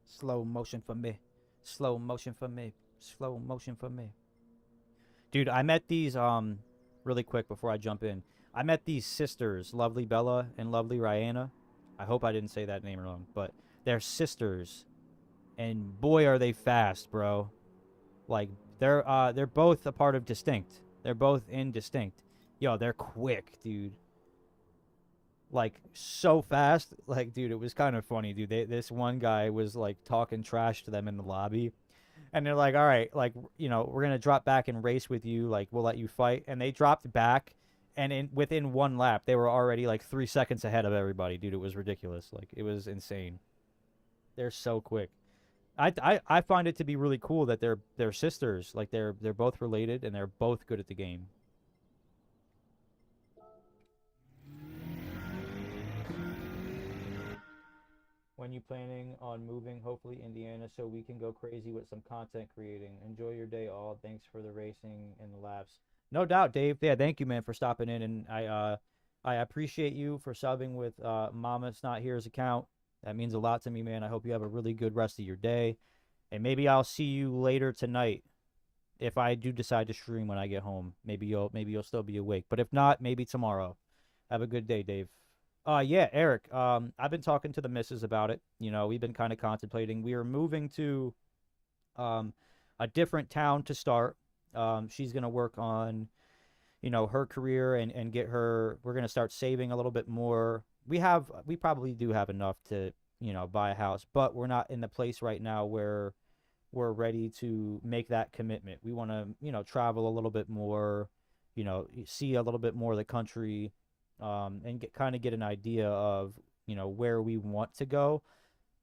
slow motion for me. Slow motion for me. Slow motion for me. Dude, I met these really quick before I jump in. I met these sisters, Lovely Bella and Lovely Rihanna. I hope I didn't say that name wrong, but they're sisters, and boy are they fast, bro. Like they're both a part of Distinct. They're both in Distinct. Yo, they're quick, dude. Like so fast. Like, dude, it was kind of funny, dude. This one guy was like talking trash to them in the lobby, and they're like, "All right, like, you know, we're gonna drop back and race with you. Like, we'll let you fight." And they dropped back, and within 1 lap, they were already like 3 seconds ahead of everybody, dude. It was ridiculous. Like, it was insane. They're so quick. I find it to be really cool that they're sisters. Like, they're both related and they're both good at the game. When you planning on moving? Hopefully Indiana, so we can go crazy with some content creating. Enjoy your day, all. Thanks for the racing and the laps. No doubt, Dave. Yeah, thank you, man, for stopping in, and I appreciate you for subbing with Mama's Not Here's account. That means a lot to me, man. I hope you have a really good rest of your day, and maybe I'll see you later tonight if I do decide to stream when I get home. Maybe you'll still be awake, but if not, maybe tomorrow. Have a good day, Dave. Yeah, Eric. I've been talking to the missus about it. You know, we've been kind of contemplating. We are moving to um a different town to start. She's gonna work on, her career and get her. We're gonna start saving a little bit more. We probably do have enough to, buy a house, but we're not in the place right now where we're ready to make that commitment. We want to, travel a little bit more, see a little bit more of the country, and get an idea of, where we want to go.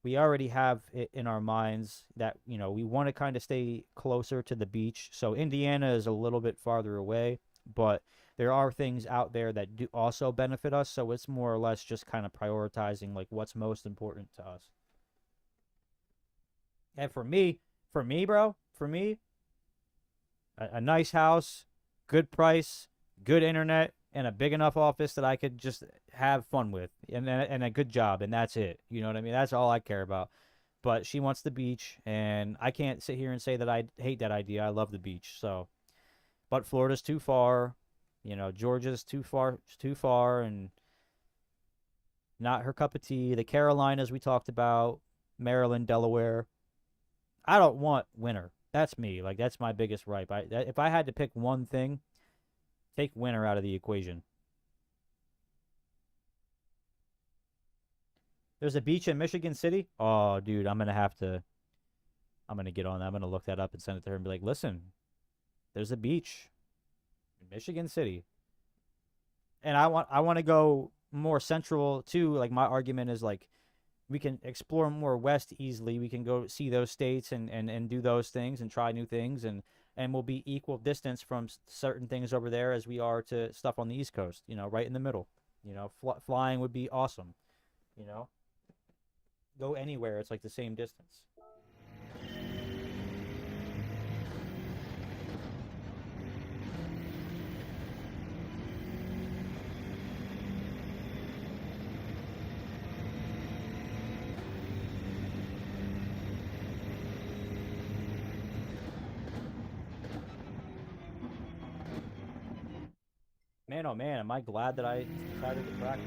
We already have it in our minds that, we want to kind of stay closer to the beach. So Indiana is a little bit farther away, but there are things out there that do also benefit us. So it's more or less just kind of prioritizing like what's most important to us. And for me, bro, a nice house, good price, good internet, and a big enough office that I could just have fun with, and a good job, and that's it. You know what I mean? That's all I care about. But she wants the beach, and I can't sit here and say that I hate that idea. I love the beach. So, but Florida's too far. Georgia's too far, and not her cup of tea. The Carolinas we talked about, Maryland, Delaware. I don't want winter. That's me. Like that's my biggest gripe. If I had to pick one thing, take winter out of the equation. There's a beach in Michigan City. Oh, dude, I'm gonna have to. I'm gonna get on that. I'm gonna look that up and send it to her and be like, listen, there's a beach in Michigan City, and I want to go more central too. Like my argument is like we can explore more west easily. We can go see those states and do those things and try new things, and we'll be equal distance from certain things over there as we are to stuff on the East Coast, right in the middle. Flying would be awesome. You know, go anywhere. It's like the same distance. Man, oh man, am I glad that I decided to practice.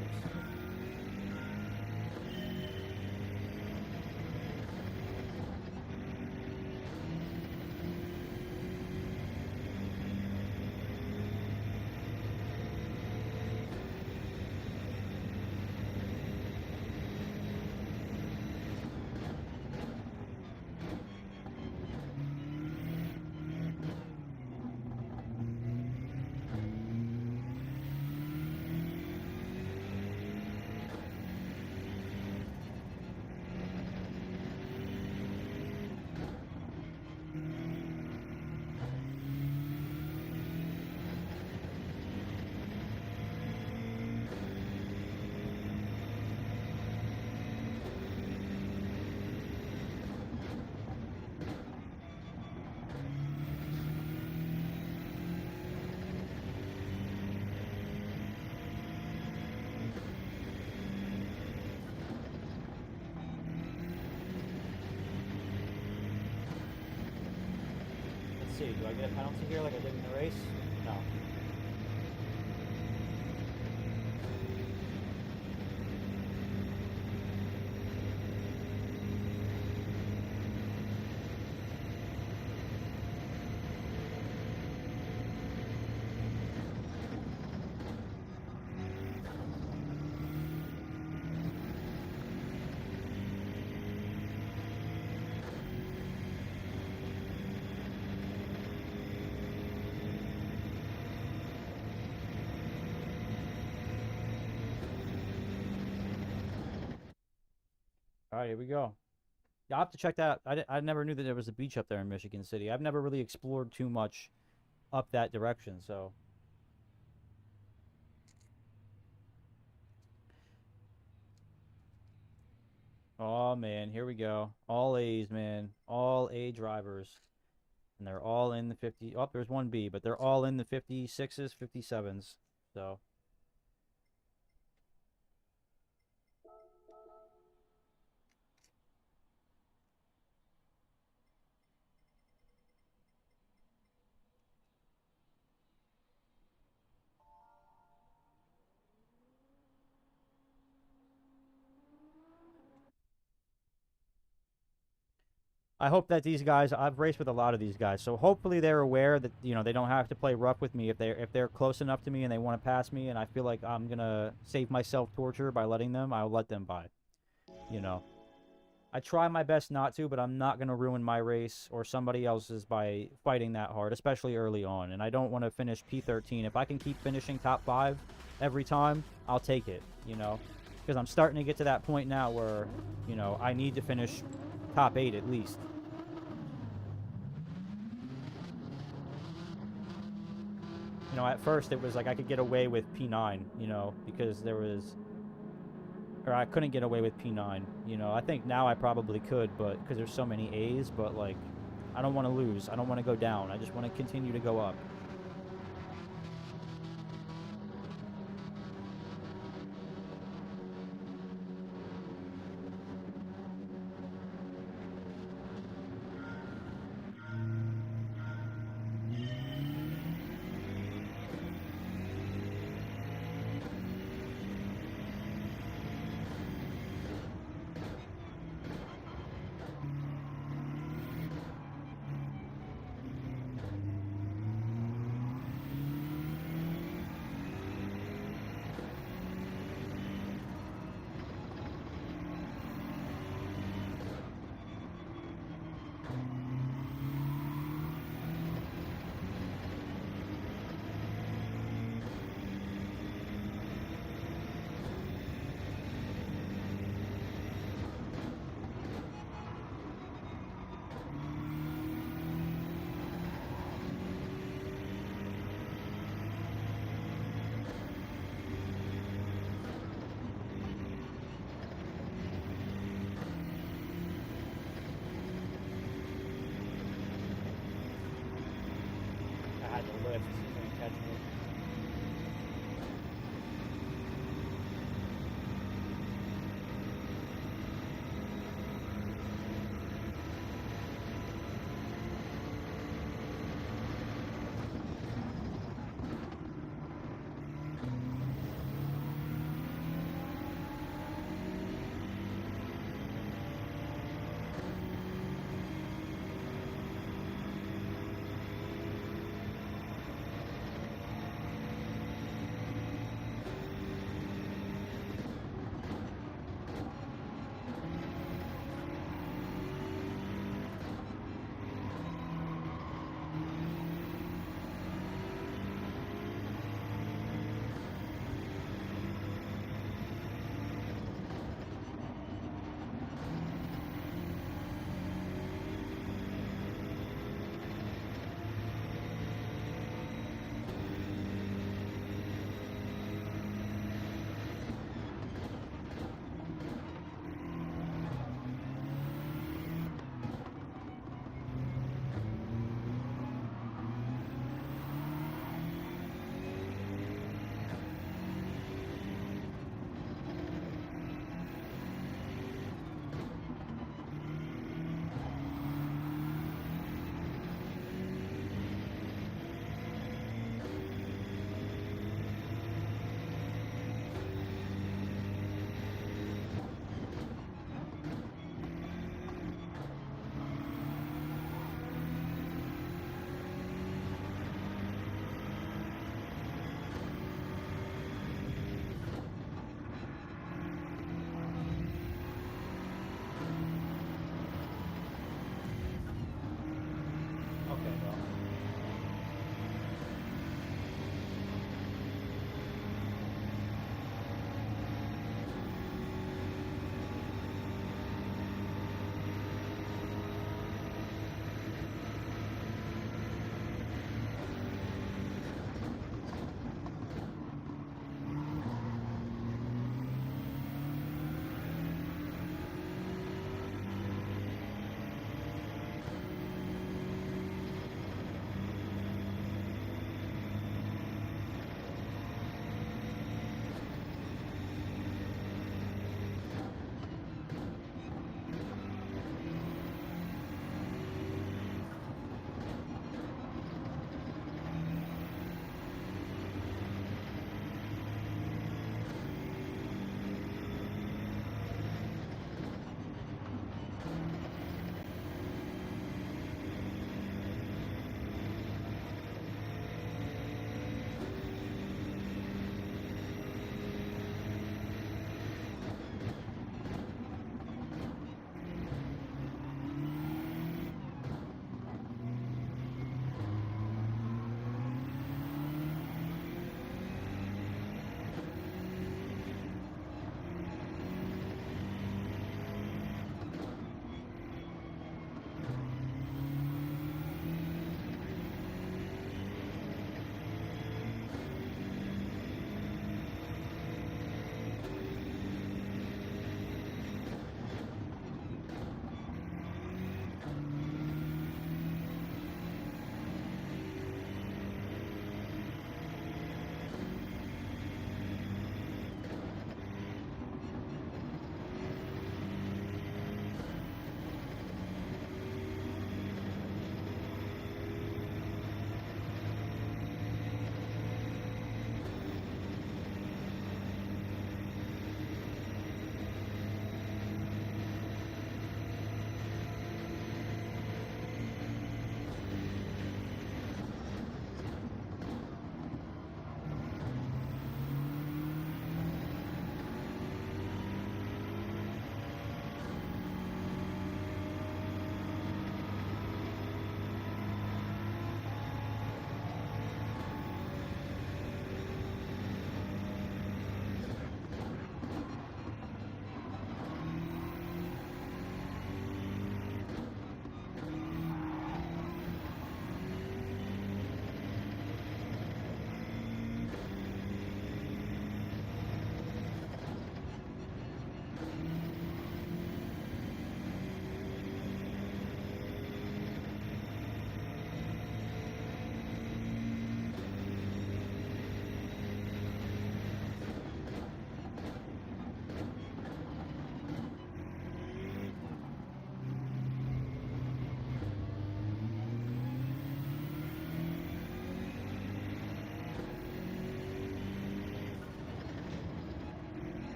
Let's see, do I get a penalty here like I did in the race? No. All right, here we go. Yeah, I'll have to check that out. I never knew that there was a beach up there in Michigan City. I've never really explored too much up that direction, so. Oh man, here we go. All A's, man. All A drivers. And they're all in the 50. Oh, there's one B, but they're all in the 56s, 57s. So, I hope that these guys, I've raced with a lot of these guys, so hopefully they're aware that, they don't have to play rough with me if they're close enough to me and they want to pass me and I feel like I'm going to save myself torture by letting them, I'll let them by. You know. I try my best not to, but I'm not going to. Ruin my race or somebody else's by fighting that hard, especially early on. And I don't want to finish P13. If I can keep finishing top 5 every time, I'll take it, because I'm starting to get to that point now where, I need to finish top 8 at least. At first it was like I could get away with P9, because there was, or I couldn't get away with P9. I think now I probably could, but because there's so many A's, but like, I don't want to lose. I don't want to go down. I just want to continue to go up. I had to lift. You couldn't catch me.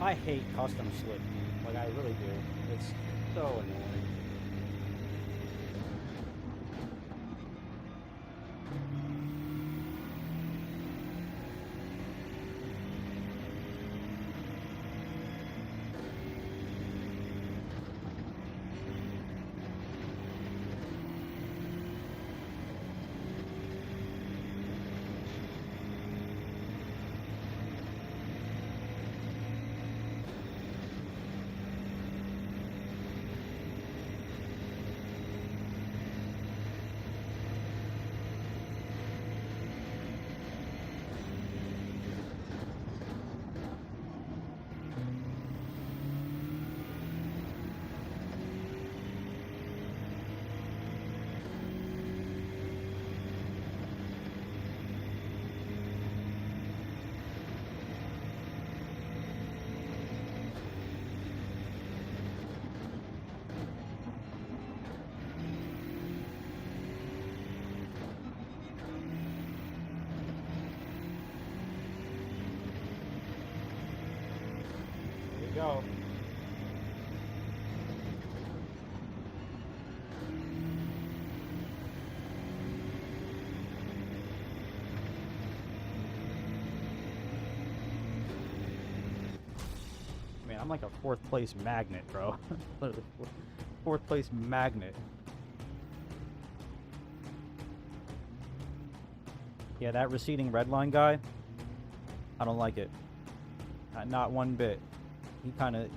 I hate custom slip. Like, I really do. It's so annoying. Go. Man, I'm like a 4th place magnet, bro. Literally 4th place magnet. Yeah, that receding red line guy, I don't like it. Not one bit.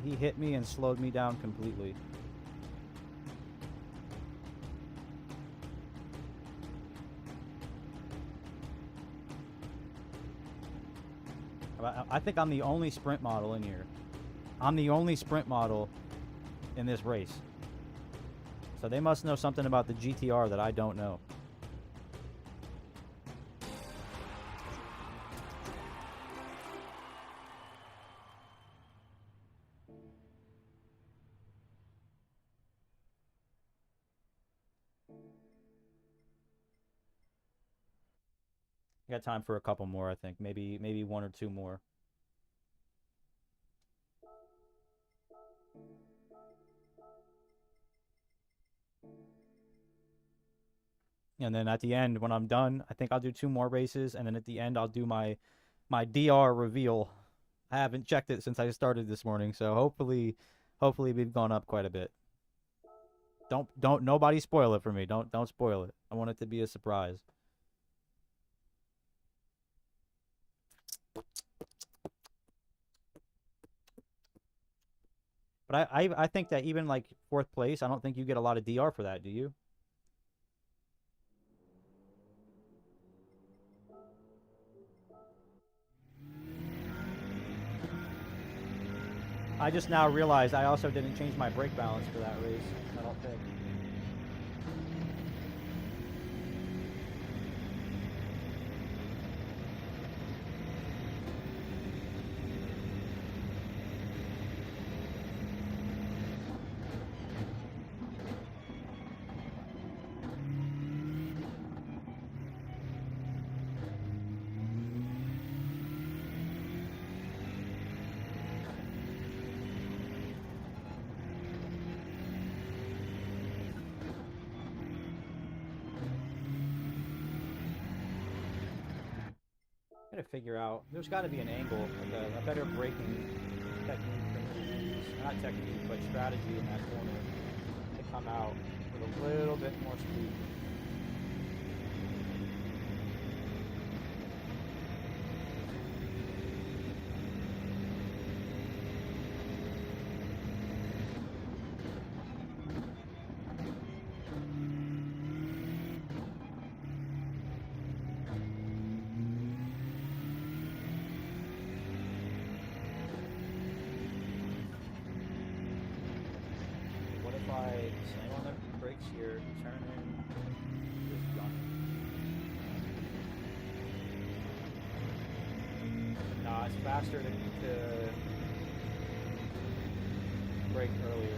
He hit me and slowed me down completely. I think I'm the only sprint model in here. I'm the only sprint model in this race. So they must know something about the GTR that I don't know. I got time for a couple more, I think. Maybe 1 or 2 more. And then at the end, when I'm done, I think I'll do 2 more races, and then at the end I'll do my DR reveal. I haven't checked it since I started this morning, so hopefully we've gone up quite a bit. Don't nobody spoil it for me. Don't spoil it. I want it to be a surprise. But I think that even like 4th place, I don't think you get a lot of DR for that, do you? I just now realized I also didn't change my brake balance for that race, I don't think. Gotta figure out. There's got to be an angle, like a better braking technique for me to use. Not technique, but strategy in that corner to come out with a little bit more speed. What if I slam on the brakes here, turn in, just gun it? Nah, it's faster to brake earlier there.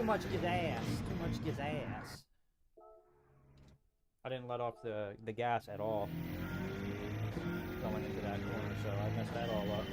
Too much gas. Too much gas. I didn't let off the gas at all going into that corner, so I messed that all up.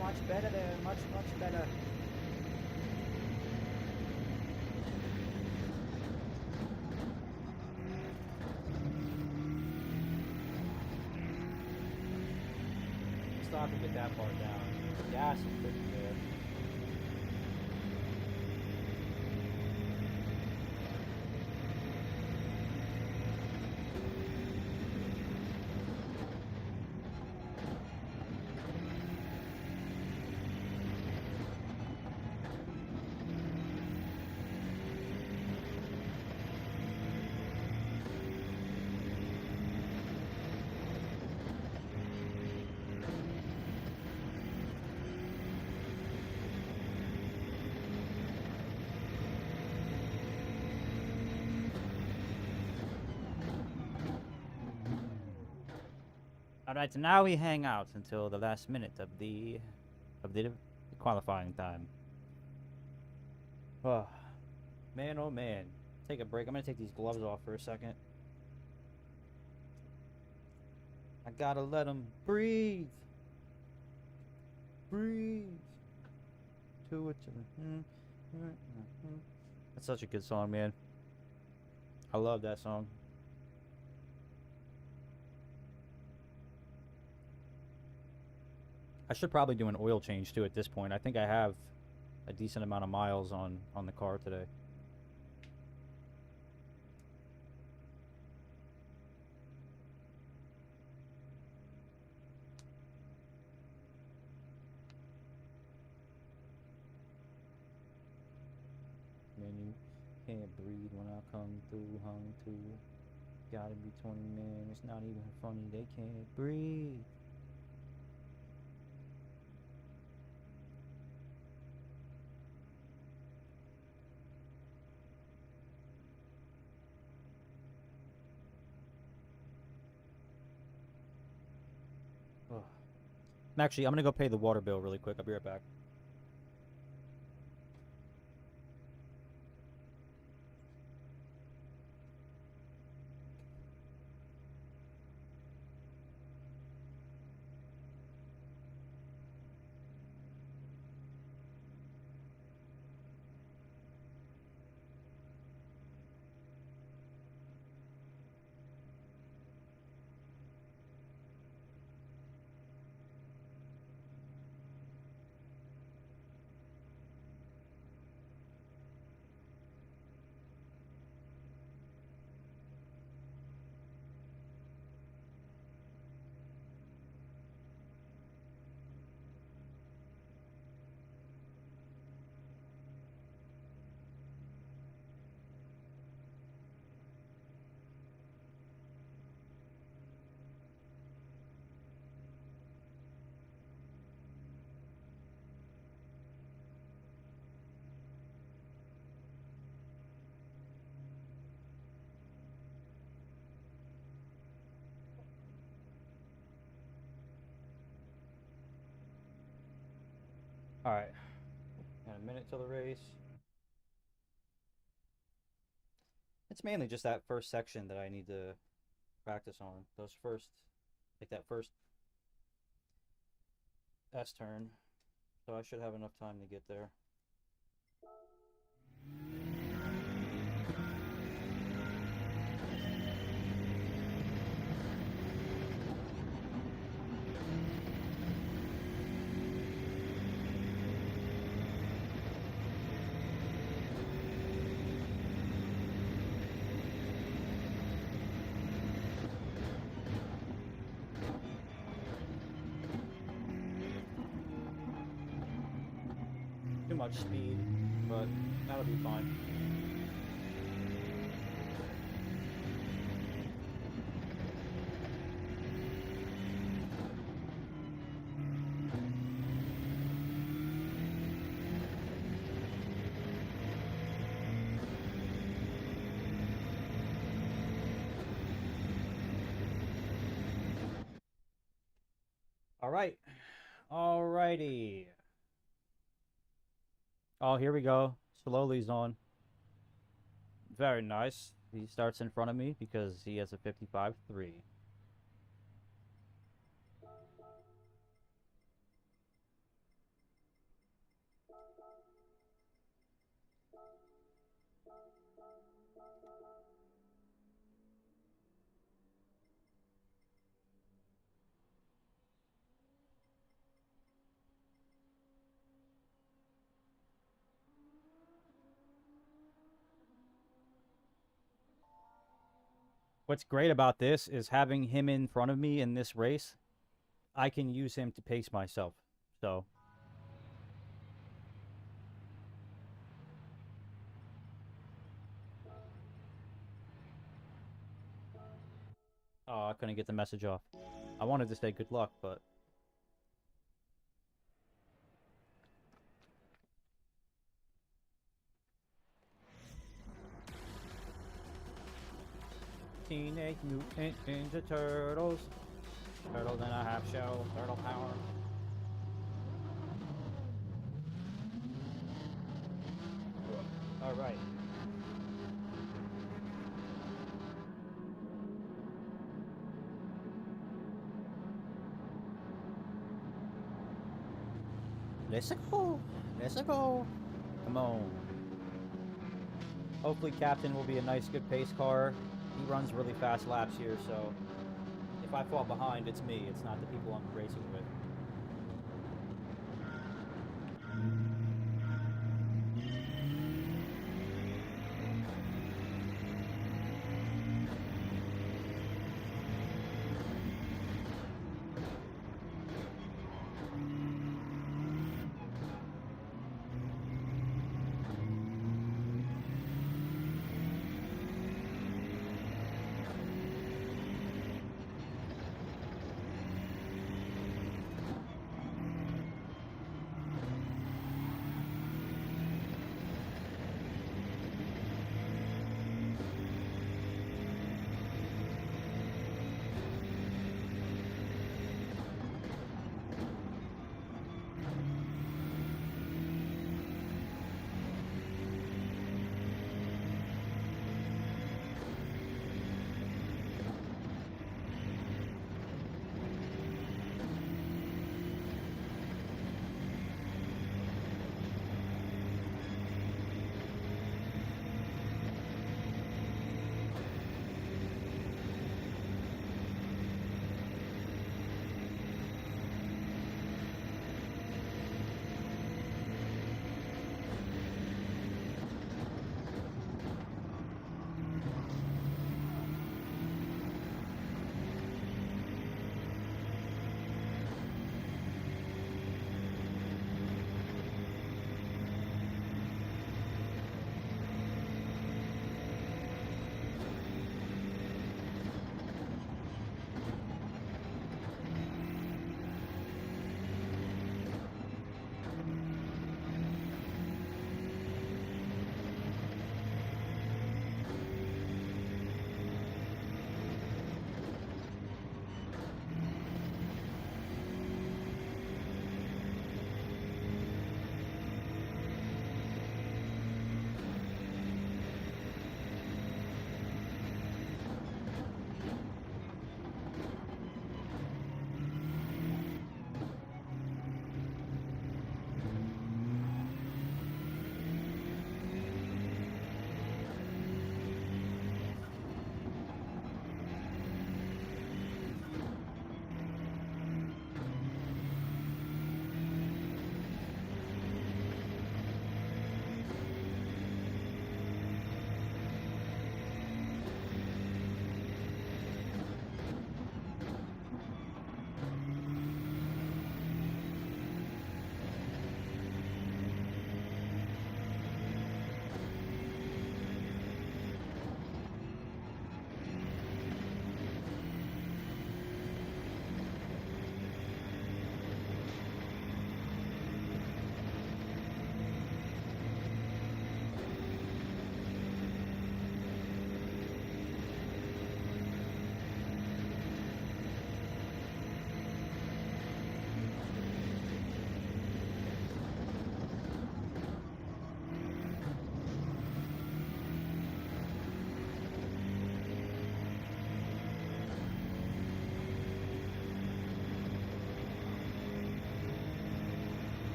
Much better there, much better. Stop and get that part down. Gas is pretty good. Alright, so now we hang out until the last minute of the qualifying time. Oh, man, oh man. Take a break. I'm gonna take these gloves off for a second. I gotta let them breathe. Breathe. To it. That's such a good song, man. I love that song. I should probably do an oil change too at this point. I think I have a decent amount of miles on the car today. Man, you can't breathe when I come through, hung to. Gotta be 20, man. It's not even funny. They can't breathe. Actually, I'm gonna go pay the water bill really quick. I'll be right back. Alright. Gotta minute till the race. It's mainly just that first section that I need to practice on. Like that first S turn. So I should have enough time to get there. Too much speed, but that'll be fine. All right. Alrighty. Oh, here we go. Slowly's on. Very nice. He starts in front of me because he has a 55.3. What's great about this is having him in front of me in this race, I can use him to pace myself. So, oh, I couldn't get the message off. I wanted to say good luck, but Teenage Mutant Ninja Turtles. Turtles in a half shell. Turtle power. Alright. Let's go. Let's go. Come on. Hopefully Captain will be a nice, good pace car. He runs really fast laps here, so if I fall behind, it's me. It's not the people I'm racing with.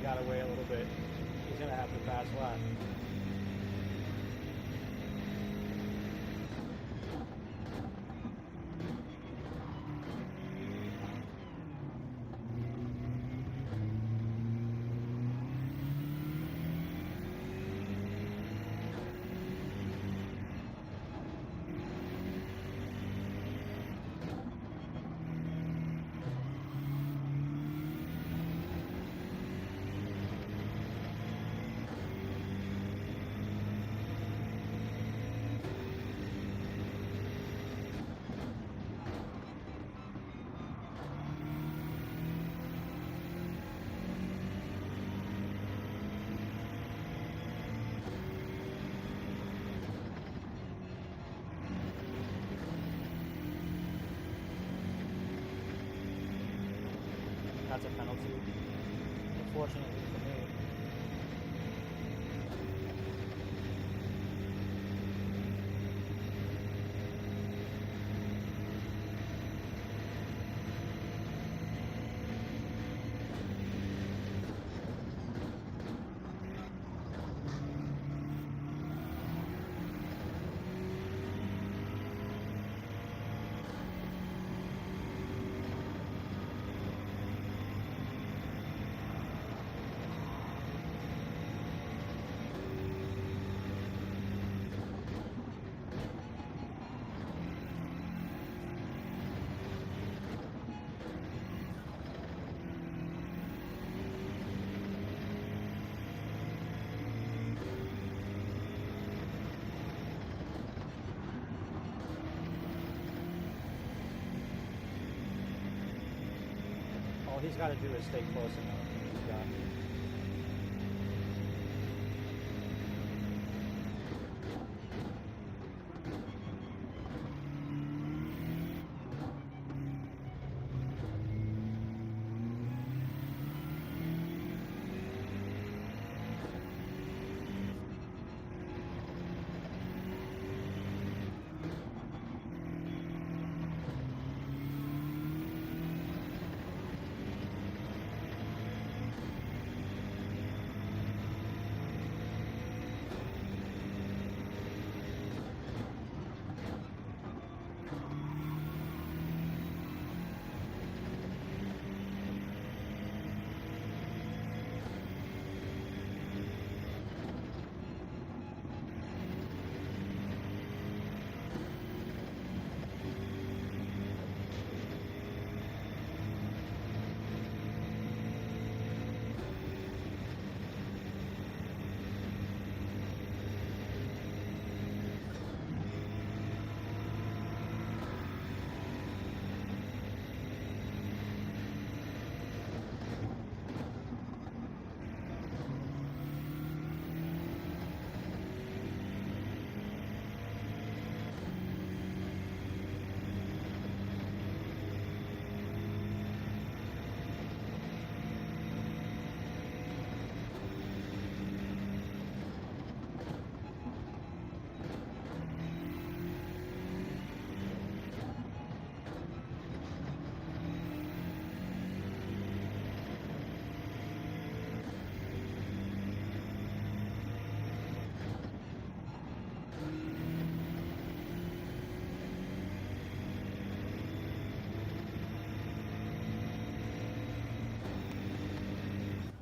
got away a little bit. He's gonna have to pass lap. That's a penalty, unfortunately for me. All he's got to do is stay close enough. He's got me.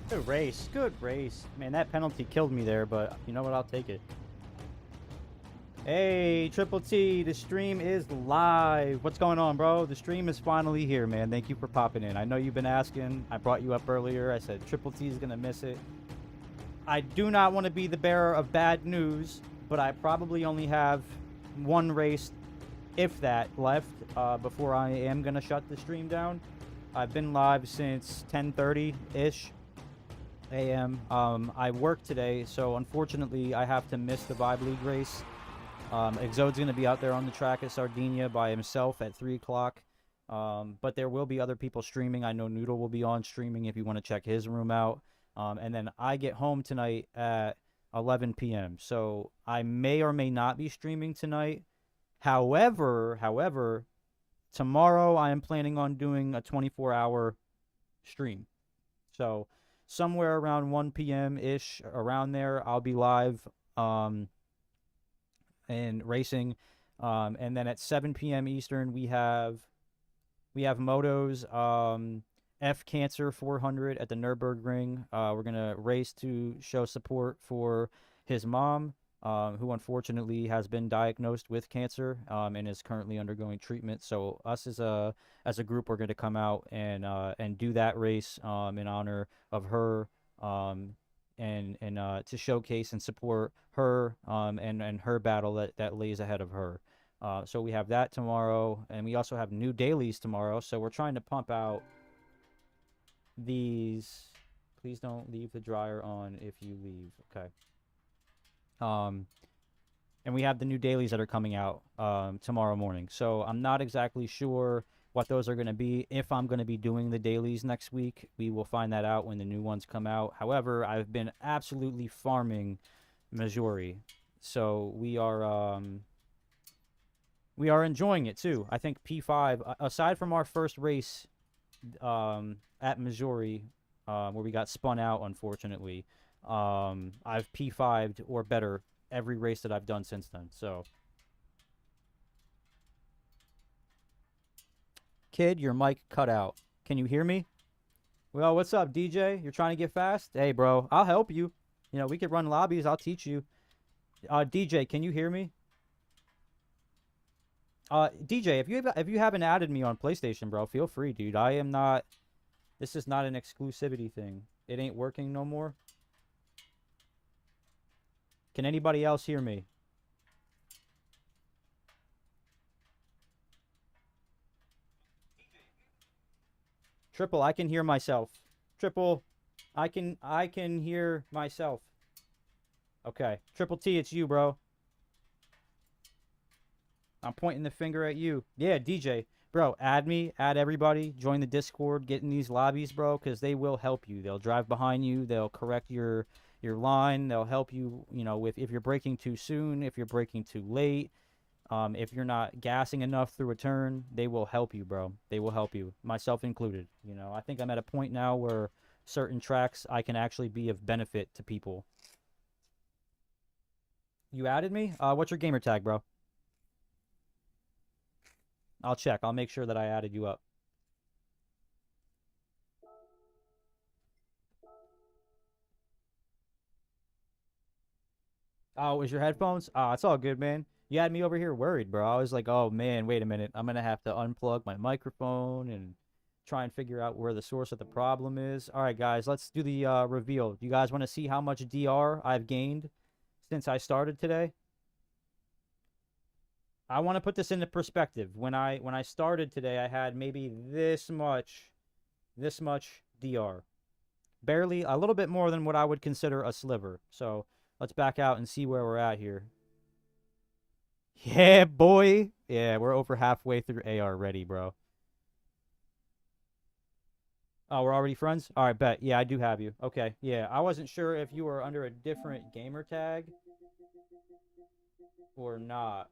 Good race. Good race. Man, that penalty killed me there, but you know what? I'll take it. Hey, Triple T, the stream is live. What's going on, bro? The stream is finally here, man. Thank you for popping in. I know you've been asking. I brought you up earlier. I said Triple T is going to miss it. I do not want to be the bearer of bad news, but I probably only have one race, if that, left before I am going to shut the stream down. I've been live since 10:30-ish a.m. I work today, so unfortunately I have to miss the Vibe League race. Exode's going to be out there on the track at Sardinia by himself at 3 o'clock. But there will be other people streaming. I know Noodle will be on streaming if you want to check his room out. And then I get home tonight at 11 p.m. So I may or may not be streaming tonight. However, tomorrow I am planning on doing a 24-hour stream. So somewhere around 1 p.m. ish, around there, I'll be live and racing. And then at 7 p.m. Eastern, we have motos. F Cancer 400 at the Nürburgring. We're gonna race to show support for his mom, who unfortunately has been diagnosed with cancer, and is currently undergoing treatment. So us as a group, we're gonna come out and do that race in honor of her, and to showcase and support her, and her battle that lays ahead of her. So we have that tomorrow, and we also have new dailies tomorrow. So we're trying to pump out these. Please don't leave the dryer on if you leave. Okay. And we have the new dailies that are coming out tomorrow morning. So I'm not exactly sure what those are going to be. If I'm going to be doing the dailies next week, we will find that out when the new ones come out. However, I've been absolutely farming Missouri, so we are enjoying it too. I think P5, aside from our first race at Missouri, where we got spun out, unfortunately, I've P5'd or better every race that I've done since then. So, kid, your mic cut out. Can you hear me? Well, what's up, DJ? You're trying to get fast? Hey, bro, I'll help you. You know, we could run lobbies. I'll teach you. DJ, can you hear me? DJ, if you haven't added me on PlayStation, bro, feel free, dude. I am not. This is not an exclusivity thing. It ain't working no more. Can anybody else hear me? Triple, I can hear myself. Triple, I can hear myself. Okay. Triple T, it's you, bro. I'm pointing the finger at you. Yeah, DJ. Bro, add me, add everybody, join the Discord, get in these lobbies, bro, because they will help you. They'll drive behind you, they'll correct your line, they'll help you, you know, if you're braking too soon, if you're braking too late, if you're not gassing enough through a turn, they will help you, bro. They will help you, myself included. You know, I think I'm at a point now where certain tracks I can actually be of benefit to people. You added me? What's your gamer tag, bro? I'll check. I'll make sure that I added you up. Oh, it was your headphones? It's all good, man. You had me over here worried, bro. I was like, oh, man, wait a minute. I'm going to have to unplug my microphone and try and figure out where the source of the problem is. All right, guys, let's do the reveal. You guys want to see how much DR I've gained since I started today? I want to put this into perspective. When I started today, I had maybe this much DR. Barely, a little bit more than what I would consider a sliver. So let's back out and see where we're at here. Yeah, boy. Yeah, we're over halfway through AR ready, bro. Oh, we're already friends? All right, bet. Yeah, I do have you. Okay, yeah. I wasn't sure if you were under a different gamer tag or not.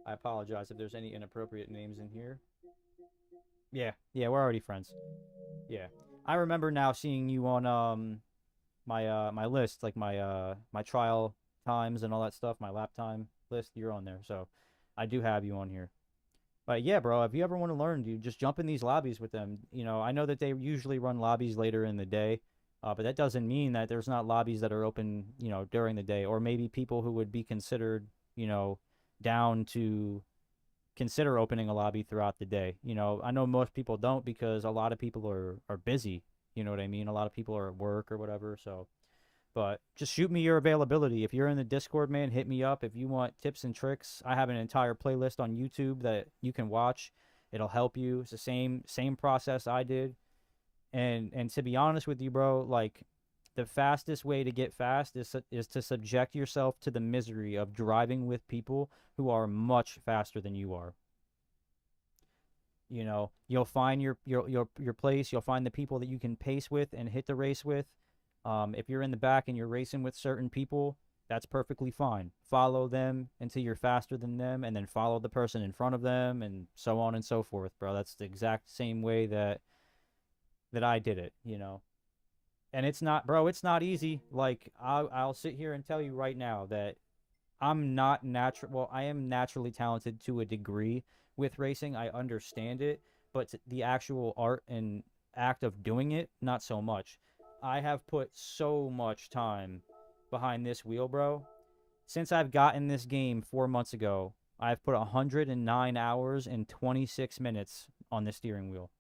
I apologize if there's any inappropriate names in here. Yeah, we're already friends. Yeah. I remember now seeing you on my list, like my trial times and all that stuff, my lap time list. You're on there. So I do have you on here. But yeah, bro, if you ever want to learn, dude, just jump in these lobbies with them. You know, I know that they usually run lobbies later in the day, but that doesn't mean that there's not lobbies that are open, you know, during the day, or maybe people who would be considered, you know, down to consider opening a lobby throughout the day. You know, I know most people don't because a lot of people are busy. You know what I mean? A lot of people are at work or whatever. So, but just shoot me your availability. If you're in the Discord, man, hit me up. If you want tips and tricks, I have an entire playlist on YouTube that you can watch. It'll help you. It's the same process I did. And to be honest with you, bro, like the fastest way to get fast is to subject yourself to the misery of driving with people who are much faster than you are. You know, you'll find your place. You'll find the people that you can pace with and hit the race with. If you're in the back and you're racing with certain people, That's perfectly fine. Follow them until you're faster than them, and then follow the person in front of them, and so on and so forth, bro. That's the exact same way that I did it, you know. And it's not, bro, it's not easy. Like I'll sit here and tell you right now that I'm not natural. Well, I am naturally talented to a degree with racing. I understand it, but the actual art and act of doing it, not so much. I have put so much time behind this wheel, bro. Since I've gotten this game 4 months ago, I've put 109 hours and 26 minutes on the steering wheel.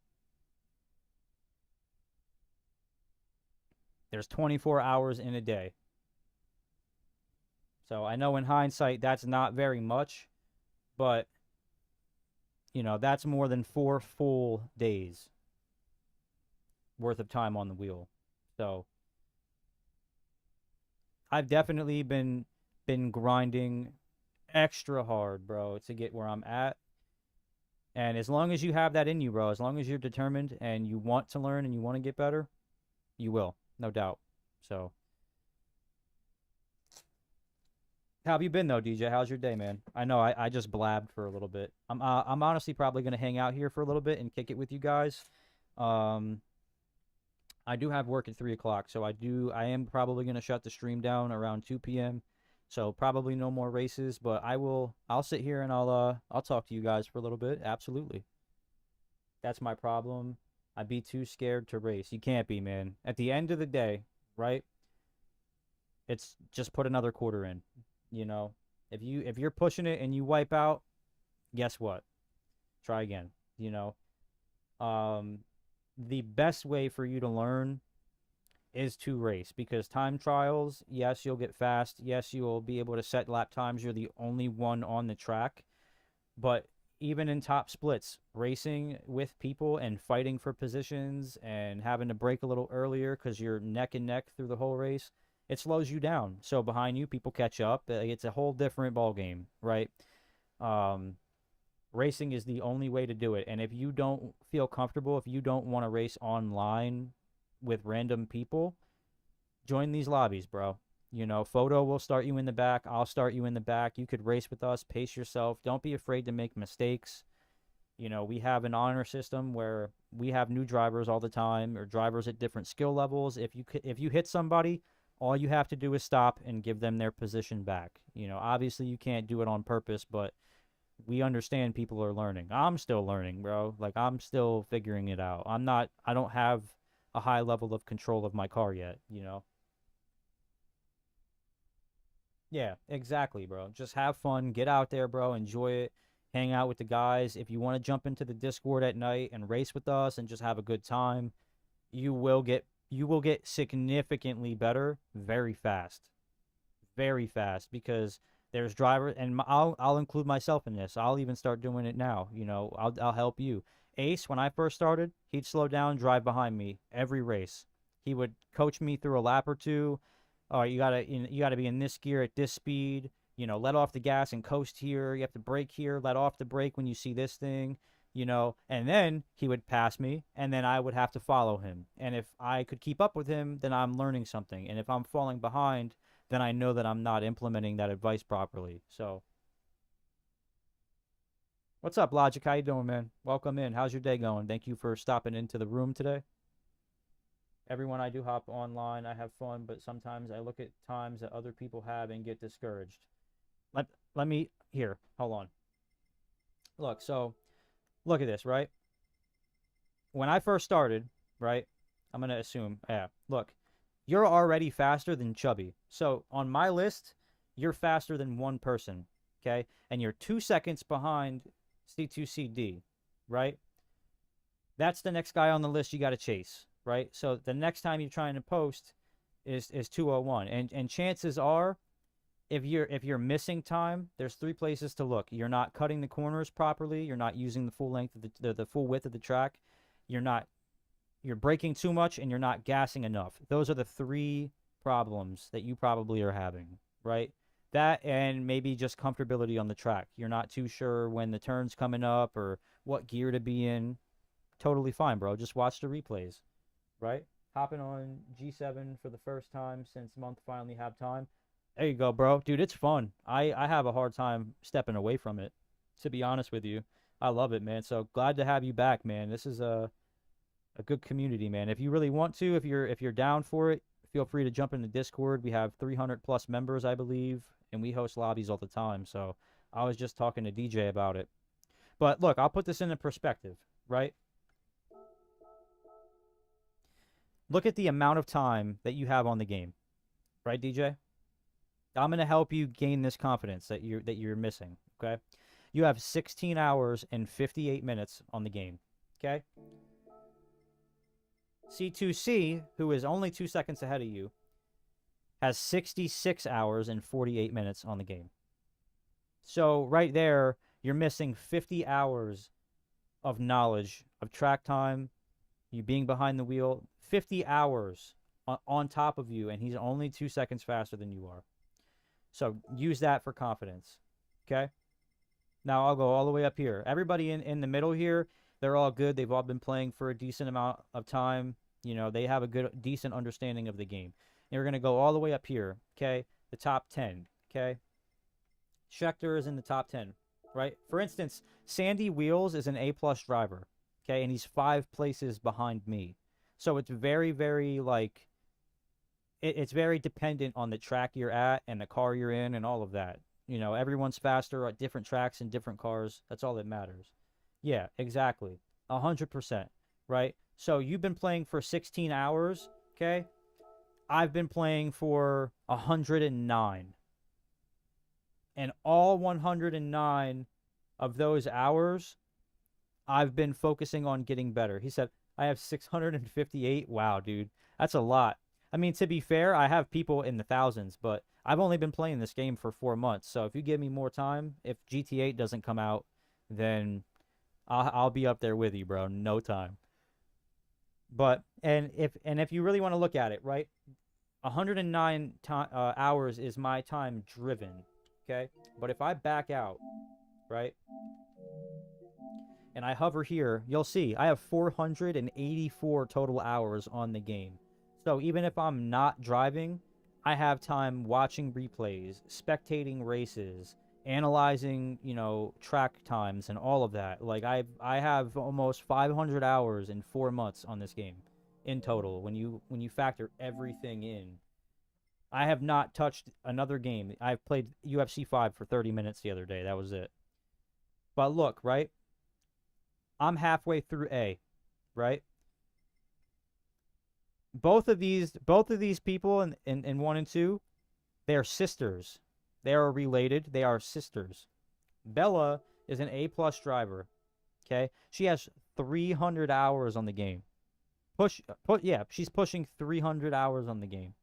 There's 24 hours in a day. So I know in hindsight that's not very much, but you know, that's more than 4 full days worth of time on the wheel. So I've definitely been grinding extra hard, bro, to get where I'm at. And as long as you have that in you, bro, as long as you're determined and you want to learn and you want to get better, you will, no doubt. So how have you been though, DJ? How's your day, man? I know I just blabbed for a little bit. I'm honestly probably gonna hang out here for a little bit and kick it with you guys. Um, I do have work at 3 o'clock, so I am probably gonna shut the stream down around 2 p.m. So probably no more races, but I'll sit here and I'll talk to you guys for a little bit. Absolutely. That's my problem. I'd be too scared to race. You can't be, man. At the end of the day, right? It's just put another quarter in. You know, if you're pushing it and you wipe out, guess what? Try again. You know, the best way for you to learn is to race, because time trials, yes, you'll get fast. Yes, you will be able to set lap times. You're the only one on the track. But even in top splits, racing with people and fighting for positions and having to brake a little earlier because you're neck and neck through the whole race, it slows you down. So behind you, people catch up. It's a whole different ball game, right? Um, Racing is the only way to do it. And if you don't feel comfortable, if you don't want to race online with random people, join these lobbies, bro. You know, Photo will start you in the back. I'll start you in the back. You could race with us, pace yourself. Don't be afraid to make mistakes. You know, we have an honor system where we have new drivers all the time, or drivers at different skill levels. If you hit somebody, all you have to do is stop and give them their position back. You know, obviously you can't do it on purpose, but we understand people are learning. I'm still learning, bro. Like, I'm still figuring it out. I don't have a high level of control of my car yet, you know? Yeah, exactly, bro. Just have fun, get out there, bro, enjoy it, hang out with the guys. If you want to jump into the Discord at night and race with us and just have a good time, you will get significantly better very fast. Very fast, because there's drivers, and I'll include myself in this. I'll even start doing it now. You know, I'll help you. Ace, when I first started, he'd slow down, drive behind me every race. He would coach me through a lap or two. All right, you gotta be in this gear at this speed. You know, let off the gas and coast here. You have to brake here. Let off the brake when you see this thing. You know, and then he would pass me, and then I would have to follow him. And if I could keep up with him, then I'm learning something. And if I'm falling behind, then I know that I'm not implementing that advice properly. So, what's up, Logic? How you doing, man? Welcome in. How's your day going? Thank you for stopping into the room today. Everyone, I do hop online. I have fun, but sometimes I look at times that other people have and get discouraged. Let let me here. Hold on. Look, so look at this, right? When I first started, right? I'm gonna assume, yeah. Look, you're already faster than Chubby. So on my list, you're faster than one person, okay? And you're 2 seconds behind C2CD, right? That's the next guy on the list you got to chase, right? So the next time you're trying to post is 201, and chances are, if you're missing time, there's three places to look. You're not cutting the corners properly. You're not using the full length of the full width of the track. You're not you're braking too much, and you're not gassing enough. Those are the three problems that you probably are having, right? That, and maybe just comfortability on the track. You're not too sure when the turn's coming up or what gear to be in. Totally fine, bro. Just watch the replays, right? Hopping on G7 for the first time since month finally have time. There you go, bro. Dude, it's fun. I have a hard time stepping away from it, to be honest with you. I love it, man. So glad to have you back, man. This is a good community, man. If you really want to, if you're down for it, feel free to jump in the Discord. We have 300 plus members, I believe, and we host lobbies all the time. So I was just talking to DJ about it. But look, I'll put this into perspective, right? Look at the amount of time that you have on the game, right, DJ? I'm gonna help you gain this confidence that you're missing. Okay, you have 16 hours and 58 minutes on the game. Okay, C2C, who is only 2 seconds ahead of you, has 66 hours and 48 minutes on the game. So right there, you're missing 50 hours of knowledge of track time, you being behind the wheel, 50 hours on top of you, and he's only 2 seconds faster than you are. So use that for confidence. Okay. Now I'll go all the way up here. Everybody in the middle here, they're all good. They've all been playing for a decent amount of time. You know, they have a good, decent understanding of the game. And we're going to go all the way up here. Okay. The top 10. Okay. Schechter is in the top 10, right? For instance, Sandy Wheels is an A-plus driver. Okay. And he's 5 places behind me. So it's very, very like, it's very dependent on the track you're at and the car you're in and all of that. You know, everyone's faster at different tracks and different cars. That's all that matters. Yeah, exactly. 100%. Right? So you've been playing for 16 hours, okay? I've been playing for 109. And all 109 of those hours, I've been focusing on getting better. He said, I have 658. Wow, dude. That's a lot. I mean, to be fair, I have people in the thousands, but I've only been playing this game for 4 months. So if you give me more time, if GTA doesn't come out, then I'll be up there with you, bro. No time. But and if you really want to look at it, right? 109 hours is my time driven, okay? But if I back out, right? And I hover here, you'll see I have 484 total hours on the game. So even if I'm not driving, I have time watching replays, spectating races, analyzing, track times and all of that. Like I have almost 500 hours in 4 months on this game in total when you factor everything in. I have not touched another game. I've played UFC 5 for 30 minutes the other day. That was it. But look, right? I'm halfway through A, right? Both of these people in 1 and 2, they are sisters. They are related. They are sisters. Bella is an A-plus driver. Okay, she has 300 hours on the game. Yeah, she's pushing 300 hours on the game.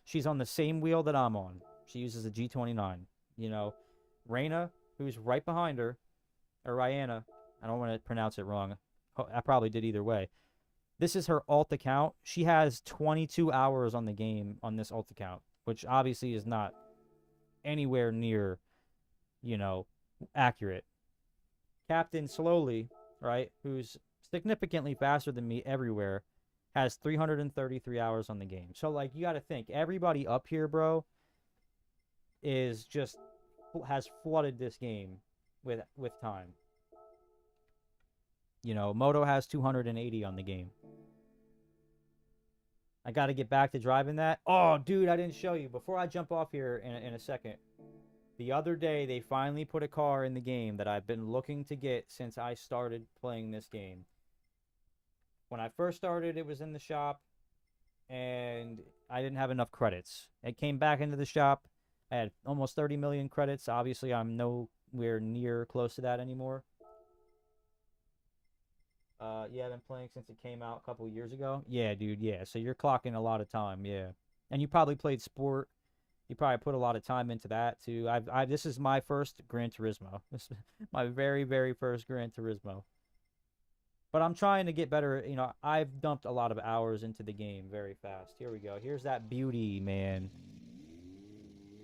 She's on the same wheel that I'm on. She uses a G29. You know, Raina, who's right behind her, or Rihanna, I don't want to pronounce it wrong. I probably did either way. This is her alt account. She has 22 hours on the game on this alt account, which obviously is not anywhere near, you know, accurate. Captain Slowly, right, who's significantly faster than me everywhere, has 333 hours on the game. So, like, you got to think, everybody up here, bro, is just has flooded this game with time. You know, Moto has 280 on the game. I got to get back to driving that. Oh, dude, I didn't show you. Before I jump off here in a second, the other day they finally put a car in the game that I've been looking to get since I started playing this game. When I first started, it was in the shop, and I didn't have enough credits. It came back into the shop. I had almost 30 million credits. Obviously, I'm nowhere near close to that anymore. Yeah, I've been playing since it came out a couple years ago. Yeah, dude, yeah. So you're clocking a lot of time, yeah. And you probably played sport. You probably put a lot of time into that too. This is my first Gran Turismo. This is my very, very first Gran Turismo. But I'm trying to get better. You know, I've dumped a lot of hours into the game very fast. Here we go. Here's that beauty, man.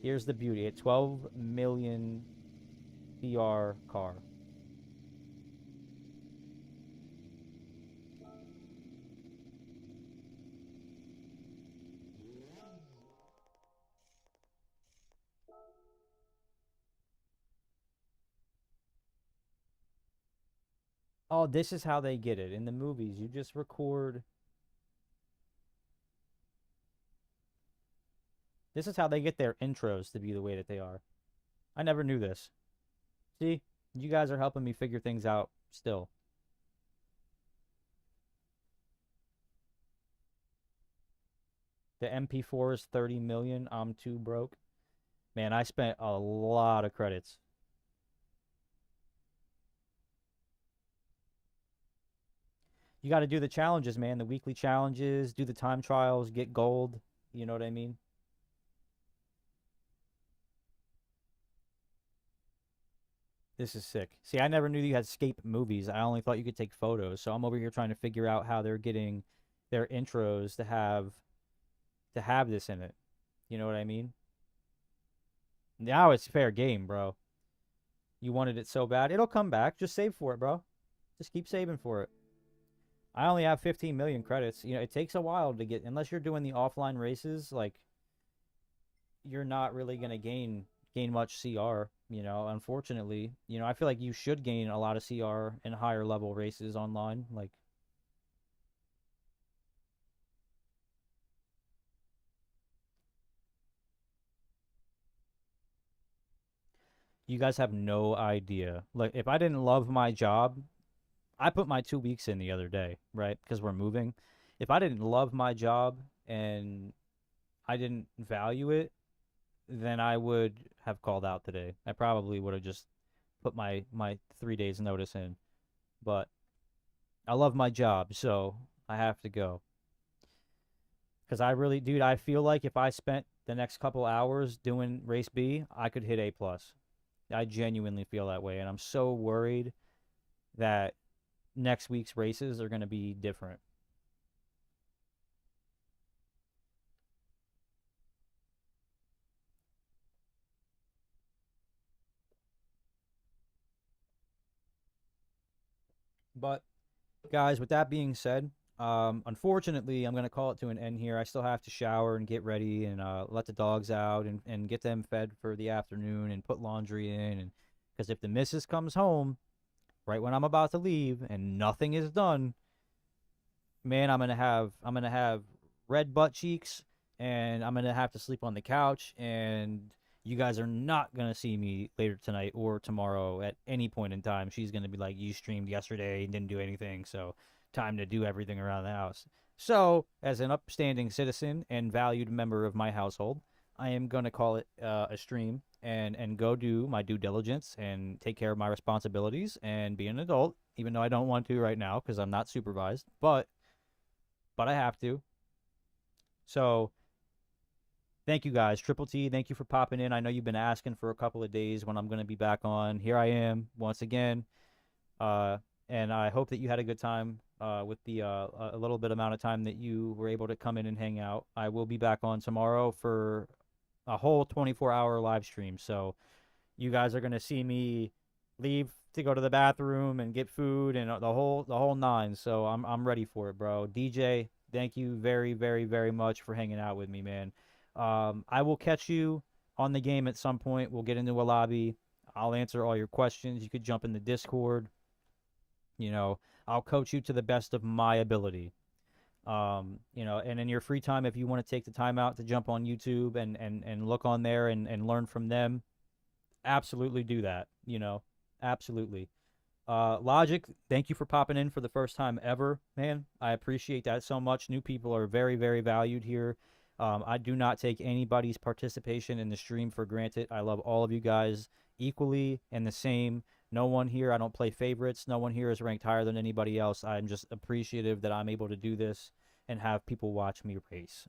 Here's the beauty. A 12 million PR car. Oh, this is how they get it. In the movies, you just record. This is how they get their intros to be the way that they are. I never knew this. See? You guys are helping me figure things out still. The MP4 is 30 million. I'm too broke. Man, I spent a lot of credits. You got to do the challenges, man. The weekly challenges, do the time trials, get gold. You know what I mean? This is sick. See, I never knew you had escape movies. I only thought you could take photos. So I'm over here trying to figure out how they're getting their intros to have this in it. You know what I mean? Now it's fair game, bro. You wanted it so bad. It'll come back. Just save for it, bro. Just keep saving for it. I only have 15 million credits. You know, it takes a while to get, unless you're doing the offline races, like you're not really going to gain much CR, you know, unfortunately. You know, I feel like you should gain a lot of CR in higher level races online. Like you guys have no idea. Like if I didn't love my job, I put my 2 weeks in the other day, right? Because we're moving. If I didn't love my job and I didn't value it, then I would have called out today. I probably would have just put my 3 days notice in. But I love my job, so I have to go. Because I really, dude, I feel like if I spent the next couple hours doing race B, I could hit A plus. I genuinely feel that way, and I'm so worried that next week's races are going to be different. But guys, with that being said, unfortunately, I'm going to call it to an end here. I still have to shower and get ready and let the dogs out and get them fed for the afternoon and put laundry in. And because if the missus comes home right when I'm about to leave and nothing is done, man, I'm gonna have red butt cheeks, and I'm gonna have to sleep on the couch, and you guys are not gonna see me later tonight or tomorrow at any point in time. She's gonna be like, "You streamed yesterday and didn't do anything, so time to do everything around the house." So, as an upstanding citizen and valued member of my household, I am gonna call it a stream and go do my due diligence and take care of my responsibilities and be an adult, even though I don't want to right now because I'm not supervised, but I have to. So thank you guys. Triple T, thank you for popping in. I know you've been asking for a couple of days when I'm going to be back on. Here I am once again. Uh, and I hope that you had a good time with the a little bit amount of time that you were able to come in and hang out. I will be back on tomorrow for a whole 24-hour live stream. So you guys are going to see me leave to go to the bathroom and get food and the whole nine. So I'm ready for it, bro. DJ, thank you very very very much for hanging out with me, man. I will catch you on the game at some point. We'll get into a lobby. I'll answer all your questions. You could jump in the Discord. You know, I'll coach you to the best of my ability. You know, and in your free time, if you want to take the time out to jump on YouTube and look on there and learn from them, absolutely do that, you know, absolutely. Logic, thank you for popping in for the first time ever, man. I appreciate that so much. New people are very, very valued here. I do not take anybody's participation in the stream for granted. I love all of you guys equally and the same. No one here, I don't play favorites. No one here is ranked higher than anybody else. I'm just appreciative that I'm able to do this and have people watch me race.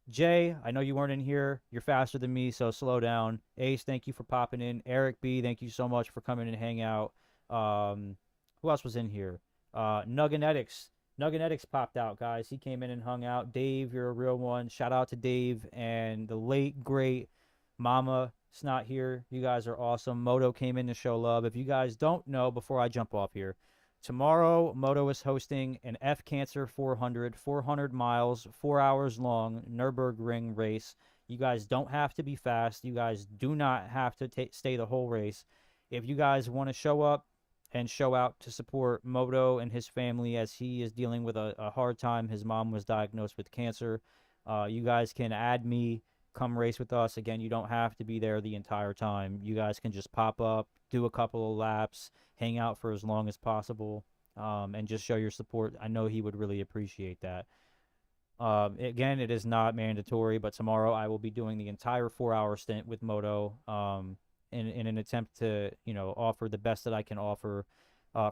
Jay, I know you weren't in here. You're faster than me, so slow down. Ace, thank you for popping in. Eric B, thank you so much for coming and hang out. Who else was in here? Nuggenetics. Nuggenetics popped out, guys. He came in and hung out. Dave, you're a real one. Shout out to Dave and the late, great Mama. It's not here. You guys are awesome. Moto came in to show love. If you guys don't know, before I jump off here, tomorrow, Moto is hosting an F Cancer 400 miles, 4 hours long Nürburgring race. You guys don't have to be fast. You guys do not have to stay the whole race. If you guys want to show up and show out to support Moto and his family as he is dealing with a hard time. His mom was diagnosed with cancer. You guys can add me, come race with us. Again, you don't have to be there the entire time. You guys can just pop up, do a couple of laps, hang out for as long as possible, and just show your support. I know he would really appreciate that. Again, it is not mandatory, but tomorrow I will be doing the entire 4-hour stint with Moto in an attempt to, offer the best that I can offer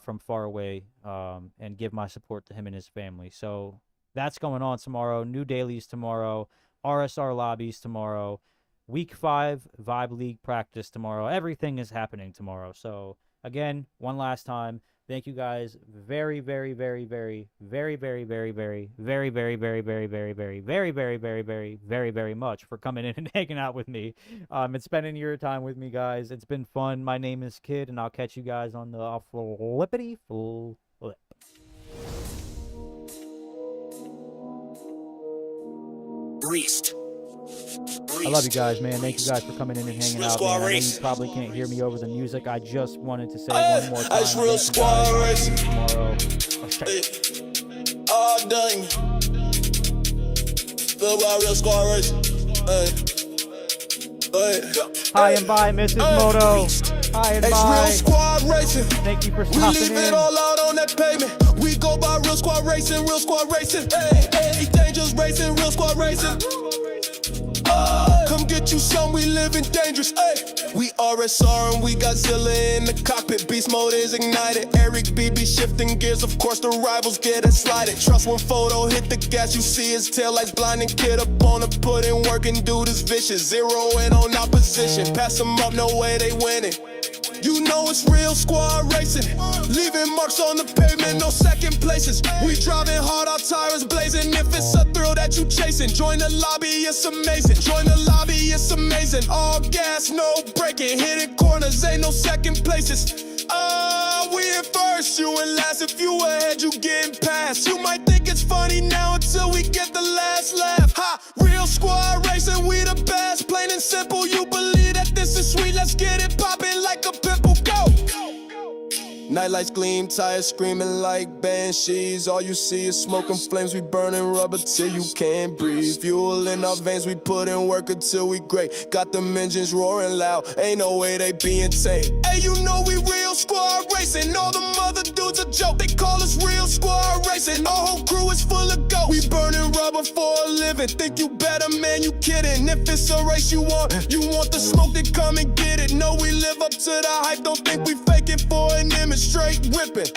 from far away and give my support to him and his family. So that's going on tomorrow. New dailies tomorrow. RSR lobbies tomorrow. Week 5 Vibe League practice tomorrow. Everything is happening tomorrow. So again, one last time, thank you guys very, very, very, very, very, very, very, very, very, very, very, very, very, very, very, very, very, very, very, very much for coming in and hanging out with me and spending your time with me, guys. It's been fun. My name is Kid, and I'll catch you guys on the flippity flip. Breast. I love you guys, man. Thank you guys for coming in and hanging out, man. I know you probably can't hear me over the music. I just wanted to say one more time. Real squad racing tomorrow. All done. Feel about real squad racing. Hi and bye, Mrs. Moto. Hi and bye. Real squad racing. Thank you for We stopping leave in. it all out on that pavement. We go by real squad racing, real squad racing. Hey, dangerous racing, real squad racing. Come get you some, we living dangerous. Ay. We RSR and we got Zilla in the cockpit. Beast mode is ignited. Eric BB shifting gears. Of course the rivals get it slided. Trust when photo hit the gas, you see his tail like blinding kid up on the put in work and dude is vicious. Zero in on opposition. Pass them up, no way they winning. You know it's real squad racing. Leaving marks on the pavement, no second places. We driving hard, our tires blazing. If it's a thrill that you chasing, join the lobby, it's amazing. Join the lobby, it's amazing. All gas, no braking. Hitting corners, ain't no second places. We in first, you in last. If you ahead, you getting past. You might think it's funny now until we get the last laugh. Ha! Real squad racing, we the best. Plain and simple, you believe that this is sweet. Let's get it popping like a pimple. Go! Nightlights gleam, tires screaming like banshees. All you see is smoke and flames. We burning rubber till you can't breathe. Fuel in our veins, we put in work until we great. Got them engines roaring loud, ain't no way they being tamed. Hey, you know we real squad racing. All them other dudes a joke, they call us real squad racing. Our whole crew is full of gold. We burning rubber for a living. Think you better, man, you kidding. If it's a race you want the smoke, then come and get it. No, we live up to the hype, don't think we fake it for an image. Straight whipping.